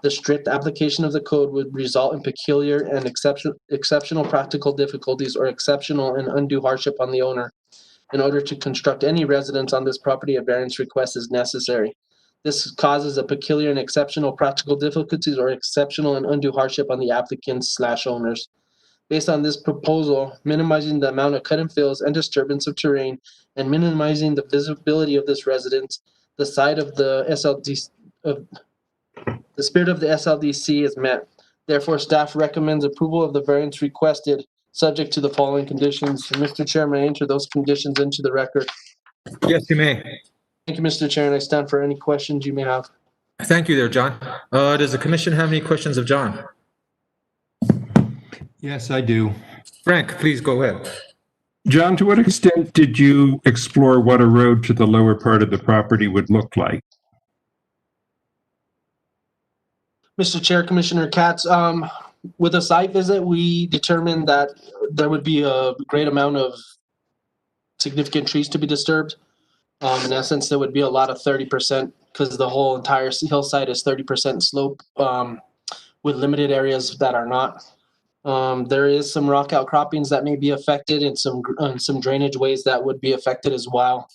the strict application of the code would result in peculiar and exceptional practical difficulties or exceptional and undue hardship on the owner. In order to construct any residence on this property, a variance request is necessary. This causes a peculiar and exceptional practical difficulties or exceptional and undue hardship on the applicants/owners. Based on this proposal, minimizing the amount of cut and fills and disturbance of terrain and minimizing the visibility of this residence, the site of the the spirit of the SLDC is met. Therefore, staff recommends approval of the variance requested, subject to the following conditions. Mr. Chair, may I enter those conditions into the record? Yes, you may. Thank you, Mr. Chair, and I stand for any questions you may have. Thank you there, John. Does the commission have any questions of John? Yes, I do. Frank, please go ahead. John, to what extent did you explore what a road to the lower part of the property would look like? Mr. Chair, Commissioner Katz, with a site visit, we determined that there would be a great amount of significant trees to be disturbed. In essence, there would be a lot of 30% because the whole entire hillside is 30% slope with limited areas that are not. There is some rock outcroppings that may be affected and some drainage ways that would be affected as well.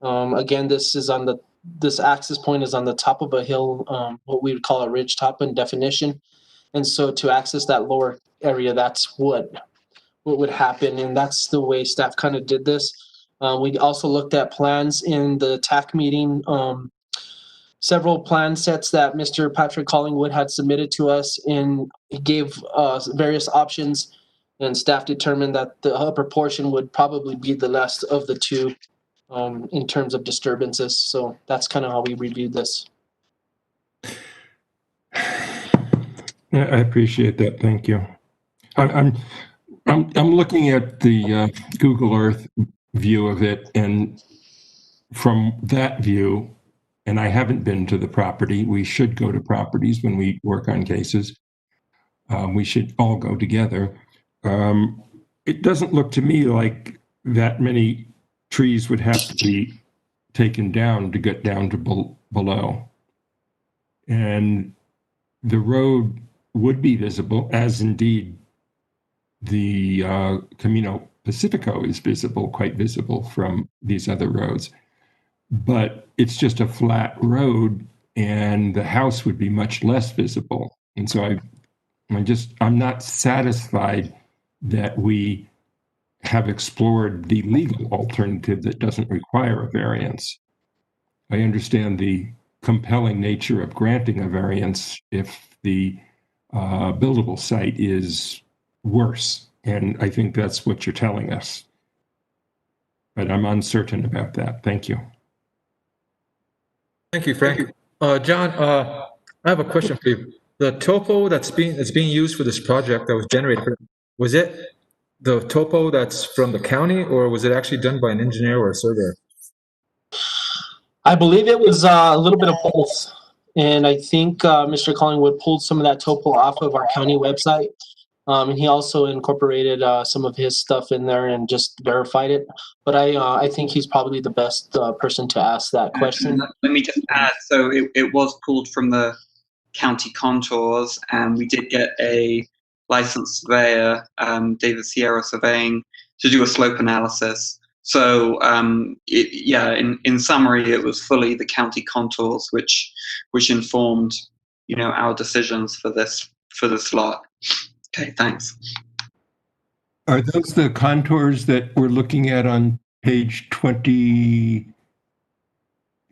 Again, this access point is on the top of a hill, what we would call a ridge top in definition. And so to access that lower area, that's what would happen. And that's the way staff kind of did this. We also looked at plans in the TAC meeting, several plan sets that Mr. Patrick Collingwood had submitted to us, and he gave various options, and staff determined that the upper portion would probably be the less of the two in terms of disturbances. So that's kind of how we reviewed this. Yeah, I appreciate that. Thank you. I'm looking at the Google Earth view of it, and from that view, and I haven't been to the property. We should go to properties when we work on cases. We should all go together. It doesn't look to me like that many trees would have to be taken down to get down to below. And the road would be visible, as indeed the Camino Pacifico is visible, quite visible from these other roads. But it's just a flat road, and the house would be much less visible. And so I'm not satisfied that we have explored the legal alternative that doesn't require a variance. I understand the compelling nature of granting a variance if the buildable site is worse. And I think that's what you're telling us. But I'm uncertain about that. Thank you. Thank you, Frank. John, I have a question for you. The topo that's being used for this project that was generated, was it the topo that's from the county, or was it actually done by an engineer or a surveyor? I believe it was a little bit of both. And I think Mr. Collingwood pulled some of that topo off of our county website. And he also incorporated some of his stuff in there and just verified it. But I think he's probably the best person to ask that question. Let me just add, so it was pulled from the county contours, and we did get a licensed surveyor, David Sierra Surveying, to do a slope analysis. So in summary, it was fully the county contours which informed, our decisions for this lot. Okay, thanks. Are those the contours that we're looking at on page 20,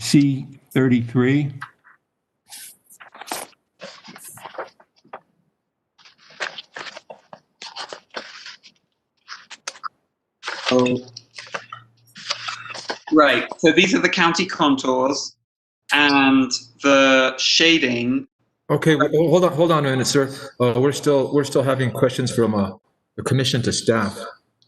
C33? Oh, right. So these are the county contours, and the shading. Okay, well, hold on a minute, sir. We're still having questions from the commission to staff.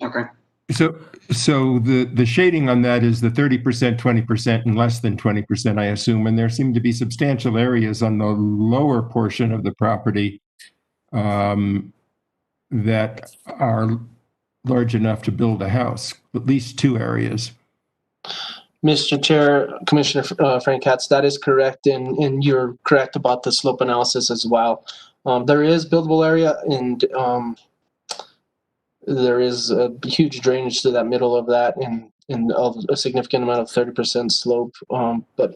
Okay. So the shading on that is the 30%, 20%, and less than 20%, I assume. And there seem to be substantial areas on the lower portion of the property that are large enough to build a house, at least two areas. Mr. Chair, Commissioner Frank Katz, that is correct, and you're correct about the slope analysis as well. There is buildable area, and there is a huge drainage to that middle of that, and a significant amount of 30% slope. But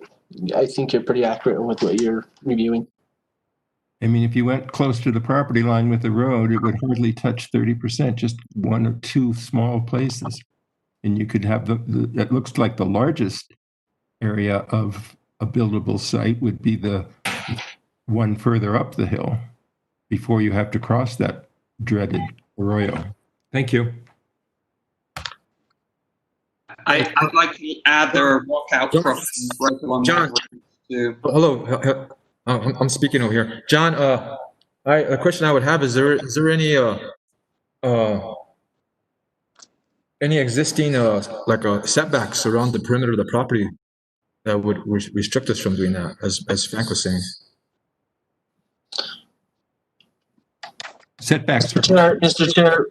I think you're pretty accurate with what you're reviewing. I mean, if you went close to the property line with the road, it would hardly touch 30%, just one or two small places. And you could have it looks like the largest area of a buildable site would be the one further up the hill before you have to cross that dreaded arroyo. Thank you. I'd like to add there are walkout crossings right along John, hello, I'm speaking over here. John, a question I would have is there any existing setbacks around the perimeter of the property that would restrict us from doing that, as Frank was saying? Setbacks. Mr. Chair,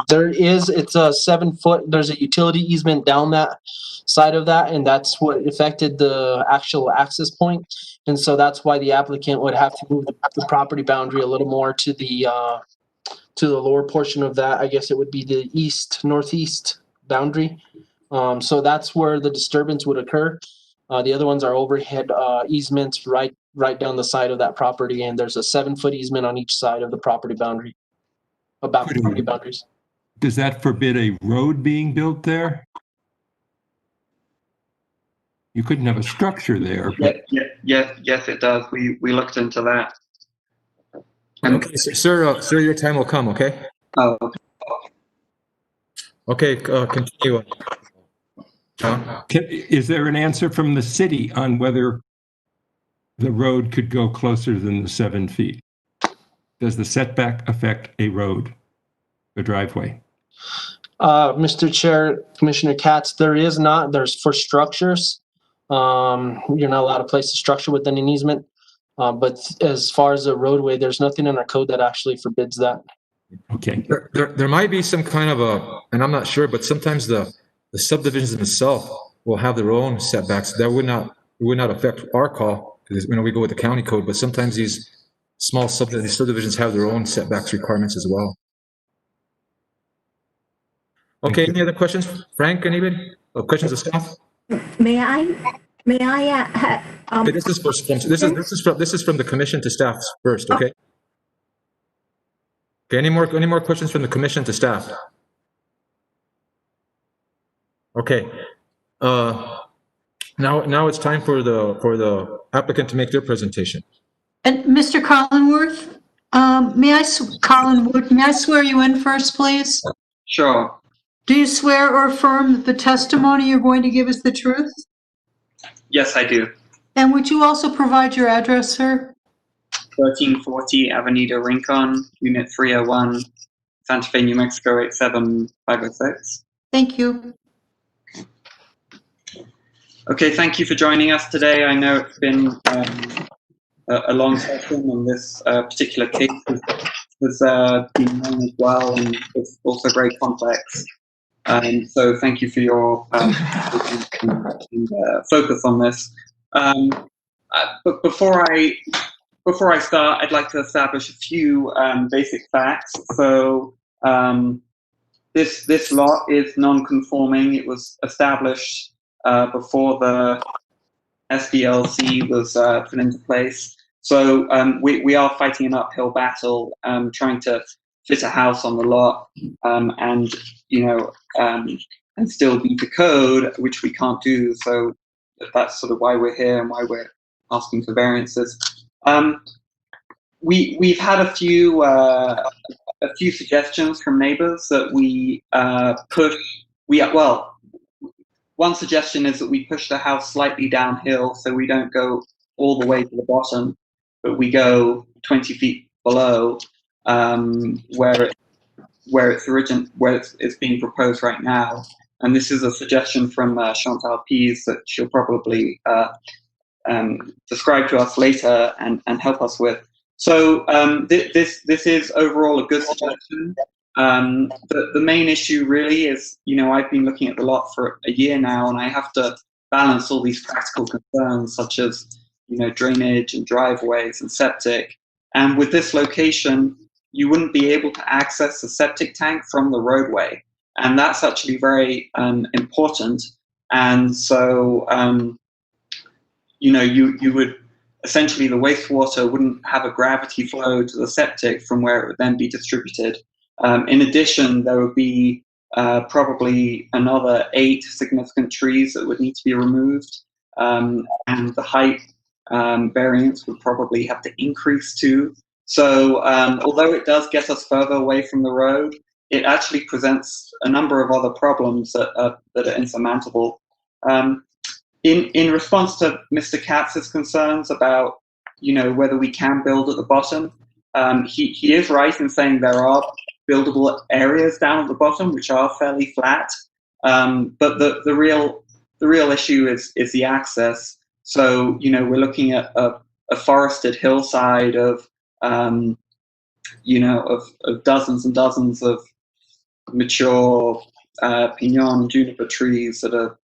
it's a 7 foot, there's a utility easement down that side of that, and that's what affected the actual access point. And so that's why the applicant would have to move the property boundary a little more to the lower portion of that. I guess it would be the northeast boundary. So that's where the disturbance would occur. The other ones are overhead easements right down the side of that property, and there's a 7 foot easement on each side of the property boundary. Property boundaries. Does that forbid a road being built there? You couldn't have a structure there. But... Yes, it does. We looked into that. Okay, sir, your time will come. Okay. Oh. Okay, continue. John? Is there an answer from the city on whether the road could go closer than the 7 feet? Does the setback affect a road, a driveway? Mr. Chair, Commissioner Katz, there is not. There's for structures. You're not allowed to place a structure within an easement. But as far as a roadway, there's nothing in our code that actually forbids that. Okay. There might be some kind of and I'm not sure, but sometimes the subdivisions themselves will have their own setbacks. That would not affect our call because we go with the county code. But sometimes these small subdivisions have their own setbacks requirements as well. Okay. Any other questions, Frank? Anybody? Questions of staff? May I? Okay, this is from the commission to staff first. Okay. Okay. Any more questions from the commission to staff? Okay. Now it's time for the applicant to make their presentation. And Mr. Collinworth, may I swear you in first, please? Sure. Do you swear or affirm that the testimony you're going to give is the truth? Yes, I do. And would you also provide your address, sir? 1340 Avenida Rincon, Unit 301, Santa Fe, New Mexico 87506. Thank you. Okay, thank you for joining us today. I know it's been a long session, and this particular case has been known as well, and it's also very complex. So thank you for your focus on this. But before I start, I'd like to establish a few basic facts. So this lot is non-conforming. It was established before the SDLC was put into place. So we are fighting an uphill battle, trying to fit a house on the lot, and and still beat the code, which we can't do. So that's sort of why we're here and why we're asking for variances. We've had a few suggestions from neighbors that we push. One suggestion is that we push the house slightly downhill, so we don't go all the way to the bottom, but we go 20 feet below where it's being proposed right now. And this is a suggestion from Chantal Pease that she'll probably describe to us later and help us with. So this is overall a good suggestion. The main issue really is, I've been looking at the lot for a year now, and I have to balance all these practical concerns such as, drainage and driveways and septic. And with this location, you wouldn't be able to access the septic tank from the roadway. And that's actually very important. And so, you would, essentially the wastewater wouldn't have a gravity flow to the septic from where it would then be distributed. In addition, there would be probably another 8 significant trees that would need to be removed. And the height variance would probably have to increase too. So although it does get us further away from the road, it actually presents a number of other problems that are insurmountable. In response to Mr. Katz's concerns about, whether we can build at the bottom, he is right in saying there are buildable areas down at the bottom which are fairly flat, but the real issue is the access. So we're looking at a forested hillside of dozens and dozens of mature pinon juniper trees that are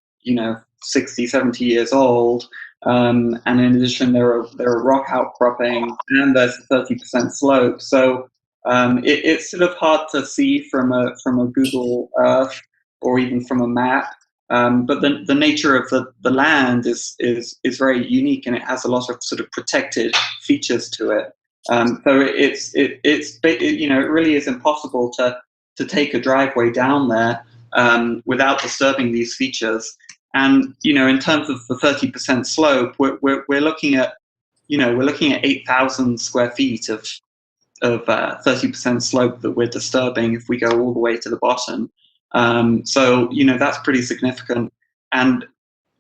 60, 70 years old, and in addition there are rock outcropping, and there's a 30% slope. So it's sort of hard to see from a Google Earth or even from a map. But the nature of the land is very unique, and it has a lot of sort of protected features to it. So it really is impossible to take a driveway down there without disturbing these features. And in terms of the 30% slope, we're looking at 8,000 square feet of 30% slope that we're disturbing if we go all the way to the bottom. So that's pretty significant. And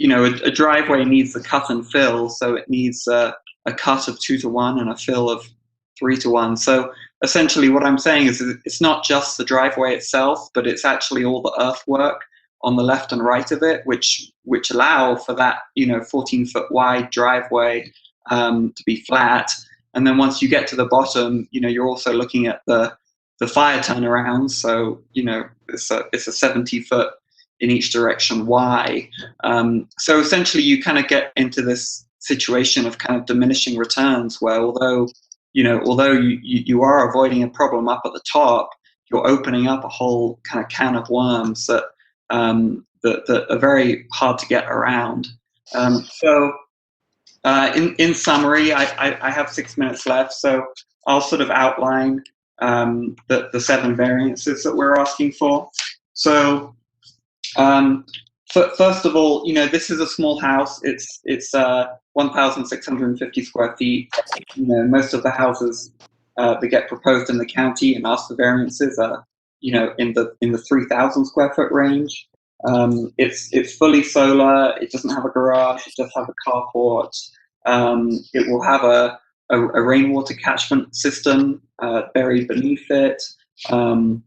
a driveway needs a cut and fill, so it needs a cut of 2 to 1 and a fill of 3 to 1. So essentially what I'm saying is it's not just the driveway itself, but it's actually all the earthwork on the left and right of it, which allow for that 14-foot wide driveway to be flat. And then once you get to the bottom, you're also looking at the fire turnaround. So it's a 70-foot in each direction Y. So essentially you kind of get into this situation of kind of diminishing returns, where although you are avoiding a problem up at the top, you're opening up a whole kind of can of worms that are very hard to get around. So in summary, I have 6 minutes left, so I'll sort of outline the 7 variances that we're asking for. So first of all, this is a small house. It's 1,650 square feet. Most of the houses that get proposed in the county and ask for variances are in the 3,000 square foot range. It's fully solar. It doesn't have a garage. It does have a carport. It will have a rainwater catchment system buried beneath it. And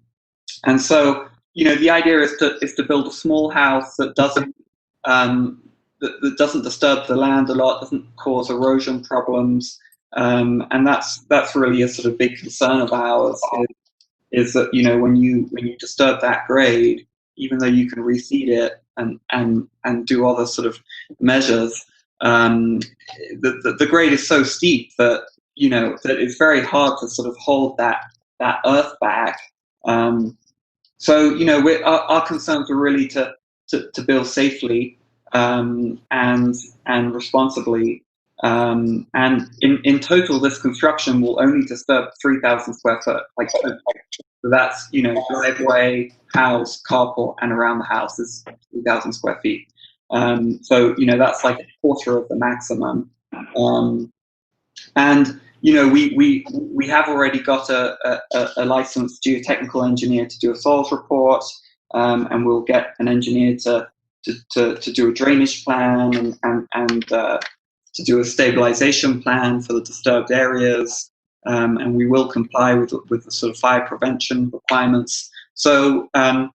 so, the idea is to build a small house that doesn't that doesn't disturb the land a lot, doesn't cause erosion problems, and that's really a sort of big concern of ours. Is that when you disturb that grade, even though you can reseed it and do other sort of measures, the grade is so steep that that it's very hard to sort of hold that earth back. So our concerns are really to build safely and responsibly. And in total, this construction will only disturb 3,000 square foot. So that's driveway, house, carport, and around the house is 3,000 square feet. So that's like a quarter of the maximum. And we have already got a licensed geotechnical engineer to do a soils report, and we'll get an engineer to do a drainage plan and to do a stabilization plan for the disturbed areas, and we will comply with the sort of fire prevention requirements. So the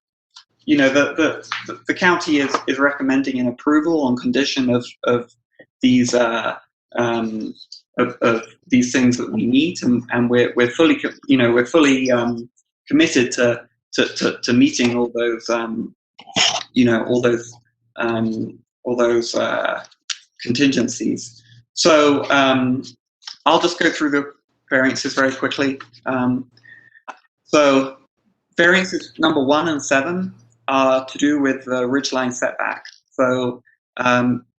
county is recommending an approval on condition of these of these things that we need, and we're fully committed to meeting all those contingencies. So I'll just go through the variances very quickly. So variances number 1 and 7 are to do with the ridgeline setback. So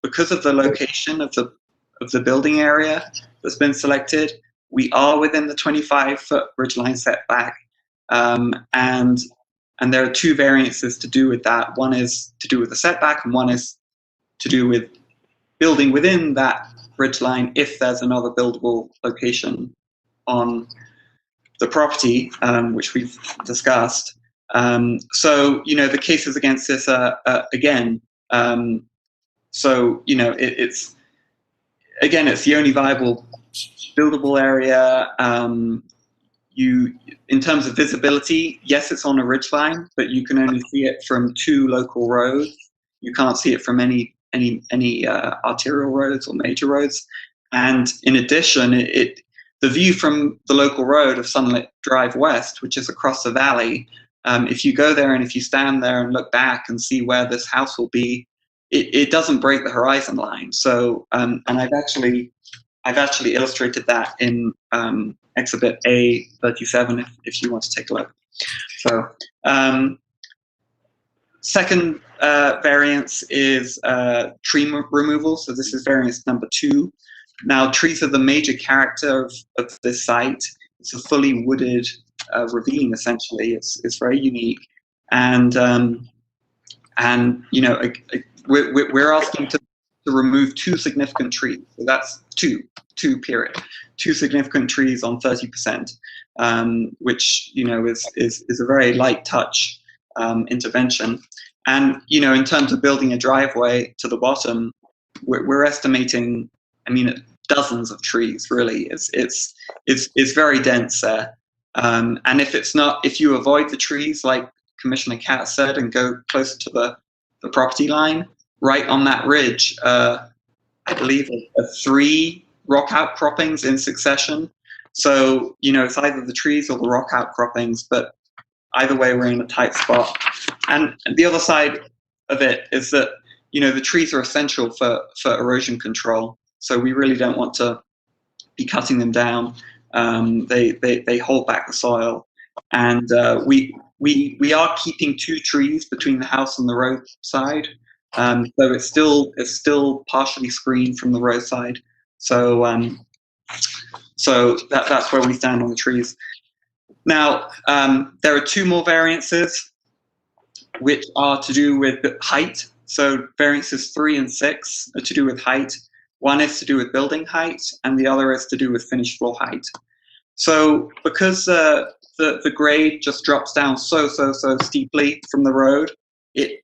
because of the location of the building area that's been selected, we are within the 25-foot ridgeline setback, and there are 2 variances to do with that. One is to do with the setback, and one is to do with building within that ridgeline if there's another buildable location on the property, which we've discussed. So the cases against this are again. So it's the only viable buildable area. In terms of visibility, yes, it's on a ridgeline, but you can only see it from 2 local roads. You can't see it from any arterial roads or major roads. And in addition, the view from the local road of Sunlit Drive West, which is across the valley, if you go there and if you stand there and look back and see where this house will be, it doesn't break the horizon line. So, and I've actually illustrated that in Exhibit A37 if you want to take a look. So, second variance is tree removal. So this is variance number 2. Now, trees are the major character of this site. It's a fully wooded ravine, essentially. It's very unique, and we're asking to remove 2 significant trees. So that's 2 period. 2 significant trees on 30%, which is a very light touch intervention. And in terms of building a driveway to the bottom, we're estimating, dozens of trees. Really, it's very dense there. And if you avoid the trees, like Commissioner Katz said, and go closer to the property line, right on that ridge, I believe are 3 rock outcroppings in succession. So it's either the trees or the rock outcroppings, but either way, we're in a tight spot. And the other side of it is that the trees are essential for erosion control. So we really don't want to be cutting them down. They hold back the soil, and we are keeping 2 trees between the house and the roadside. So it's still partially screened from the roadside. So that's where we stand on the trees. Now there are 2 more variances, which are to do with height. So variances 3 and 6 are to do with height. One is to do with building height, and the other is to do with finished floor height. So because the grade just drops down so steeply from the road, it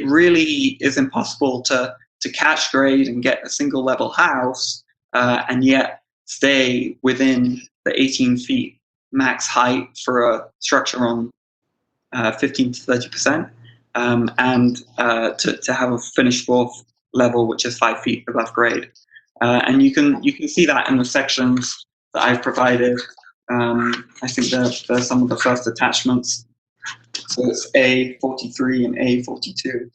really is impossible to catch grade and get a single level house, and yet stay within the 18 feet max height for a structure on 15 to 30%, and to have a finished floor level, which is 5 feet above grade. And you can see that in the sections that I've provided. I think they're some of the first attachments. So it's A43 and A42.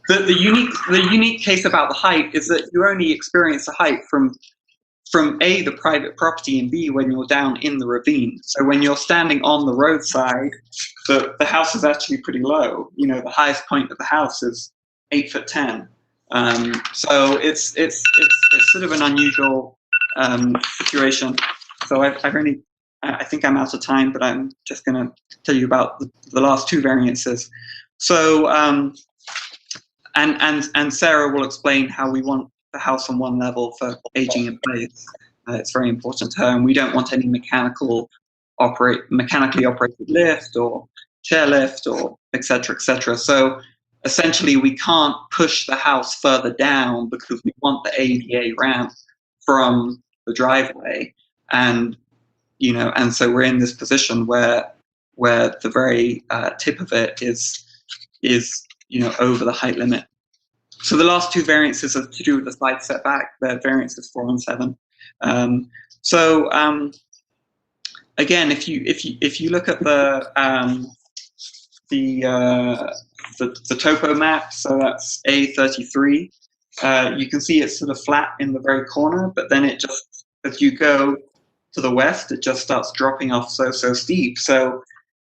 The unique case about the height is that you only experience the height from A, the private property, and B, when you're down in the ravine. So when you're standing on the roadside, the house is actually pretty low. You know, the highest point of the house is 8'10". So it's sort of an unusual situation. So I think I'm out of time, but I'm just going to tell you about the last two variances. So and Sarah will explain how we want the house on one level for aging in place. It's very important to her, and we don't want any mechanically operated lift or chairlift or et cetera. So essentially, we can't push the house further down because we want the ADA ramp from the driveway, and so we're in this position where the very tip of it is over the height limit. So the last two variances are to do with the side setback. They're variances 4 and 7. Again, if you look at the topo map, so that's A33, you can see it's sort of flat in the very corner, but then it just, as you go to the west, it just starts dropping off so steep. So,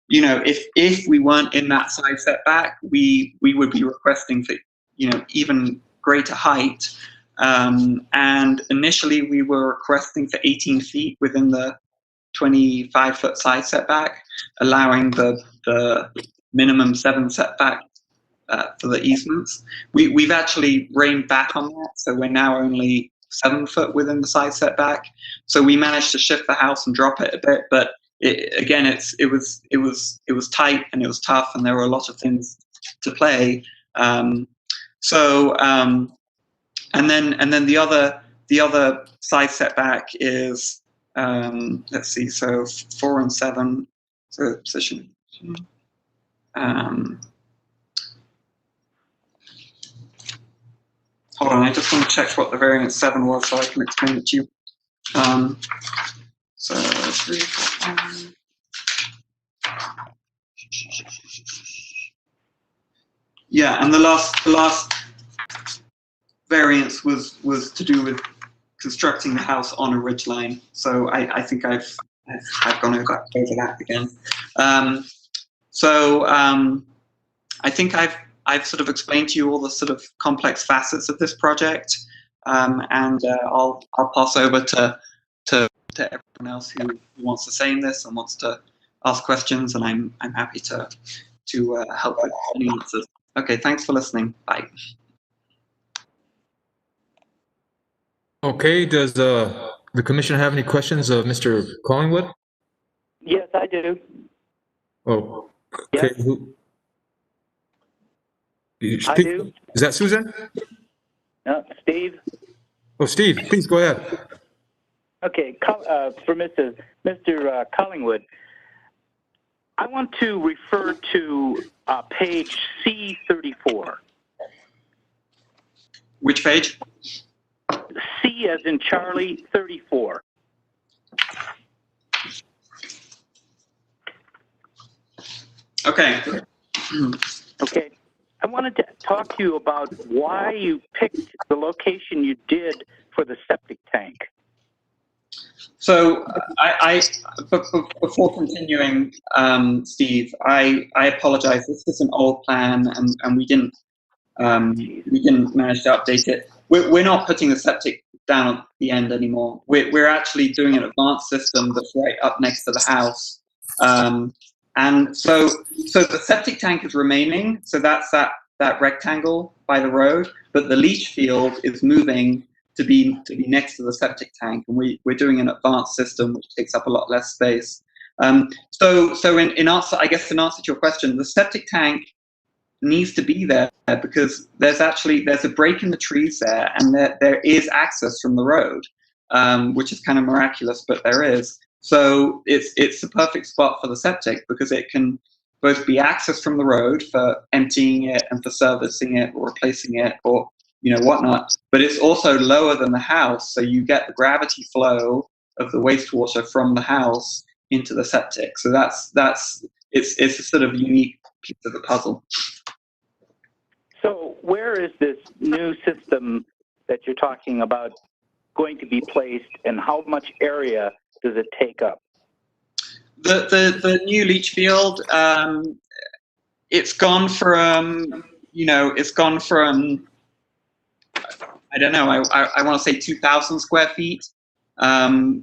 if we weren't in that side setback, we would be requesting for, even greater height. And initially we were requesting for 18 feet within the 25-foot side setback, allowing the minimum 7 setback for the easements. We've actually reined back on that, so we're now only 7 foot within the side setback. So we managed to shift the house and drop it a bit, but it was tight and it was tough, and there were a lot of things to play. And then the other side setback is let's see, so 4 and 7. So position. Hold on, I just want to check what the variance 7 was so I can explain it to you. So 3, 4, 5. Yeah, and the last variance was to do with constructing the house on a ridge line. So I think I've gone over that again. I think I've sort of explained to you all the sort of complex facets of this project, and I'll pass over to everyone else who wants to say in this and wants to ask questions, and I'm happy to help with any answers. Okay, thanks for listening. Bye. Okay, does the commission have any questions of Mr. Collingwood? Yes, I do. Oh, okay. I do. Is that Susan? No, Steve. Oh, Steve, please go ahead. Okay, for Mr. Collingwood, I want to refer to page C34. Which page? C as in Charlie, 34. Okay. Okay. I wanted to talk to you about why you picked the location you did for the septic tank. So before continuing, Steve, I apologize. This is an old plan, and we didn't manage to update it. We're not putting the septic down at the end anymore. We're actually doing an advanced system that's right up next to the house. And so the septic tank is remaining. So that's that rectangle by the road, but the leach field is moving to be next to the septic tank, and we're doing an advanced system which takes up a lot less space. So in answer, I guess in answer to your question, the septic tank needs to be there because there's a break in the trees there, and there is access from the road, which is kind of miraculous, but there is. So it's the perfect spot for the septic because it can both be access from the road for emptying it and for servicing it or replacing it or whatnot, but it's also lower than the house, so you get the gravity flow of the wastewater from the house into the septic. So it's a sort of unique piece of the puzzle. So where is this new system that you're talking about going to be placed, and how much area does it take up? The new leach field, it's gone from I don't know, I want to say 2,000 square feet,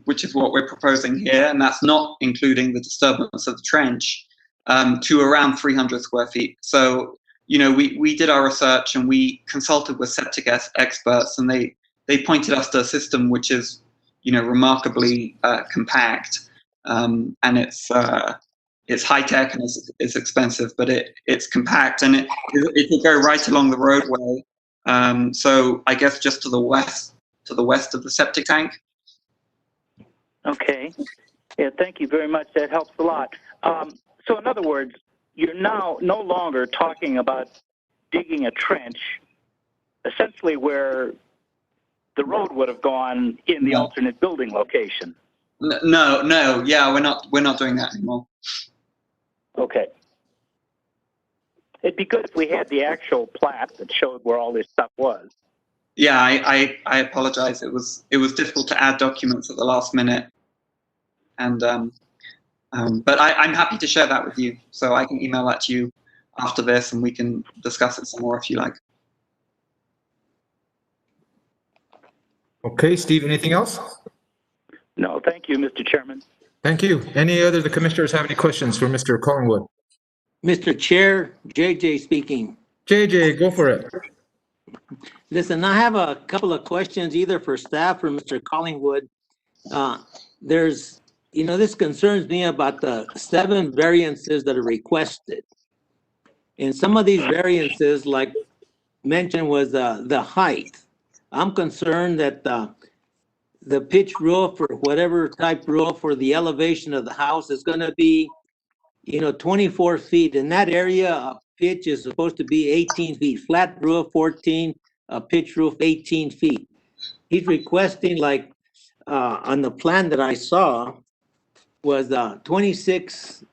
which is what we're proposing here, and that's not including the disturbance of the trench, to around 300 square feet. So, we did our research and we consulted with septic experts, and they pointed us to a system which is, remarkably compact, and it's high tech and it's expensive, but it's compact, and it will go right along the roadway. So I guess just to the west of the septic tank. Okay. Yeah, thank you very much. That helps a lot. So in other words, you're now no longer talking about digging a trench, essentially where the road would have gone in the alternate building location. No. Yeah, we're not doing that anymore. Okay. It'd be good if we had the actual plat that showed where all this stuff was. Yeah, I apologize. It was difficult to add documents at the last minute, and but I'm happy to share that with you. So I can email that to you after this, and we can discuss it some more if you like. Okay, Steve, anything else? No, thank you, Mr. Chairman. Thank you. Any other the commissioners have any questions for Mr. Collingwood? Mr. Chair, JJ speaking. JJ, go for it. Listen, I have a couple of questions either for staff or Mr. Collingwood. This concerns me about the 7 variances that are requested. And some of these variances, like mentioned, was the height. I'm concerned that the pitch roof or whatever type roof for the elevation of the house is going to be 24 feet. In that area, pitch is supposed to be 18 feet. Flat roof, 14, pitch roof, 18 feet. He's requesting, like, on the plan that I saw, was 26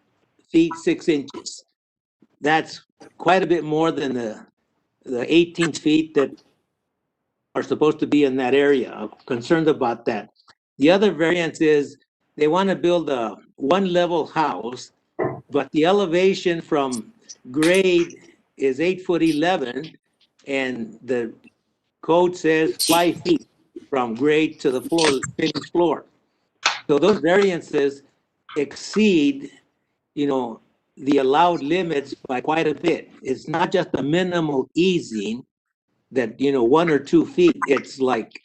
feet, 6 inches. That's quite a bit more than the 18 feet that are supposed to be in that area. I'm concerned about that. The other variance is they want to build a one-level house, but the elevation from grade is 8'11", and the code says 5 feet from grade to the floor, finished floor. So those variances exceed, the allowed limits by quite a bit. It's not just a minimal easing that 1 or 2 feet. It's like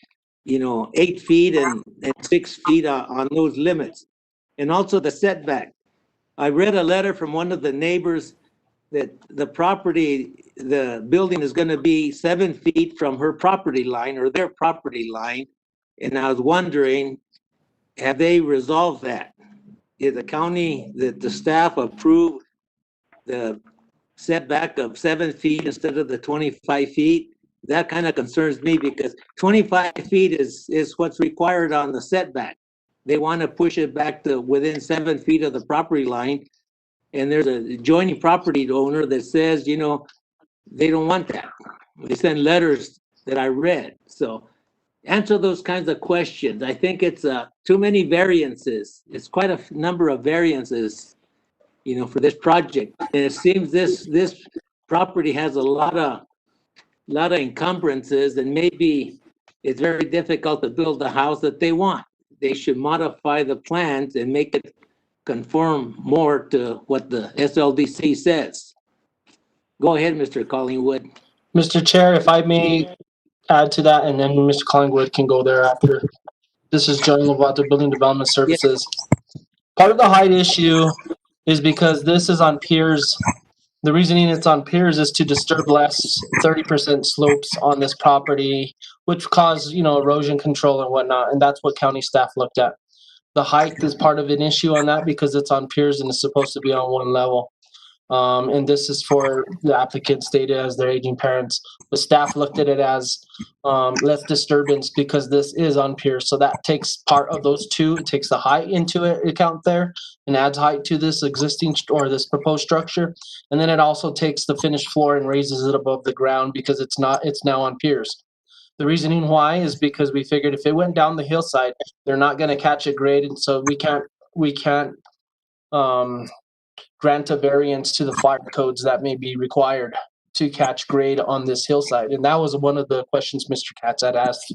8 feet and 6 feet on those limits, and also the setback. I read a letter from one of the neighbors that the building is going to be 7 feet from her property line or their property line. And I was wondering, have they resolved that? Did the county, the staff approve the setback of 7 feet instead of the 25 feet? That kind of concerns me because 25 feet is what's required on the setback. They want to push it back to within 7 feet of the property line. And there's a adjoining property owner that says, they don't want that. They send letters that I read. So answer those kinds of questions. I think it's too many variances. It's quite a number of variances, for this project. And it seems this property has a lot of encumbrances, and maybe it's very difficult to build the house that they want. They should modify the plans and make it conform more to what the SLDC says. Go ahead, Mr. Collingwood. Mr. Chair, if I may add to that, and then Mr. Collingwood can go thereafter. This is John Lovato, Building Development Services. Part of the height issue is because this is on piers. The reasoning it's on piers is to disturb less 30% slopes on this property, which cause, erosion control and whatnot. And that's what county staff looked at. The height is part of an issue on that because it's on piers and it's supposed to be on one level. And this is for the applicant stated as their aging parents. The staff looked at it as less disturbance because this is on piers. So that takes part of those two. It takes the height into account there and adds height to this existing or this proposed structure. And then it also takes the finished floor and raises it above the ground because it's now on piers. The reasoning why is because we figured if it went down the hillside, they're not going to catch a grade, and so we can't grant a variance to the fire codes that may be required to catch grade on this hillside. And that was one of the questions Mr. Katz had asked.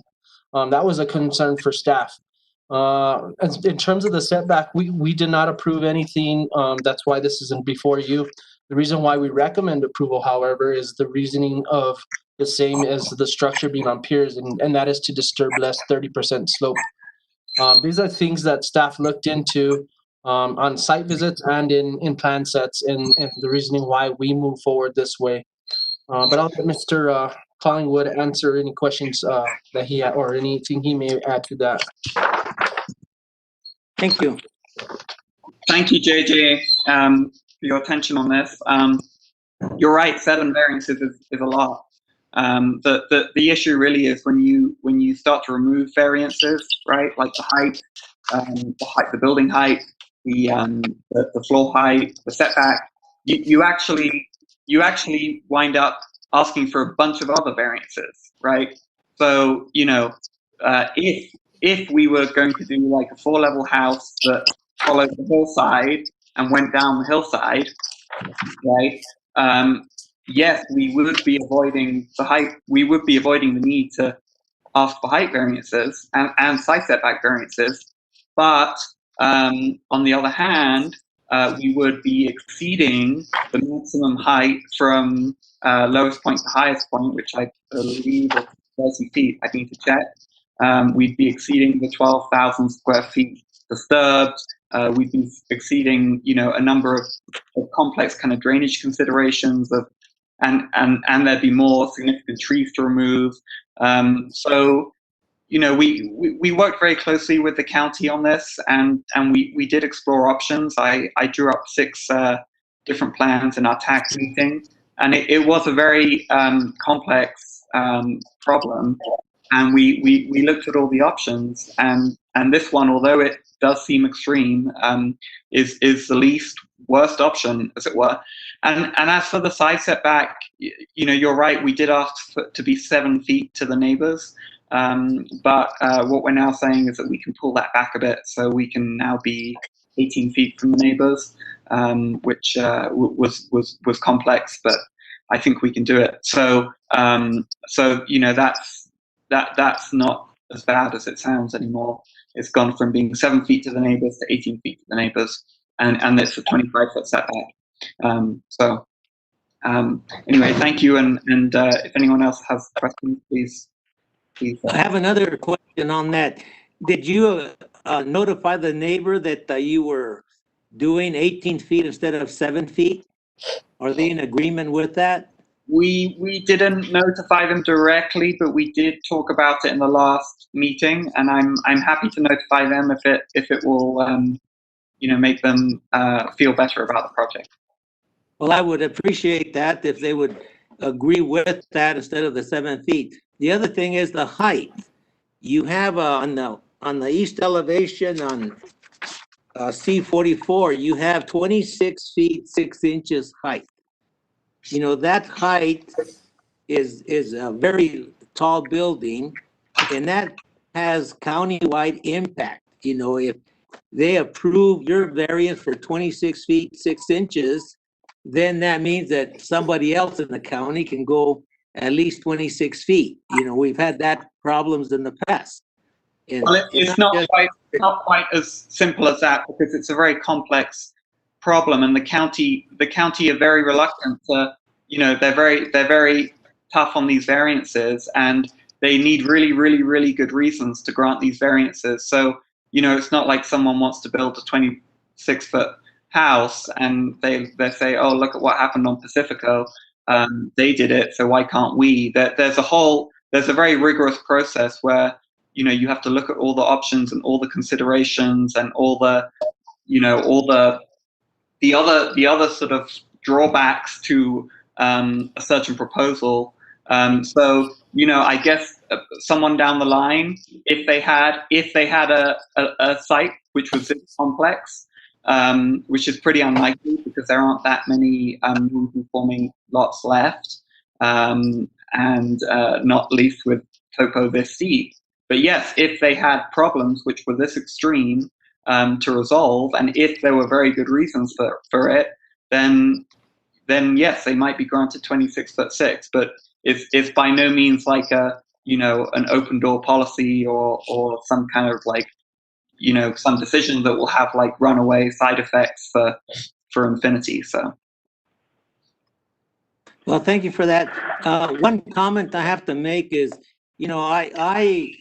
That was a concern for staff. In terms of the setback, we did not approve anything. That's why this isn't before you. The reason why we recommend approval, however, is the reasoning of the same as the structure being on piers, and that is to disturb less 30% slope. These are things that staff looked into on site visits and in plan sets, and the reasoning why we move forward this way. But I'll let Mr. Collingwood answer any questions that he had or anything he may add to that. Thank you. Thank you, JJ, for your attention on this. You're right, 7 variances is a lot. The issue really is when you start to remove variances, right? Like the height, the building height, the floor height, the setback. You actually wind up asking for a bunch of other variances, right? So if we were going to do like a 4-level house that followed the hillside and went down the hillside, right? Yes, we would be avoiding the height. We would be avoiding the need to ask for height variances and side setback variances. But on the other hand, we would be exceeding the maximum height from lowest point to highest point, which I believe is 30 feet. I need to check. We'd be exceeding the 12,000 square feet disturbed. We'd be exceeding, a number of complex kind of drainage considerations and there'd be more significant trees to remove. So, we worked very closely with the county on this, and we did explore options. I drew up 6 different plans in our tax meeting, and it was a very complex problem. And we looked at all the options, and this one, although it does seem extreme, is the least worst option, as it were. And as for the side setback, you're right. We did ask to be 7 feet to the neighbors, but what we're now saying is that we can pull that back a bit, so we can now be 18 feet from the neighbors, which was complex, but I think we can do it. So that's not as bad as it sounds anymore. It's gone from being 7 feet to the neighbors to 18 feet to the neighbors, and it's a 25-foot setback. Anyway, thank you. And if anyone else has questions, please. I have another question on that. Did you notify the neighbor that you were doing 18 feet instead of 7 feet? Are they in agreement with that? We didn't notify them directly, but we did talk about it in the last meeting, and I'm happy to notify them if it will make them feel better about the project. Well, I would appreciate that if they would agree with that instead of the 7 feet. The other thing is the height. You have on the east elevation on C44, you have 26 feet 6 inches height. That height is a very tall building, and that has countywide impact. If they approve your variance for 26 feet 6 inches, then that means that somebody else in the county can go at least 26 feet. We've had that problems in the past. And well, it's not quite as simple as that, because it's a very complex problem, and the county are very reluctant to, they're very tough on these variances, and they need really, really, really good reasons to grant these variances. So, it's not like someone wants to build a 26-foot house and they say, oh, look at what happened on Pacifico. They did it, so why can't we? There's a very rigorous process where, you have to look at all the options and all the considerations and all the other sort of drawbacks to a certain proposal. So, you know, I guess someone down the line, if they had a site which was this complex, which is pretty unlikely because there aren't that many non-conforming lots left, and not least with topo this steep. But yes, if they had problems which were this extreme to resolve, and if there were very good reasons for it, then yes, they might be granted 26'6". But it's by no means like an open door policy or some kind of like, some decision that will have like runaway side effects for infinity. So. Well, thank you for that. One comment I have to make is, I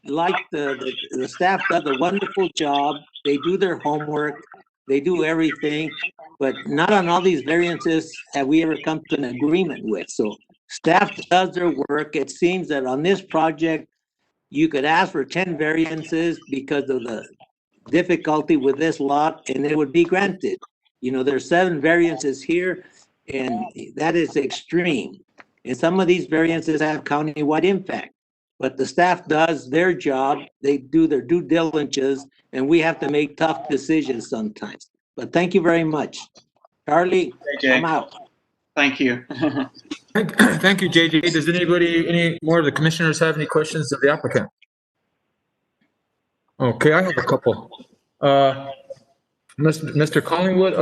like the staff does a wonderful job. They do their homework. They do everything, but not on all these variances have we ever come to an agreement with. So staff does their work. It seems that on this project, you could ask for 10 variances because of the difficulty with this lot, and it would be granted. There's 7 variances here, and that is extreme. And some of these variances have county-wide impact. But the staff does their job, they do their due diligence, and we have to make tough decisions sometimes. But thank you very much. Charlie, I'm out. Thank you. Thank you, JJ. Does any more of the commissioners have any questions of the applicant? Okay, I have a couple. Mr. Collingwood,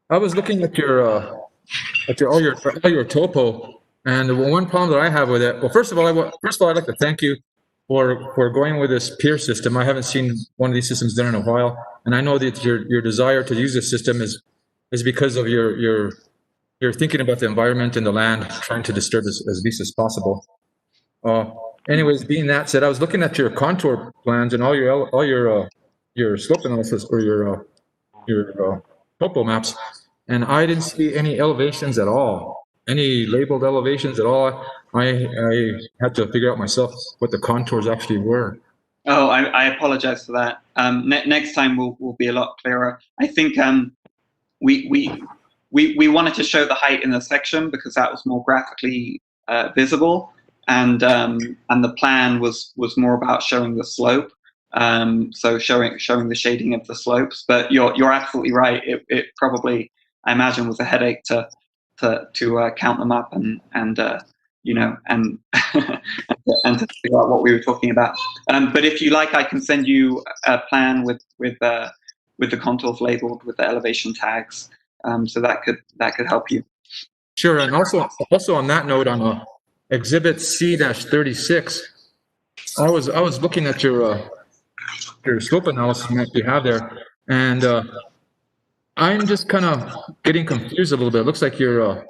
I was looking at all your topo, and the one problem that I have with it. Well, first of all, I'd like to thank you for going with this peer system. I haven't seen one of these systems done in a while, and I know that your desire to use this system is because of your thinking about the environment and the land, trying to disturb as least as possible. Anyways, being that said, I was looking at your contour plans and all your slope analysis or your topo maps, and I didn't see any elevations at all, any labeled elevations at all. I had to figure out myself what the contours actually were. Oh, I apologize for that. Next time we'll be a lot clearer. I think we wanted to show the height in the section because that was more graphically visible, and the plan was more about showing the slope. So showing the shading of the slopes. But you're absolutely right. It probably, I imagine, was a headache to count them up and and to figure out what we were talking about. But if you like, I can send you a plan with the contours labeled with the elevation tags. So that could help you. Sure. And also on that note, on Exhibit C-36, I was looking at your slope analysis map you have there, and I'm just kind of getting confused a little bit. It looks like your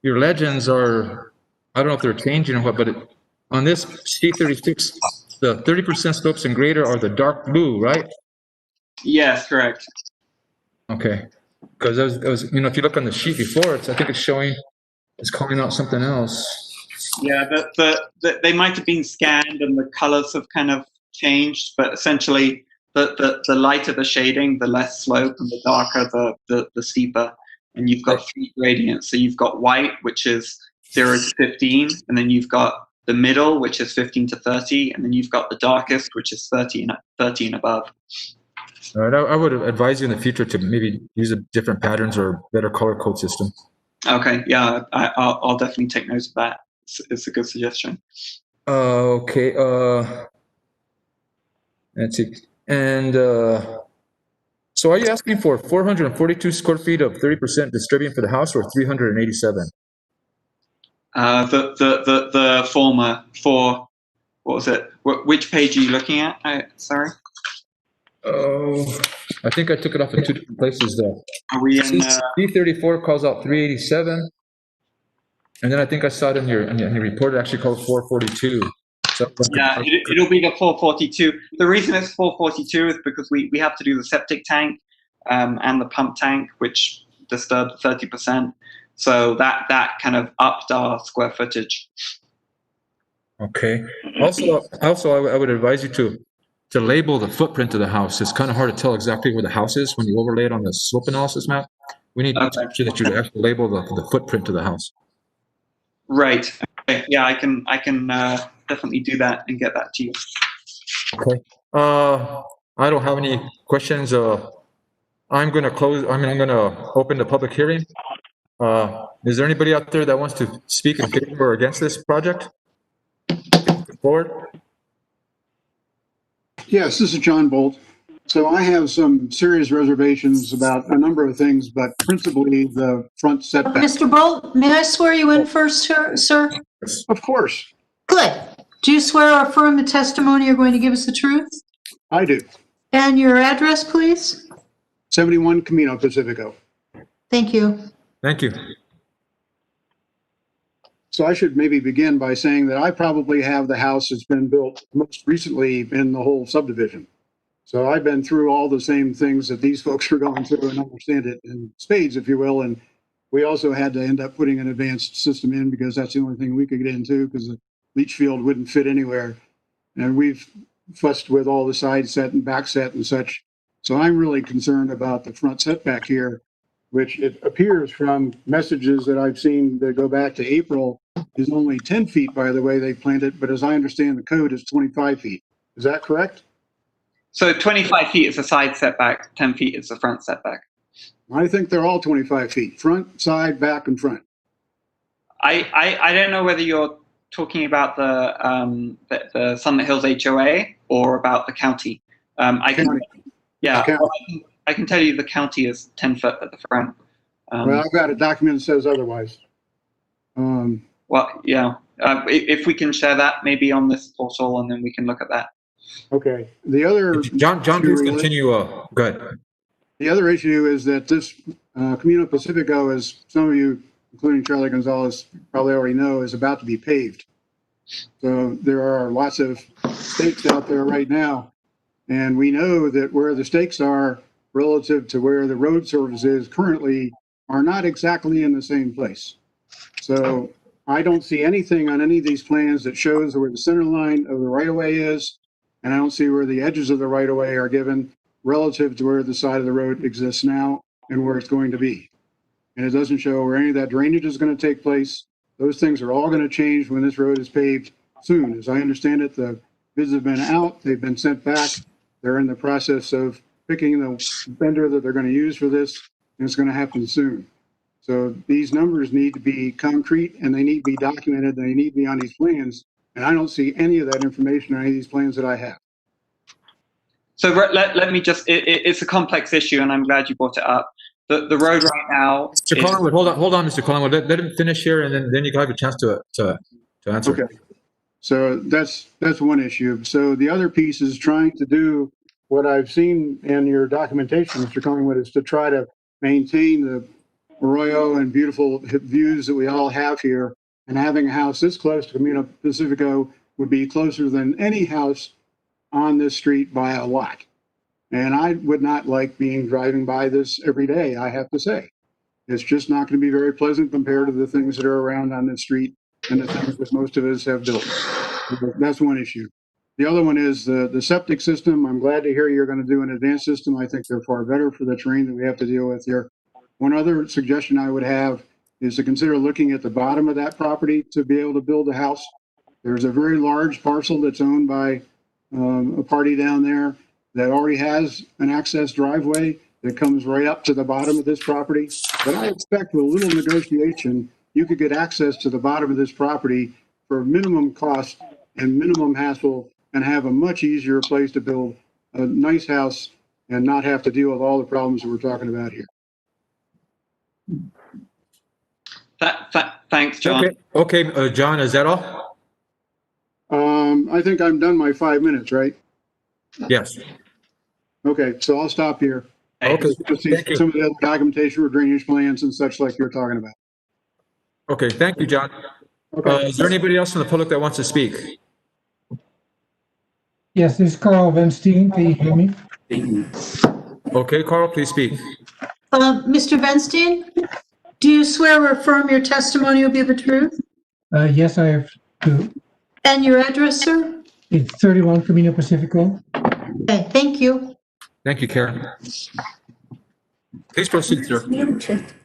legends are, I don't know if they're changing or what, but on this C-36, the 30% slopes and greater are the dark blue, right? Yes, correct. Okay, because I was if you look on the sheet before, I think it's calling out something else. Yeah, they might have been scanned and the colors have kind of changed, but essentially the lighter the shading, the less slope, and the darker the steeper. And you've got 3 gradients. So you've got white, which is 0 to 15, and then you've got the middle, which is 15 to 30, and then you've got the darkest, which is 30 and above. All right, I would advise you in the future to maybe use different patterns or better color code system. Okay, yeah, I'll definitely take note of that. It's a good suggestion. Okay, let's see. And so are you asking for 442 square feet of 30% disturbing for the house, or 387? The former, for, what was it? Which page are you looking at? Sorry. Oh, I think I took it off in 2 different places though. Are we in? C34 calls out 387, and then I think I saw it in your report. It actually called 442. So yeah, it'll be the 442. The reason it's 442 is because we have to do the septic tank and the pump tank, which disturbed 30%. So that kind of upped our square footage. Okay. Also, I would advise you to to label the footprint of the house. It's kind of hard to tell exactly where the house is when you overlay it on the slope analysis map. We need to make sure that you actually label the footprint of the house. Right. Okay. Yeah, I can definitely do that and get that to you. Okay. I don't have any questions. I'm going to close. I'm going to open the public hearing. Is there anybody out there that wants to speak in favor or against this project? Forward. Yes, this is John Bolt. So I have some serious reservations about a number of things, but principally the front setback. Mr. Bolt, may I swear you in first, sir? Of course. Good. Do you swear or affirm the testimony you're going to give us the truth? I do. And your address, please? 71 Camino Pacifico. Thank you. Thank you. So I should maybe begin by saying that I probably have the house that's been built most recently in the whole subdivision. So I've been through all the same things that these folks are going through and understand it in spades, if you will. And we also had to end up putting an advanced system in because that's the only thing we could get into because the leach field wouldn't fit anywhere. And we've fussed with all the side set and back set and such. So I'm really concerned about the front setback here, which it appears from messages that I've seen that go back to April is only 10 feet by the way they planned it. But as I understand the code, it's 25 feet. Is that correct? So 25 feet is the side setback, 10 feet is the front setback. I think they're all 25 feet, front, side, back, and front. I don't know whether you're talking about the Summit Hills HOA or about the county. I can tell you the county is 10 foot at the front. Well, I've got a document that says otherwise. Well, yeah, if we can share that maybe on this portal and then we can look at that. Okay. The other John, please continue. Go ahead. The other issue is that this Camino Pacifico, as some of you, including Charlie Gonzalez, probably already know, is about to be paved. So there are lots of stakes out there right now. And we know that where the stakes are relative to where the road surface is currently are not exactly in the same place. So I don't see anything on any of these plans that shows where the center line of the right-of-way is. And I don't see where the edges of the right-of-way are given relative to where the side of the road exists now and where it's going to be. And it doesn't show where any of that drainage is going to take place. Those things are all going to change when this road is paved soon. As I understand it, the bids have been out, they've been sent back. They're in the process of picking the vendor that they're going to use for this, and it's going to happen soon. So these numbers need to be concrete and they need to be documented. They need to be on these plans. And I don't see any of that information on any of these plans that I have. So let me just, it's a complex issue and I'm glad you brought it up. The road right now. Mr. Collingwood, hold on, Mr. Collingwood. Let him finish here and then you have a chance to answer. Okay. So that's one issue. So the other piece is trying to do what I've seen in your documentation, Mr. Collingwood, is to try to maintain the arroyo and beautiful views that we all have here. And having a house this close to Camino Pacifico would be closer than any house on this street by a lot. And I would not like driving by this every day, I have to say. It's just not going to be very pleasant compared to the things that are around on this street and the things that most of us have built. That's one issue. The other one is the septic system. I'm glad to hear you're going to do an advanced system. I think they're far better for the terrain that we have to deal with here. One other suggestion I would have is to consider looking at the bottom of that property to be able to build a house. There's a very large parcel that's owned by a party down there that already has an access driveway that comes right up to the bottom of this property. But I expect with a little negotiation, you could get access to the bottom of this property for minimum cost and minimum hassle and have a much easier place to build a nice house and not have to deal with all the problems that we're talking about here. Thanks, John. Okay, John, is that all? I think I'm done my 5 minutes, right? Yes. Okay, so I'll stop here. Okay, thank you. Some of the other documentation for drainage plans and such like you're talking about. Okay, thank you, John. Okay. Is there anybody else from the public that wants to speak? Yes, this is Carl Venstein. Can you hear me? Okay, Carl, please speak. Mr. Venstein, do you swear or affirm your testimony will be the truth? Yes, I have to. And your address, sir? It's 31 Camino Pacifico. Okay, thank you. Thank you, Karen. Please proceed, sir.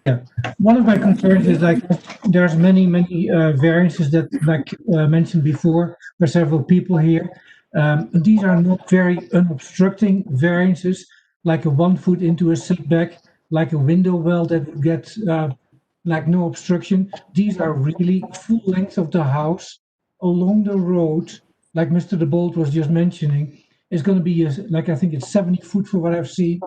Yeah. One of my concerns is like there's many variances that like mentioned before by several people here. These are not very unobstructing variances, like a 1 foot into a setback, like a window well that would get like no obstruction. These are really full length of the house along the road, like Mr. De Bolt was just mentioning. It's going to be like, I think it's 70 foot for what I've seen.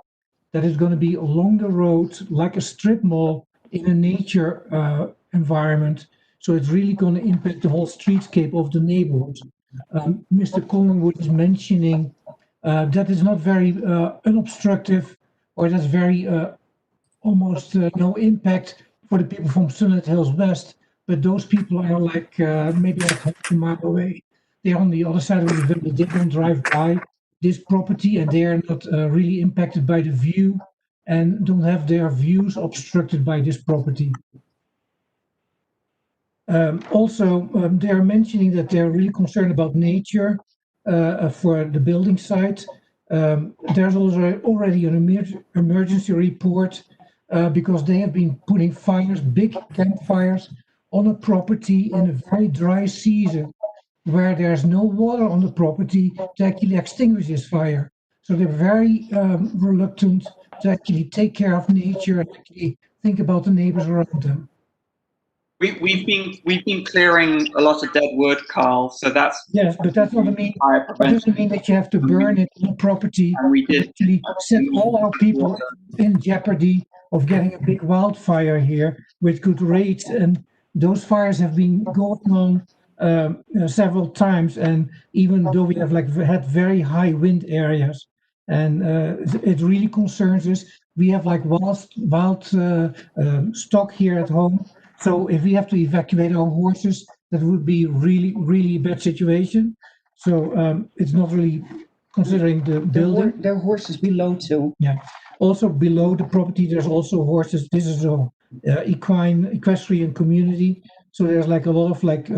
That is going to be along the road like a strip mall in a nature environment. So it's really going to impact the whole streetscape of the neighborhood. Mr. Collingwood is mentioning that is not very unobstructive, or that's very almost no impact for the people from Sunlit Hills West. But those people are like maybe like half a mile away. They're on the other side of the village. They don't drive by this property, and they are not really impacted by the view and don't have their views obstructed by this property. Also, they are mentioning that they're really concerned about nature for the building site. There's also already an emergency report because they have been putting fires, big campfires, on a property in a very dry season, where there's no water on the property to actually extinguish this fire. So they're very reluctant to actually take care of nature and actually think about the neighbors around them. We've been clearing a lot of dead wood, Carl. So that's yes, but that's what I mean. It doesn't mean that you have to burn it on the property. And we did actually set all our people in jeopardy of getting a big wildfire here with good rates, and those fires have been going on several times, and even though we have like had very high wind areas, and it really concerns us. We have like wild stock here at home, so if we have to evacuate our horses, that would be really bad situation. So it's not really considering the building. There are horses below too. Yeah. Also below the property, there's also horses. This is a equestrian community, so there's like a lot of like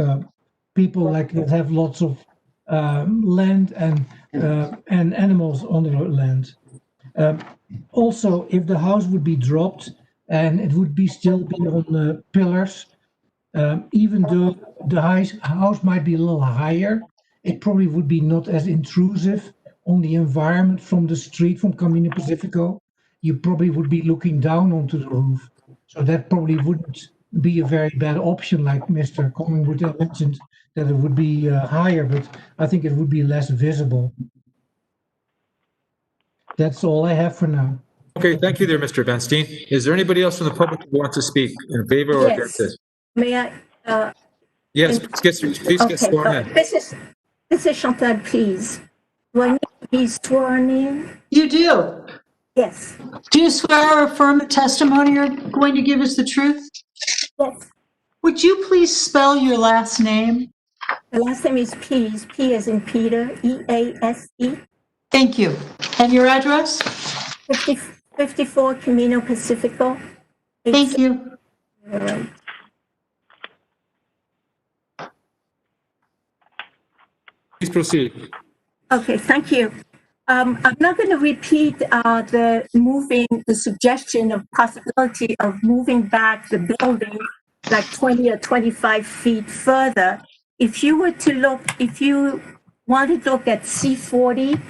people like that have lots of land and animals on their land. Also, if the house would be dropped and it would be still be on pillars, even though the house might be a little higher, it probably would be not as intrusive on the environment from the street from Camino Pacifico. You probably would be looking down onto the roof, so that probably wouldn't be a very bad option, like Mr. Collingwood mentioned, that it would be higher, but I think it would be less visible. That's all I have for now. Okay, thank you there, Mr. Van Steen. Is there anybody else from the public who wants to speak in favor or against this? May I? Yes, please get sworn in. This is Chantal, please. Do I need to be sworn in? You do. Yes. Do you swear or affirm the testimony you're going to give us the truth? Yes. Would you please spell your last name? The last name is Pease, P as in Peter, E-A-S-E. Thank you. And your address? 54 Camino Pacifico. Thank you. All right. Please proceed. Okay, thank you. I'm not going to repeat the suggestion of possibility of moving back the building like 20 or 25 feet further. If you were to look, if you wanted to look at C40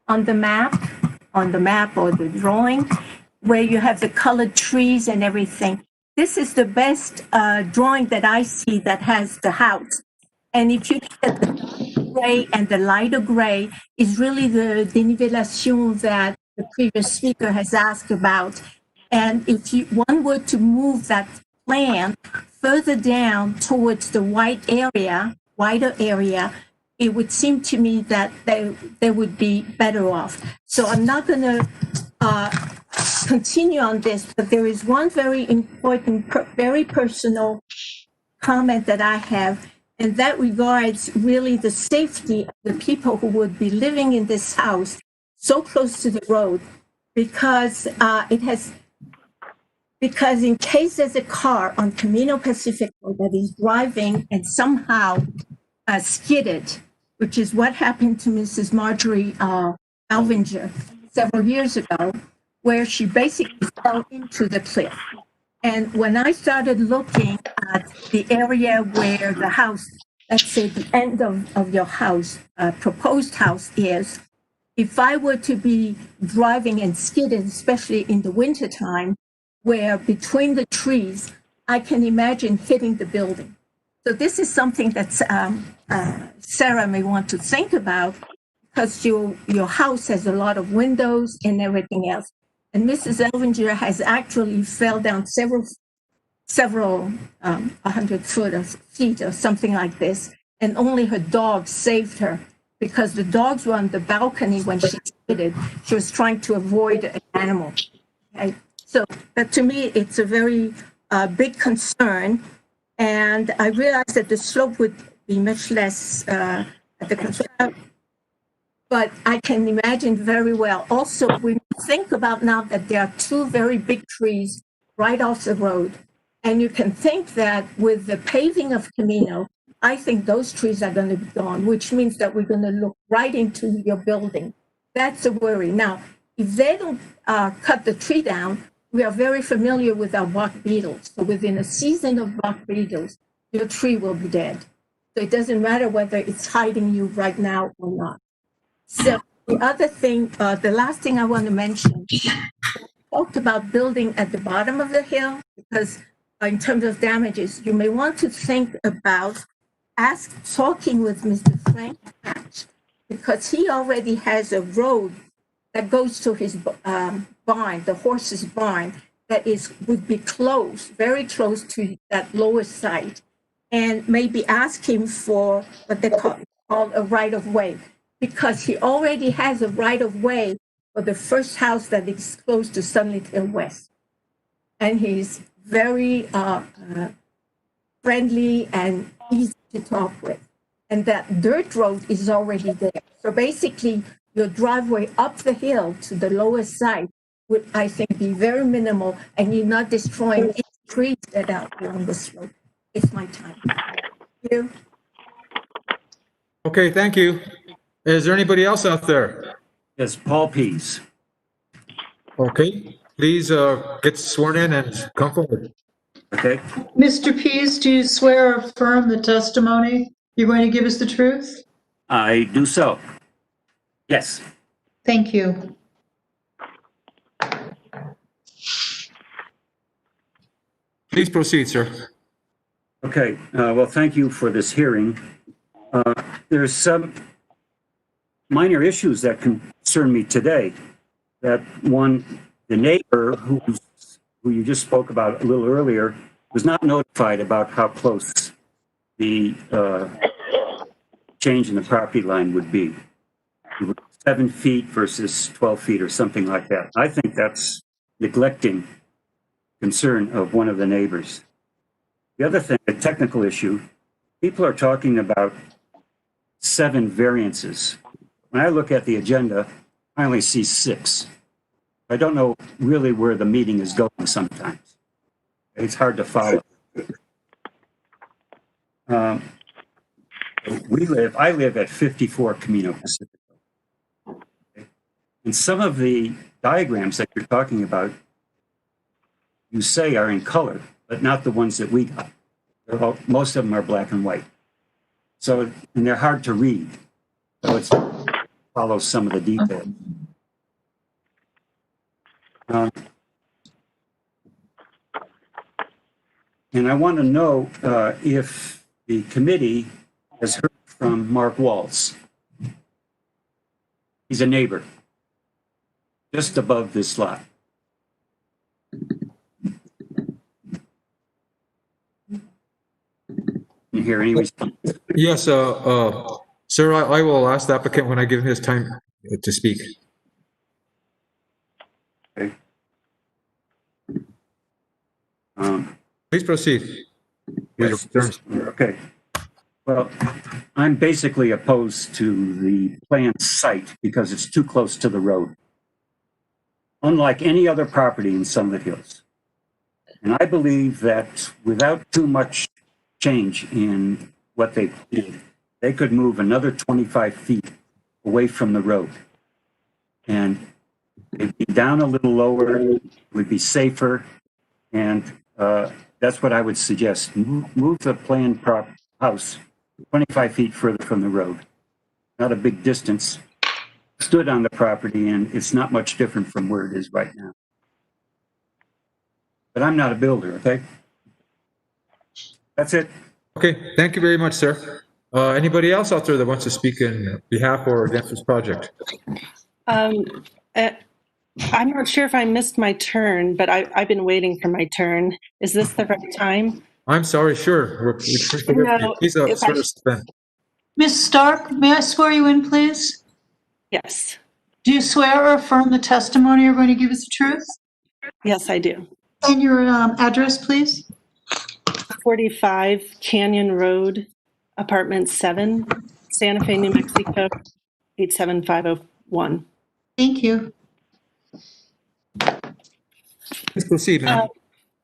on the map or the drawing, where you have the colored trees and everything, this is the best drawing that I see that has the house. And if you look at the gray and the lighter gray, is really the denivellation that the previous speaker has asked about. And if one were to move that plan further down towards the wider area, it would seem to me that they would be better off. So I'm not going to continue on this, but there is one very important, very personal comment that I have, and that regards really the safety of the people who would be living in this house so close to the road, because because in case there's a car on Camino Pacifico that is driving and somehow skidded, which is what happened to Mrs. Marjorie Alvinger several years ago, where she basically fell into the cliff. And when I started looking at the area where the house, let's say the end of your house, proposed house is, if I were to be driving and skidding, especially in the wintertime, where between the trees, I can imagine hitting the building. So this is something that Sarah may want to think about, because your house has a lot of windows and everything else. And Mrs. Elvinger has actually fell down several 100 feet or something like this, and only her dog saved her, because the dogs were on the balcony when she skidded. She was trying to avoid an animal. Okay? So to me, it's a very big concern. And I realized that the slope would be much less at the concern. But I can imagine very well. Also, we think about now that there are two very big trees right off the road. And you can think that with the paving of Camino, I think those trees are going to be gone, which means that we're going to look right into your building. That's a worry. Now, if they don't cut the tree down, we are very familiar with our bark beetles. So within a season of bark beetles, your tree will be dead. So it doesn't matter whether it's hiding you right now or not. So the other thing, the last thing I want to mention, we talked about building at the bottom of the hill, because in terms of damages, you may want to think about talking with Mr. Frank Hatch, because he already has a road that goes to his barn, the horse's barn, that would be close, very close to that lower site, and maybe ask him for what they call a right of way, because he already has a right of way for the first house that is close to Sunlit Hill West. And he's very friendly and easy to talk with. And that dirt road is already there. So basically, your driveway up the hill to the lower side would, I think, be very minimal, and you're not destroying any trees that are along the slope. It's my time. Thank you. Okay, thank you. Is there anybody else out there? Yes, Paul Pease. Okay, please get sworn in and come forward. Okay. Mr. Pease, do you swear or affirm the testimony you're going to give us the truth? I do so. Yes. Thank you. Please proceed, sir. Okay, well, thank you for this hearing. There's some minor issues that concern me today. That one, the neighbor who you just spoke about a little earlier was not notified about how close the change in the property line would be. 7 feet versus 12 feet or something like that. I think that's neglecting concern of one of the neighbors. The other thing, a technical issue, people are talking about 7 variances. When I look at the agenda, I only see 6. I don't know really where the meeting is going sometimes. It's hard to follow. I live at 54 Camino Pacifico. Okay. And some of the diagrams that you're talking about, you say are in color, but not the ones that we got. Most of them are black and white. So, and they're hard to read. So it's follow some of the details. And I want to know if the committee has heard from Mark Waltz. He's a neighbor, just above this lot. You hear any response? Yes, sir, I will ask the applicant when I give him his time to speak. Okay. Please proceed. Yes, okay. Well, I'm basically opposed to the planned site because it's too close to the road. Unlike any other property in Sunlit Hills. And I believe that without too much change in what they did, they could move another 25 feet away from the road. And it'd be down a little lower, would be safer. And that's what I would suggest. Move the planned house 25 feet further from the road. Not a big distance. Stood on the property, and it's not much different from where it is right now. But I'm not a builder, okay? That's it. Okay, thank you very much, sir. Anybody else out there that wants to speak in behalf or against this project? I'm not sure if I missed my turn, but I've been waiting for my turn. Is this the right time? I'm sorry, sure. Please sort of spend. Ms. Stark, may I swear you in, please? Yes. Do you swear or affirm the testimony you're going to give is the truth? Yes, I do. And your address, please? 45 Canyon Road, Apartment 7, Santa Fe, New Mexico, 87501. Thank you. Please proceed, ma'am.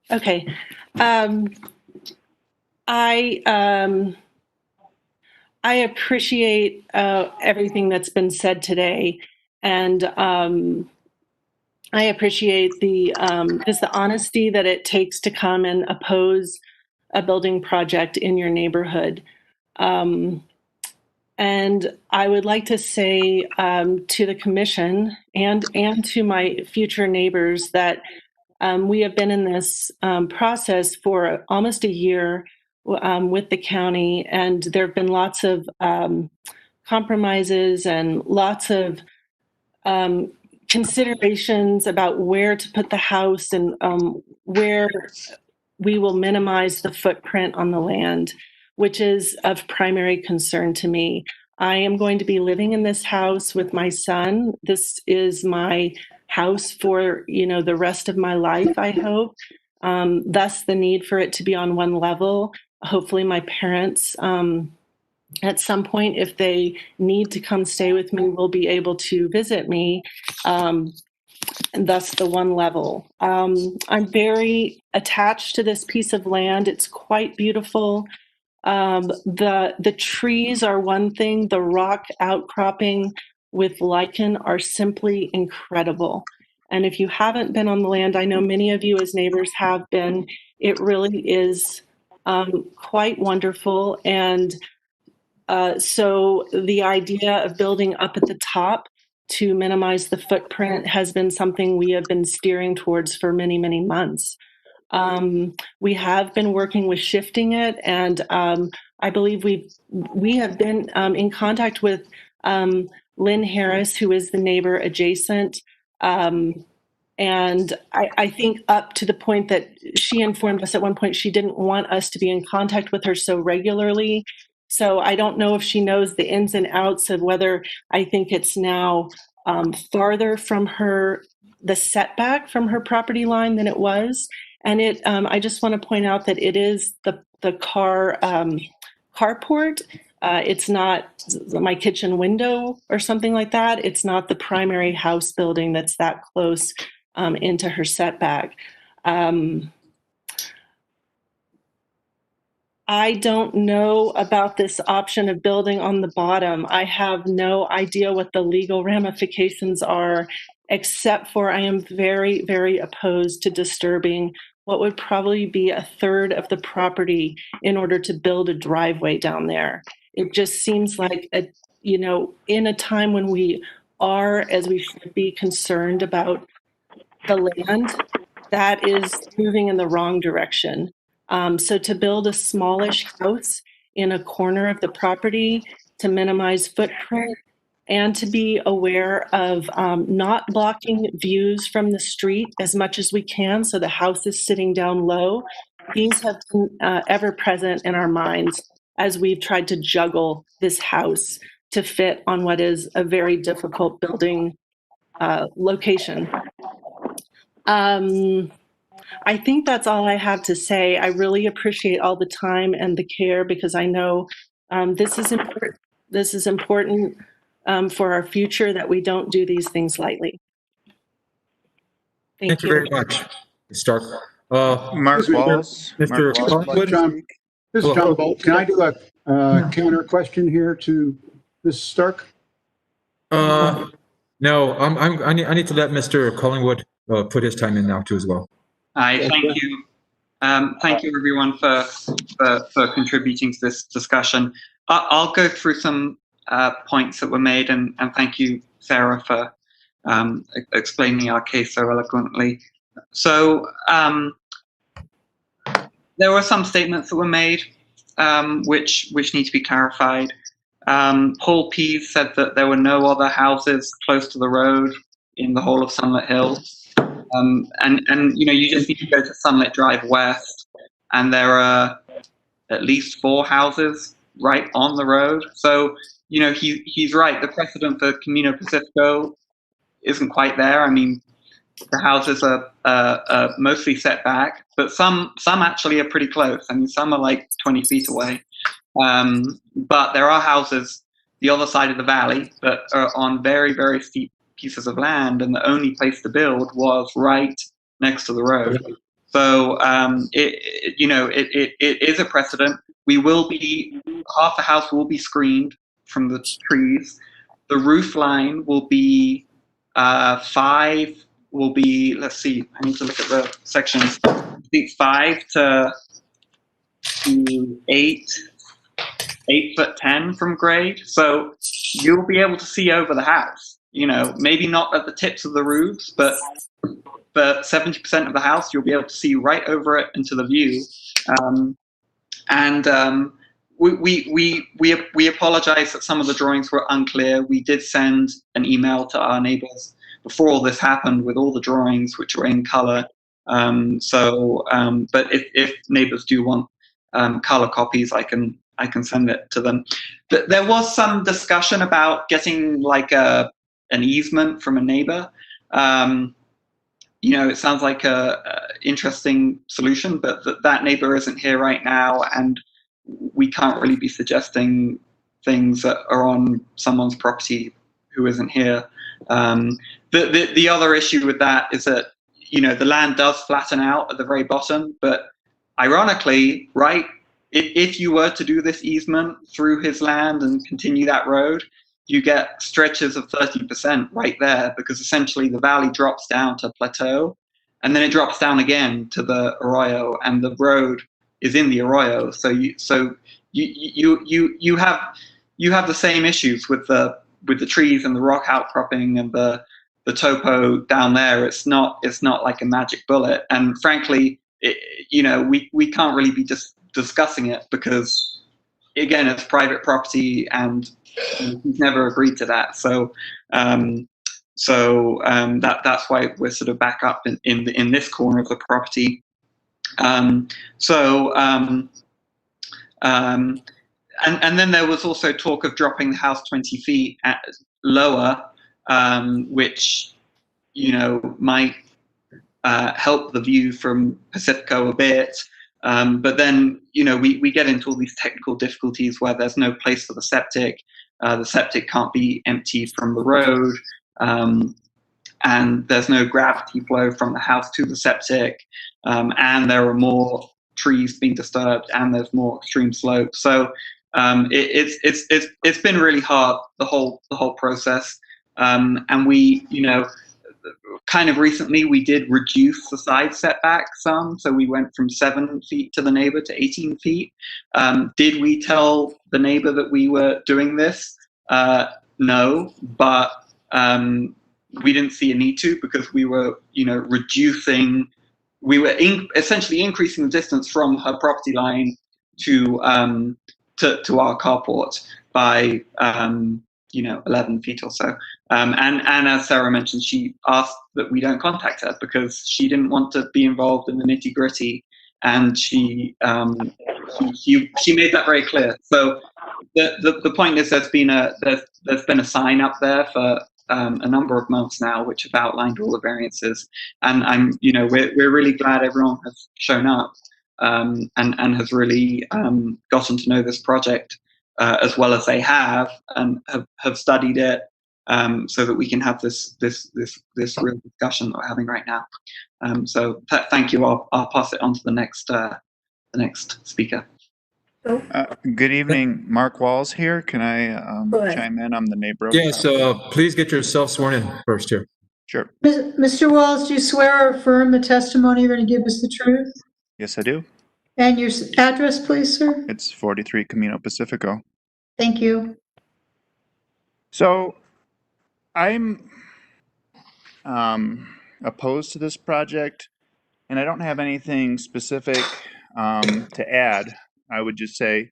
Okay. I appreciate everything that's been said today, and I appreciate the honesty that it takes to come and oppose a building project in your neighborhood. And I would like to say to the commission and to my future neighbors that we have been in this process for almost a year with the county, and there have been lots of compromises and lots of considerations about where to put the house and where we will minimize the footprint on the land, which is of primary concern to me. I am going to be living in this house with my son. This is my house for, the rest of my life, I hope. Thus the need for it to be on one level. Hopefully my parents, at some point, if they need to come stay with me, will be able to visit me. And thus the one level. I'm very attached to this piece of land. It's quite beautiful. The trees are one thing. The rock outcropping with lichen are simply incredible. And if you haven't been on the land, I know many of you as neighbors have been. It really is quite wonderful. And so the idea of building up at the top to minimize the footprint has been something we have been steering towards for many, many months. We have been working with shifting it, and I believe we have been in contact with Lynn Harris, who is the neighbor adjacent. And I think up to the point that she informed us at one point she didn't want us to be in contact with her so regularly. So I don't know if she knows the ins and outs of whether I think it's now farther from the setback from her property line than it was. And I just want to point out that it is the carport. It's not my kitchen window or something like that. It's not the primary house building that's that close into her setback. I don't know about this option of building on the bottom. I have no idea what the legal ramifications are, except for I am very, very opposed to disturbing what would probably be a third of the property in order to build a driveway down there. It just seems like, in a time when we are, as we should be, concerned about the land, that is moving in the wrong direction. So to build a smallish house in a corner of the property to minimize footprint and to be aware of not blocking views from the street as much as we can so the house is sitting down low, these have been ever present in our minds as we've tried to juggle this house to fit on what is a very difficult building location. I think that's all I have to say. I really appreciate all the time and the care because I know this is important. This is important for our future that we don't do these things lightly. Thank you very much, Ms. Stark. Mark Wallace. Mr. Collingwood. This is John Bolt. Can I do a counter question here to Ms. Stark? No, I need to let Mr. Collingwood put his time in now too as well. Thank you. Thank you everyone for contributing to this discussion. I'll go through some points that were made, and thank you, Sarah, for explaining our case so eloquently. So there were some statements that were made which need to be clarified. Paul Pease said that there were no other houses close to the road in the whole of Sunlit Hill. And you know, you just need to go to Sunlit Drive West, and there are at least 4 houses right on the road. So, you know, he's right. The precedent for Camino Pacifico isn't quite there. I mean, the houses are mostly set back, but some actually are pretty close. I mean, some are like 20 feet away. But there are houses the other side of the valley that are on very, very steep pieces of land, and the only place to build was right next to the road. So, it is a precedent. We will be, half the house will be screened from the trees. The roof line will be 5, will be, let's see, I need to look at the sections. I think 5 to 8'10" from grade. So you'll be able to see over the house. You know, maybe not at the tips of the roofs, but 70% of the house, you'll be able to see right over it into the view. We apologize that some of the drawings were unclear. We did send an email to our neighbors before all this happened with all the drawings, which were in color. But if neighbors do want color copies, I can send it to them. There was some discussion about getting like an easement from a neighbor. You know, it sounds like a interesting solution, but that neighbor isn't here right now, and we can't really be suggesting things that are on someone's property who isn't here. The other issue with that is that, you know, the land does flatten out at the very bottom, but ironically, right, if you were to do this easement through his land and continue that road, you get stretches of 30% right there, because essentially the valley drops down to plateau, and then it drops down again to the arroyo, and the road is in the arroyo. So you have the same issues with the trees and the rock outcropping and the topo down there. It's not like a magic bullet, and frankly, we can't really be just discussing it because, again, it's private property and he's never agreed to that. So that's why we're sort of back up in this corner of the property. And then there was also talk of dropping the house 20 feet lower, which, you know, might help the view from Pacifico a bit. But then, you know, we get into all these technical difficulties where there's no place for the septic. The septic can't be emptied from the road, and there's no gravity flow from the house to the septic, and there are more trees being disturbed, and there's more extreme slope. So it's been really hard, the whole process, and we, you know, kind of recently we did reduce the side setback some, so we went from 7 feet to the neighbor to 18 feet. Did we tell the neighbor that we were doing this? No, but we didn't see a need to, because we were, you know, essentially increasing the distance from her property line to our carport by 11 feet or so. And as Sarah mentioned, she asked that we don't contact her because she didn't want to be involved in the nitty gritty, and she made that very clear. So the point is, there's been a sign up there for a number of months now, which have outlined all the variances, and we're really glad everyone has shown up and has really gotten to know this project as well as they have, and have studied it, so that we can have this real discussion that we're having right now. So thank you. I'll pass it on to the next speaker. Good evening, Mark Walls here. Can I Go ahead. chime in? I'm the neighbor. of Yes, property. please get yourself sworn in first here. Sure. Mr. Walls, do you swear or affirm the testimony you're going to give us the truth? Yes, I do. And your address, please, sir? It's 43 Camino Pacifico. Thank you. So I'm opposed to this project, and I don't have anything specific to add. I would just say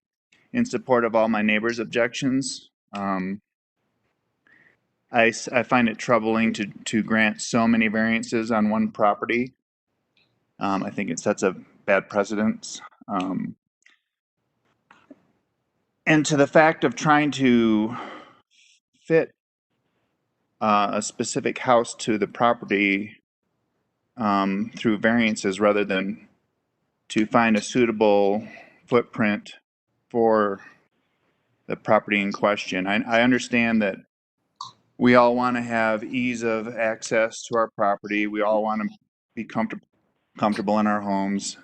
in support of all my neighbors' objections. I find it troubling to grant so many variances on one property. I think it sets a bad precedence. And to the fact of trying to fit a specific house to the property through variances rather than to find a suitable footprint for the property in question. I understand that we all want to have ease of access to our property. We all want to be comfortable in our homes.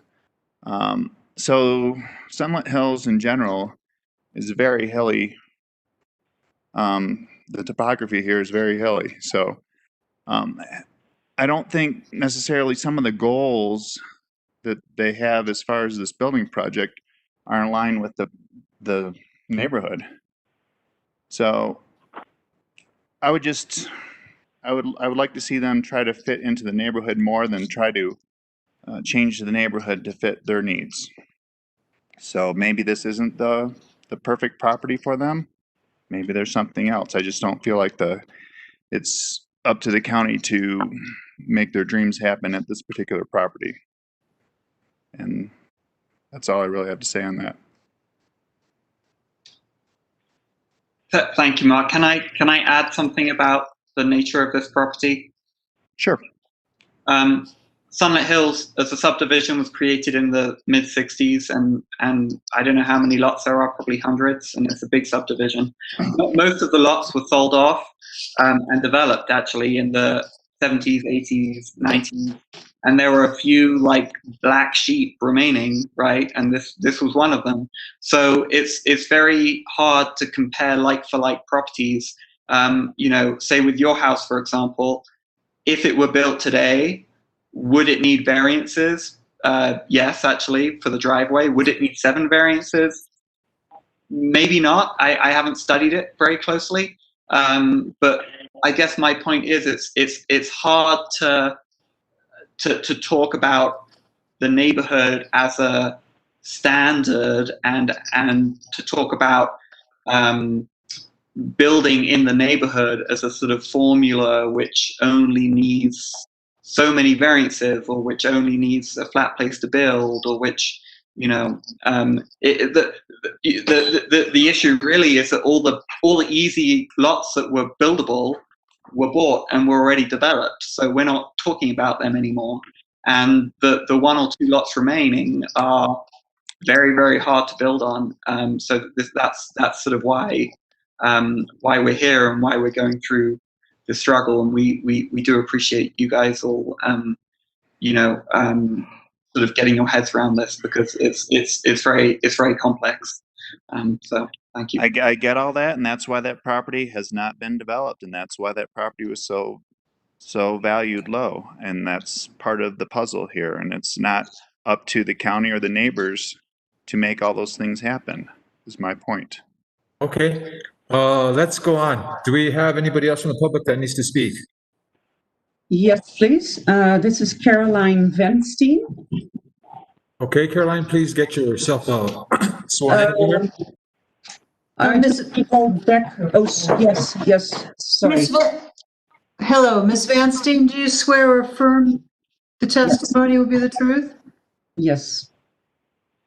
So Sunlit Hills in general is very hilly. The topography here is very hilly. So I don't think necessarily some of the goals that they have as far as this building project are in line with the neighborhood. So I would like to see them try to fit into the neighborhood more than try to change the neighborhood to fit their needs. So maybe this isn't the perfect property for them. Maybe there's something else. I just don't feel like it's up to the county to make their dreams happen at this particular property. And that's all I really have to say on that. Thank you, Mark. Can I add something about the nature of this property? Sure. Sunlit Hills as a subdivision was created in the mid-60s, and I don't know how many lots there are, probably hundreds, and it's a big subdivision. Most of the lots were sold off and developed actually in the 70s, 80s, 90s, and there were a few like black sheep remaining, right? And this was one of them. So it's very hard to compare like for like properties. You know, say with your house, for example, if it were built today, would it need variances? Yes, actually, for the driveway. Would it need 7 variances? Maybe not. I haven't studied it very closely. But I guess my point is it's hard to talk about the neighborhood as a standard and to talk about building in the neighborhood as a sort of formula which only needs so many variances, or which only needs a flat place to build, or which, you know, the issue really is that all the easy lots that were buildable were bought and were already developed. So we're not talking about them anymore. And the 1 or 2 lots remaining are very, very hard to build on. So that's sort of why we're here and why we're going through the struggle, and we do appreciate you guys all, you know, sort of getting your heads around this, because it's very complex. So thank you. I get all that, and that's why that property has not been developed, and that's why that property was so valued low, and that's part of the puzzle here. And it's not up to the county or the neighbors to make all those things happen. Is my point. Okay. Let's go on. Do we have anybody else from the public that needs to speak? Yes, please. This is Caroline Venstein. Okay, Caroline, please get yourself sworn in here. People back. Oh, yes. Sorry. Hello, Ms. Vanstein. Do you swear or affirm the testimony will be the truth? Yes.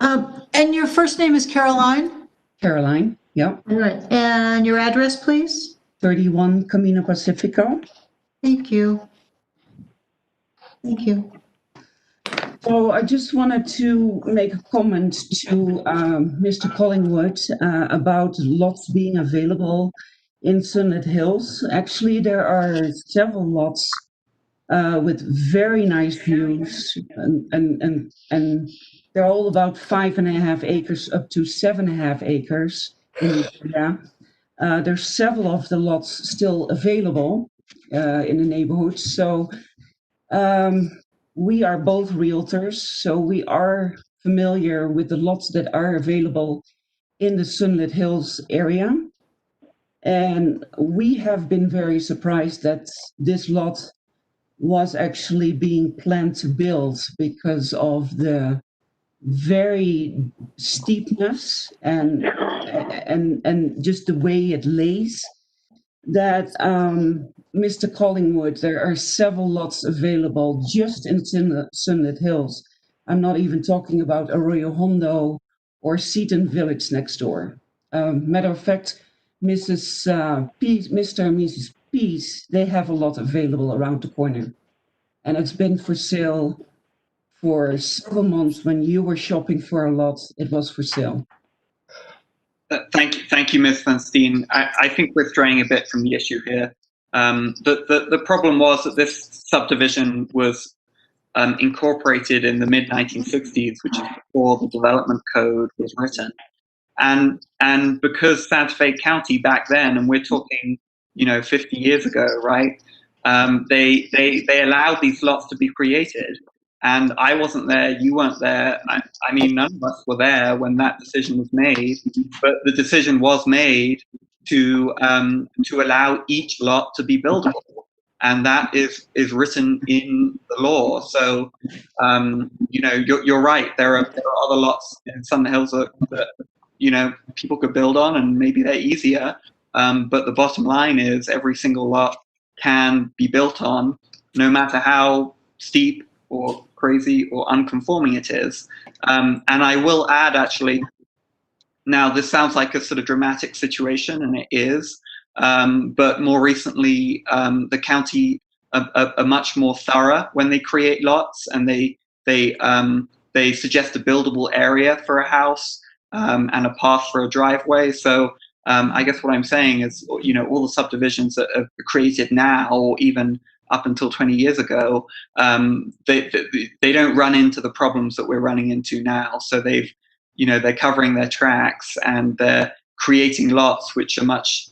And your first name is Caroline? Caroline. Yep. All right. And your address, please? 31 Camino Pacifico. Thank you. Thank you. So I just wanted to make a comment to Mr. Collingwood about lots being available in Sunlit Hills. Actually, there are several lots with very nice views, and They're all about 5.5 acres up to 7.5 acres in the area. There's several of the lots still available in the neighborhood. So we are both realtors, so we are familiar with the lots that are available in the Sunlit Hills area. And we have been very surprised that this lot was actually being planned to build because of the very steepness and just the way it lays. That Mr. Collingwood, there are several lots available just in Sunlit Hills. I'm not even talking about Arroyo Hondo or Seaton Village next door. Matter of fact, Mr. and Mrs. Peace, they have a lot available around the corner. And it's been for sale for several months. When you were shopping for a lot, it was for sale. Thank you, Ms. Van Steen. I think we're straying a bit from the issue here. The problem was that this subdivision was incorporated in the mid-1960s, which is before the development code was written. And because Santa Fe County back then, and we're talking, 50 years ago, right? They allowed these lots to be created. And I wasn't there, you weren't there. I mean, none of us were there when that decision was made, but the decision was made to allow each lot to be buildable. And that is written in the law. So, you're right. There are other lots in Sunlit Hills that people could build on, and maybe they're easier. But the bottom line is every single lot can be built on, no matter how steep or crazy or unconforming it is. And I will add, actually, now this sounds like a sort of dramatic situation, and it is. But more recently, the county are much more thorough when they create lots, and they suggest a buildable area for a house and a path for a driveway. So I guess what I'm saying is, all the subdivisions that are created now, or even up until 20 years ago, they don't run into the problems that we're running into now. So they're covering their tracks, and they're creating lots which are much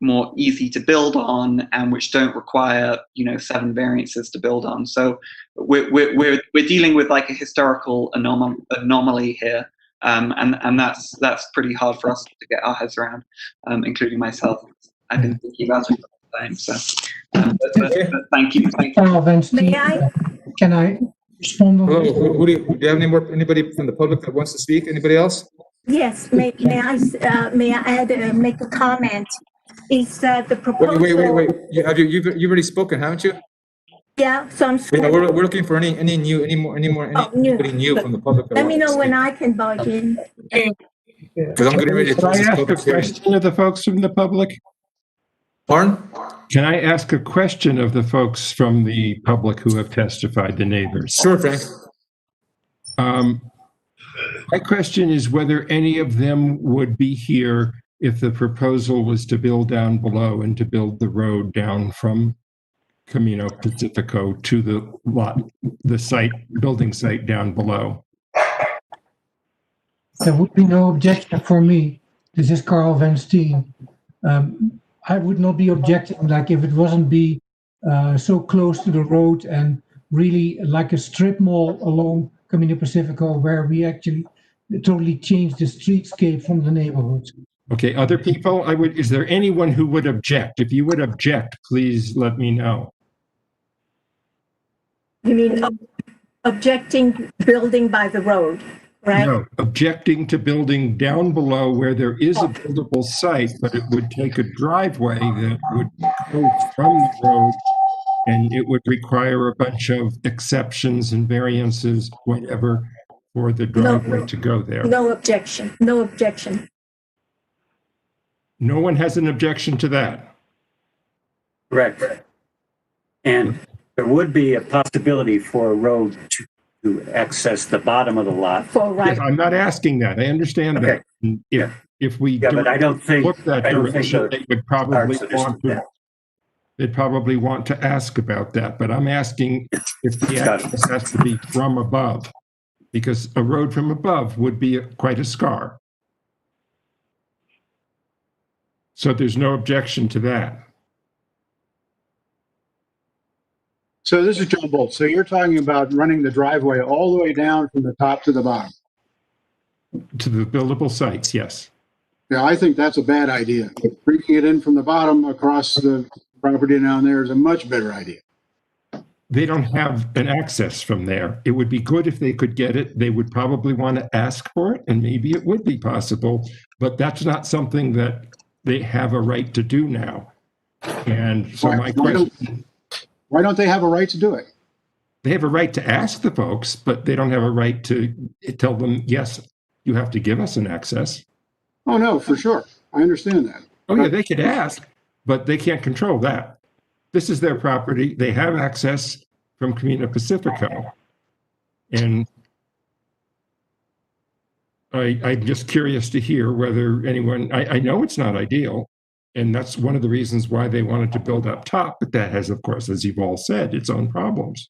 more easy to build on, and which don't require 7 variances to build on. So we're dealing with like a historical anomaly here, and that's pretty hard for us to get our heads around, including myself. I've been thinking about it for a long time. So, but thank you. May I? Can I respond? Hello, do you have anybody from the public that wants to speak? Anybody else? Yes, may I add, make a comment? Is the proposal? Wait. You've already spoken, haven't you? Yeah, so I'm. Yeah, we're looking for anybody new from the public. Let me know when I can bug in. Because I'm getting ready to Can I ask a question of the folks from the public? Pardon? Can I ask a question of the folks from the public who have testified, the neighbors? Sure, Frank. My question is whether any of them would be here if the proposal was to build down below and to build the road down from Camino Pacifico to the building site down below. There would be no objection for me. This is Carl Van Steen. I would not be objecting, like if it wasn't so close to the road and really like a strip mall along Camino Pacifico, where we actually totally changed the streetscape from the neighborhood. Okay, other people, is there anyone who would object? If you would object, please let me know. You mean objecting building by the road, right? No, objecting to building down below where there is a buildable site, but it would take a driveway that would go from the road, and it would require a bunch of exceptions and variances, whatever, for the driveway to go there. No objection. No objection. No one has an objection to that. Correct. And there would be a possibility for a road to access the bottom of the lot. Yes, I'm not asking that. I understand that. And if we but I don't think look that direction, they would probably they'd probably want to ask about that. But I'm asking if the access has to be from above. because a road from above would be quite a scar. So there's no objection to that. So this is John Bolt. So you're talking about running the driveway all the way down from the top to the bottom. To the buildable sites, yes. Yeah, I think that's a bad idea. Bringing it in from the bottom across the property down there is a much better idea. They don't have an access from there. It would be good if they could get it. They would probably want to ask for it, and maybe it would be possible, but that's not something that they have a right to do now. And so my question... Why don't they have a right to do it? They have a right to ask the folks, but they don't have a right to tell them, yes, you have to give us an access. Oh, no, for sure. I understand that. Oh, yeah, they could ask, but they can't control that. This is their property. They have access from Camino Pacifico. And I'm just curious to hear whether anyone, I know it's not ideal, and that's one of the reasons why they wanted to build up top, but that has, of course, as you've all said, its own problems.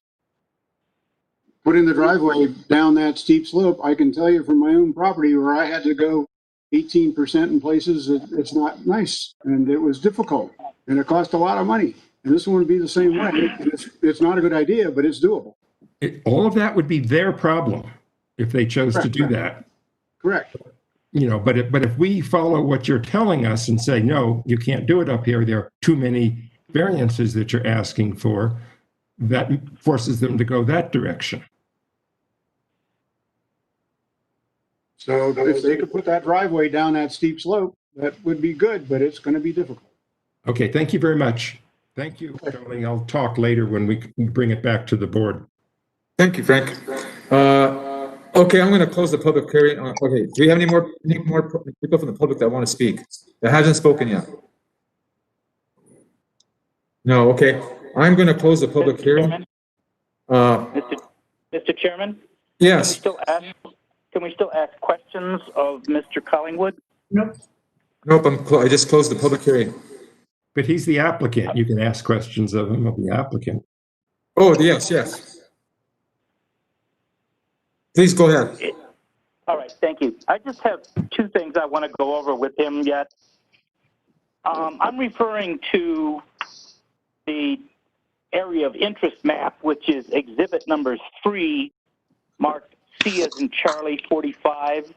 Putting the driveway down that steep slope, I can tell you from my own property where I had to go 18% in places, it's not nice, and it was difficult, and it cost a lot of money. And this one would be the same way. It's not a good idea, but it's doable. All of that would be their problem if they chose to do that. Correct. You know, but if we follow what you're telling us and say, no, you can't do it up here, there are too many variances that you're asking for, that forces them to go that direction. So if they could put that driveway down that steep slope, that would be good, but it's going to be difficult. Okay, thank you very much. Thank you, Tony. I'll talk later when we bring it back to the board. Thank you, Frank. Okay, I'm going to close the public hearing. Okay, do we have any more people from the public that want to speak that hasn't spoken yet? No, okay. I'm going to close the public hearing. Mr. Chairman? Yes. Can we still ask questions of Mr. Collingwood? Nope, I just closed the public hearing. But he's the applicant. You can ask questions of him, of the applicant. Oh, yes. Please go ahead. All right, thank you. I just have two things I want to go over with him yet. I'm referring to the area of interest map, which is exhibit number 3, marked C as in Charlie 45.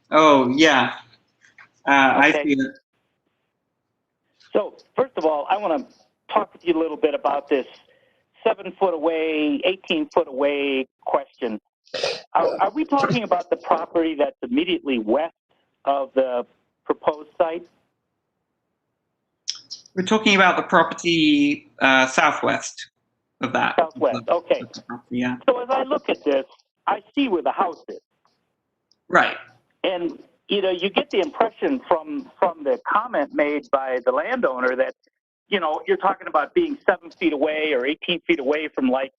Oh, yeah. I Okay. see it. So, first of all, I want to talk with you a little bit about this 7 foot away, 18 foot away question. Are we talking about the property that's immediately west of the proposed site? We're talking about the property southwest of that. Southwest, okay. Yeah. So as I look at this, I see where the house is. Right. And, you know, you get the impression from the comment made by the landowner that, you know, you're talking about being 7 feet away or 18 feet away from, like,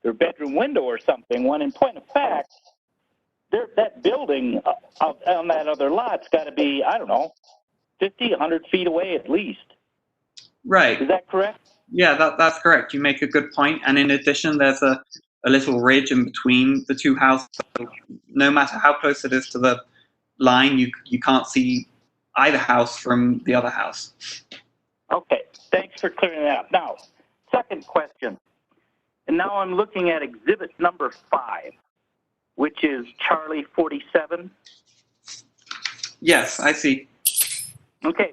their bedroom window or something, when in point of fact, that building on that other lot's got to be, I don't know, 50, 100 feet away at least. Right. Is that correct? Yeah, that's correct. You make a good point. And in addition, there's a little ridge in between the two houses. So no matter how close it is to the line, you can't see either house from the other house. Okay, thanks for clearing that up. Now, second question. And now I'm looking at exhibit number 5, which is Charlie 47. Yes, I see. Okay.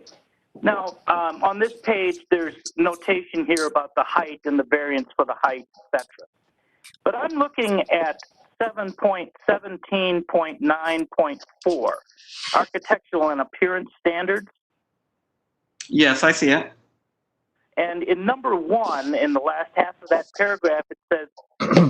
Now, on this page, there's notation here about the height and the variance for the height, etc. But I'm looking at 7.17.9.4, architectural and appearance standards. Yes, I see it. And in number 1, in the last half of that paragraph, it says,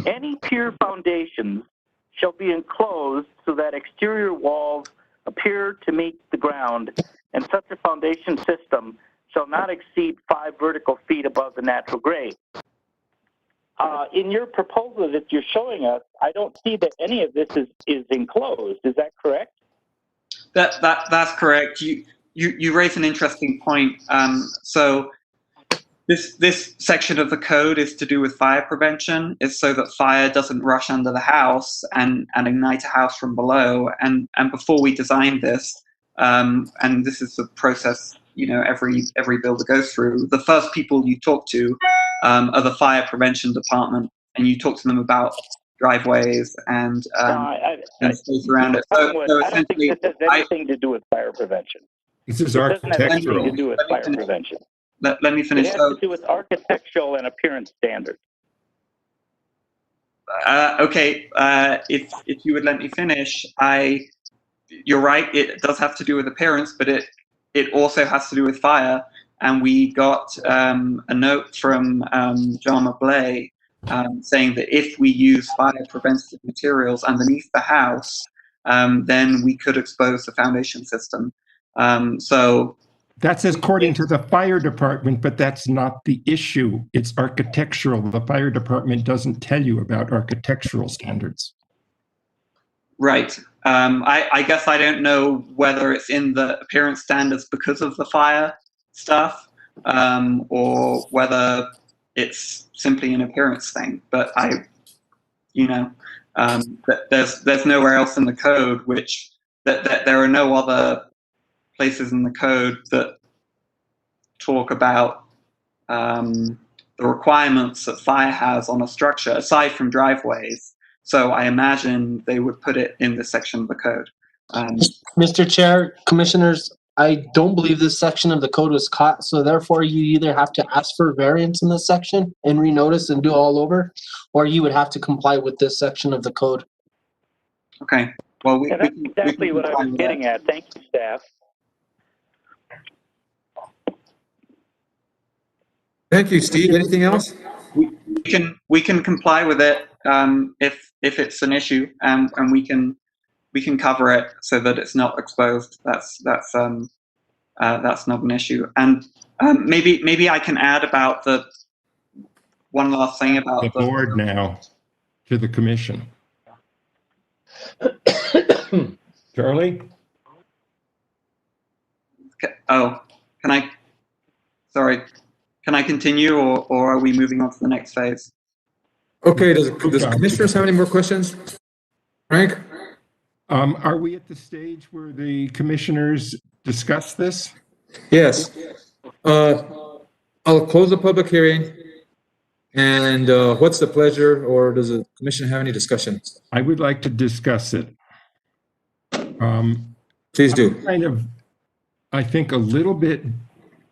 any pier foundations shall be enclosed so that exterior walls appear to meet the ground, and such a foundation system shall not exceed 5 vertical feet above the natural grade. In your proposal that you're showing us, I don't see that any of this is enclosed. Is that correct? That's correct. You you raise an interesting point. So this section of the code is to do with fire prevention. It's so that fire doesn't rush under the house and ignite a house from below. And before we designed this, and this is the process, every builder goes through. The first people you talk to are the fire prevention department, and you talk to them about driveways and space around it. I don't think this has anything to do with fire prevention. This is It doesn't have anything architectural. to do with fire prevention. Let me finish. It has to do with architectural and appearance standards. Okay, if you would let me finish, you're right. It does have to do with appearance, but it also has to do with fire. And we got a note from John Mablay saying that if we use fire preventative materials underneath the house, then we could expose the foundation system. So That's according to the fire department, but that's not the issue. It's architectural. The fire department doesn't tell you about architectural standards. right. I guess I don't know whether it's in the appearance standards because of the fire stuff, or whether it's simply an appearance thing. But there's nowhere else in the code that there are no other places in the code that talk about the requirements that fire has on a structure aside from driveways. So I imagine they would put it in this section of the code. Mr. Chair, Commissioners, I don't believe this section of the code was caught, so therefore you either have to ask for variance in this section and renotice and do all over, or you would have to comply with this section of the code. Okay. Well, That's exactly what I was getting at. Thank you, staff. Thank you, Steve. Anything else? We can comply with it if it's an issue, and we can cover it so that it's not exposed. That's not an issue. And maybe I can add about one last thing about the board now to the commission. Charlie? Oh, can I continue, or are we moving on to the next phase? Okay, does commissioners have any more questions? Frank? Are we at the stage where the commissioners discuss this? Yes. I'll close the public hearing. And what's the pleasure, or does the commission have any discussions? I would like to discuss it. Please do. I think a little bit,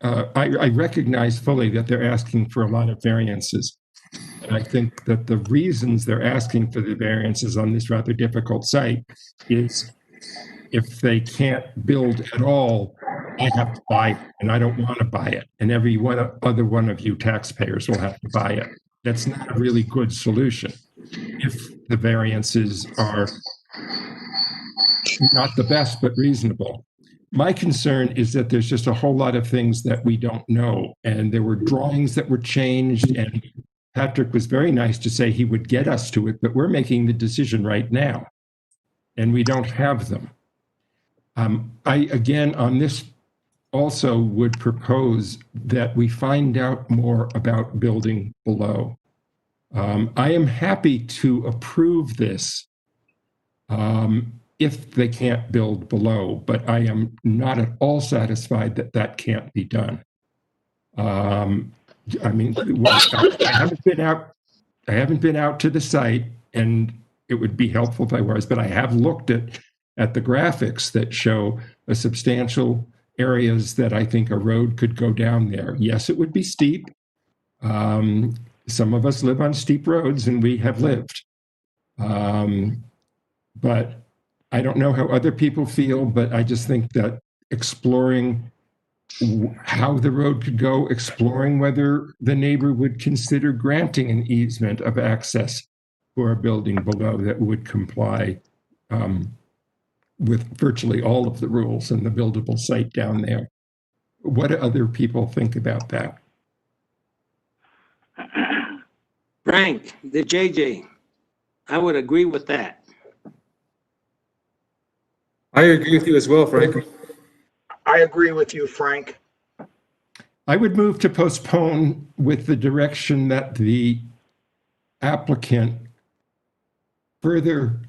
I recognize fully that they're asking for a lot of variances. And I think that the reasons they're asking for the variances on this rather difficult site is if they can't build at all, I have to buy it, and I don't want to buy it. And every other one of you taxpayers will have to buy it. That's not a really good solution if the variances are not the best, but reasonable. My concern is that there's just a whole lot of things that we don't know. And there were drawings that were changed, and Patrick was very nice to say he would get us to it, but we're making the decision right now, and we don't have them. I, again, on this also would propose that we find out more about building below. I am happy to approve this if they can't build below, but I am not at all satisfied that that can't be done. I mean, I haven't been out to the site, and it would be helpful if I was, but I have looked at the graphics that show a substantial areas that I think a road could go down there. Yes, it would be steep. Some of us live on steep roads, and we have lived. But I don't know how other people feel, but I just think that exploring how the road could go, exploring whether the neighbor would consider granting an easement of access for a building below that would comply with virtually all of the rules in the buildable site down there. What do other people think about that? Frank, the JJ, I would agree with that. I agree with you as well, Frank. I agree with you, Frank. I would move to postpone with the direction that the applicant further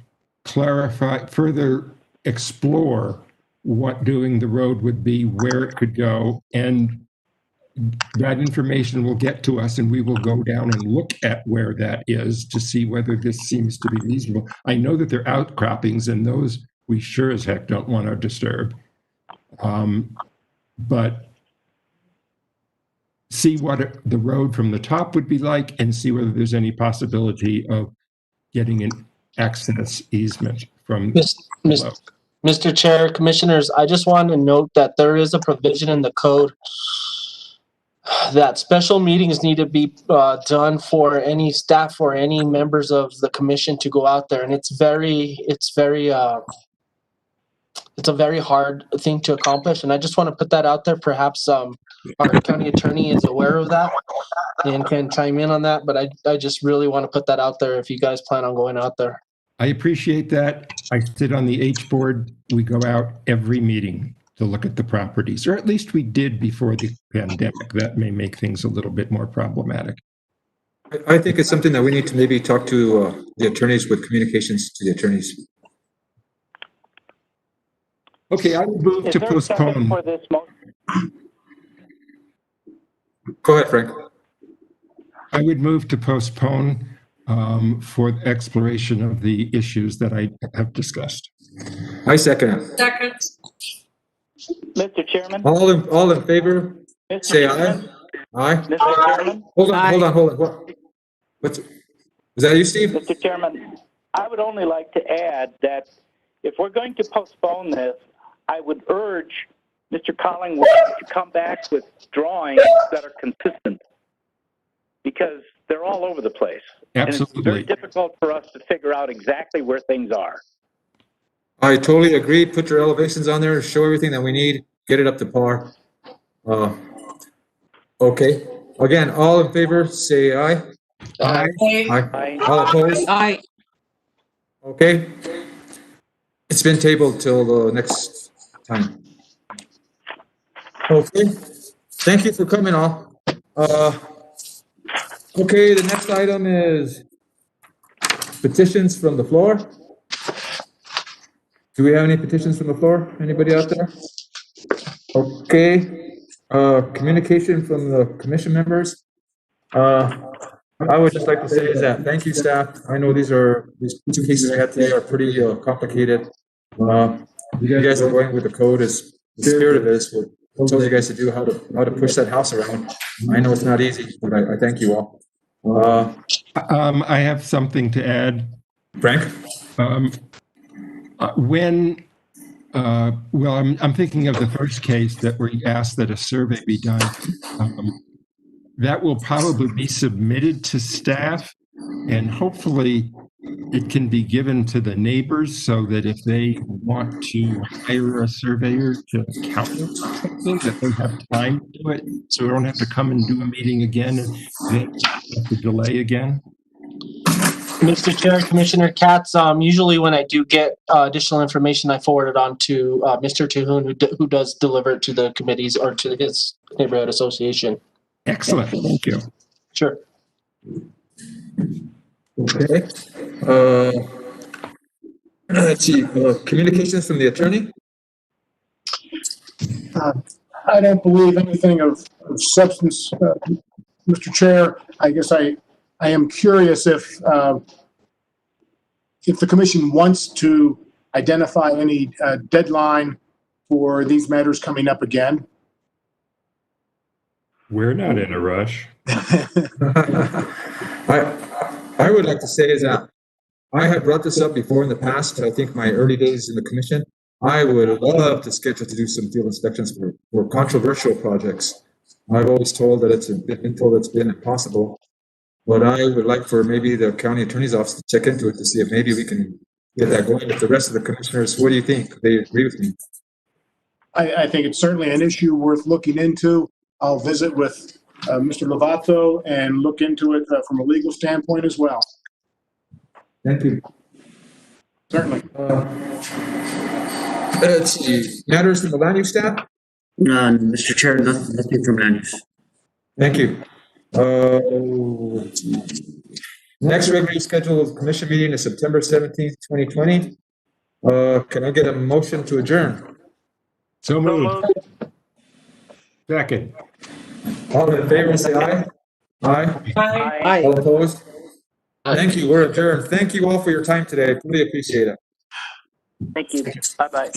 clarify, further explore what doing the road would be, where it could go, and that information will get to us and we will go down and look at where that is to see whether this seems to be reasonable. I know that there are outcroppings and those we sure as heck don't want to disturb. But see what the road from the top would be like and see whether there's any possibility of getting an access easement from below. Mr. Chair, Commissioners, I just want to note that there is a provision in the code that special meetings need to be done for any staff or any members of the commission to go out there, and it's a very hard thing to accomplish. And I just want to put that out there. Perhaps our county attorney is aware of that and can chime in on that. But I just really want to put that out there if you guys plan on going out there. I appreciate that. I sit on the H board. We go out every meeting to look at the properties, or at least we did before the pandemic. That may make things a little bit more problematic. I think it's something that we need to maybe talk to the attorneys with communications to the attorneys. Okay, I would move to postpone. For this motion? Go ahead, Frank. I would move to postpone for the exploration of the issues that I have discussed. I second it. Second. Mr. Chairman? All in favor, Mr. say Chairman? aye. Aye. Mr. Chairman? Hold on. What's, is that you, Steve? Mr. Chairman, I would only like to add that if we're going to postpone this, I would urge Mr. Collingwood to come back with drawings that are consistent, because they're all over the place. Absolutely. And it's very difficult for us to figure out exactly where things are. I totally agree. Put your elevations on there, show everything that we need, get it up to par. Okay. Again, all in favor, say aye. Aye. Aye. All opposed? Aye. Okay. It's been tabled till the next time. Okay. Thank you for coming all. Okay, the next item is petitions from the floor. Do we have any petitions from the floor? Anybody out there? Okay. Communication from the commission members. I would just like to say is that thank you, staff. I know these two cases I had today are pretty complicated. You guys are going with the code as the spirit of it is what tells you guys to do, how to push that house around. I know it's not easy, but I thank you all. I have something to add. Frank? I'm thinking of the first case that we asked that a survey be done. That will probably be submitted to staff, and hopefully it can be given to the neighbors so that if they want to hire a surveyor to count something, that they have time to do it, so we don't have to come and do a meeting again and then have to delay again. Mr. Chair, Commissioner Katz, usually when I do get additional information, I forward it on to Mr. Terhune, who does deliver it to the committees or to his neighborhood association. Excellent, thank you. Sure. Okay. Let's see, communications from the attorney? I don't believe anything of substance, Mr. Chair. I guess I am curious if the commission wants to identify any deadline for these matters coming up again. We're not in a rush. I would like to say is that I have brought this up before in the past. I think my early days in the commission, I would love to schedule to do some field inspections for controversial projects. I've always told that it's been impossible, but I would like for maybe the county attorney's office to check into it to see if maybe we can get that going with the rest of the commissioners. What do you think? They agree with me? I think it's certainly an issue worth looking into. I'll visit with Mr. Lovato and look into it from a legal standpoint as well. Thank you. Certainly. Let's see. Matters from the land use staff? Mr. Chair, nothing from land use. Thank you. Next regularly scheduled commission meeting is September 17th, 2020. Can I get a motion to adjourn? So moved. Second. All in favor, say aye. Aye. Aye. All opposed? Thank you. We're adjourned. Thank you all for your time today. I really appreciate it. Thank you. Bye-bye.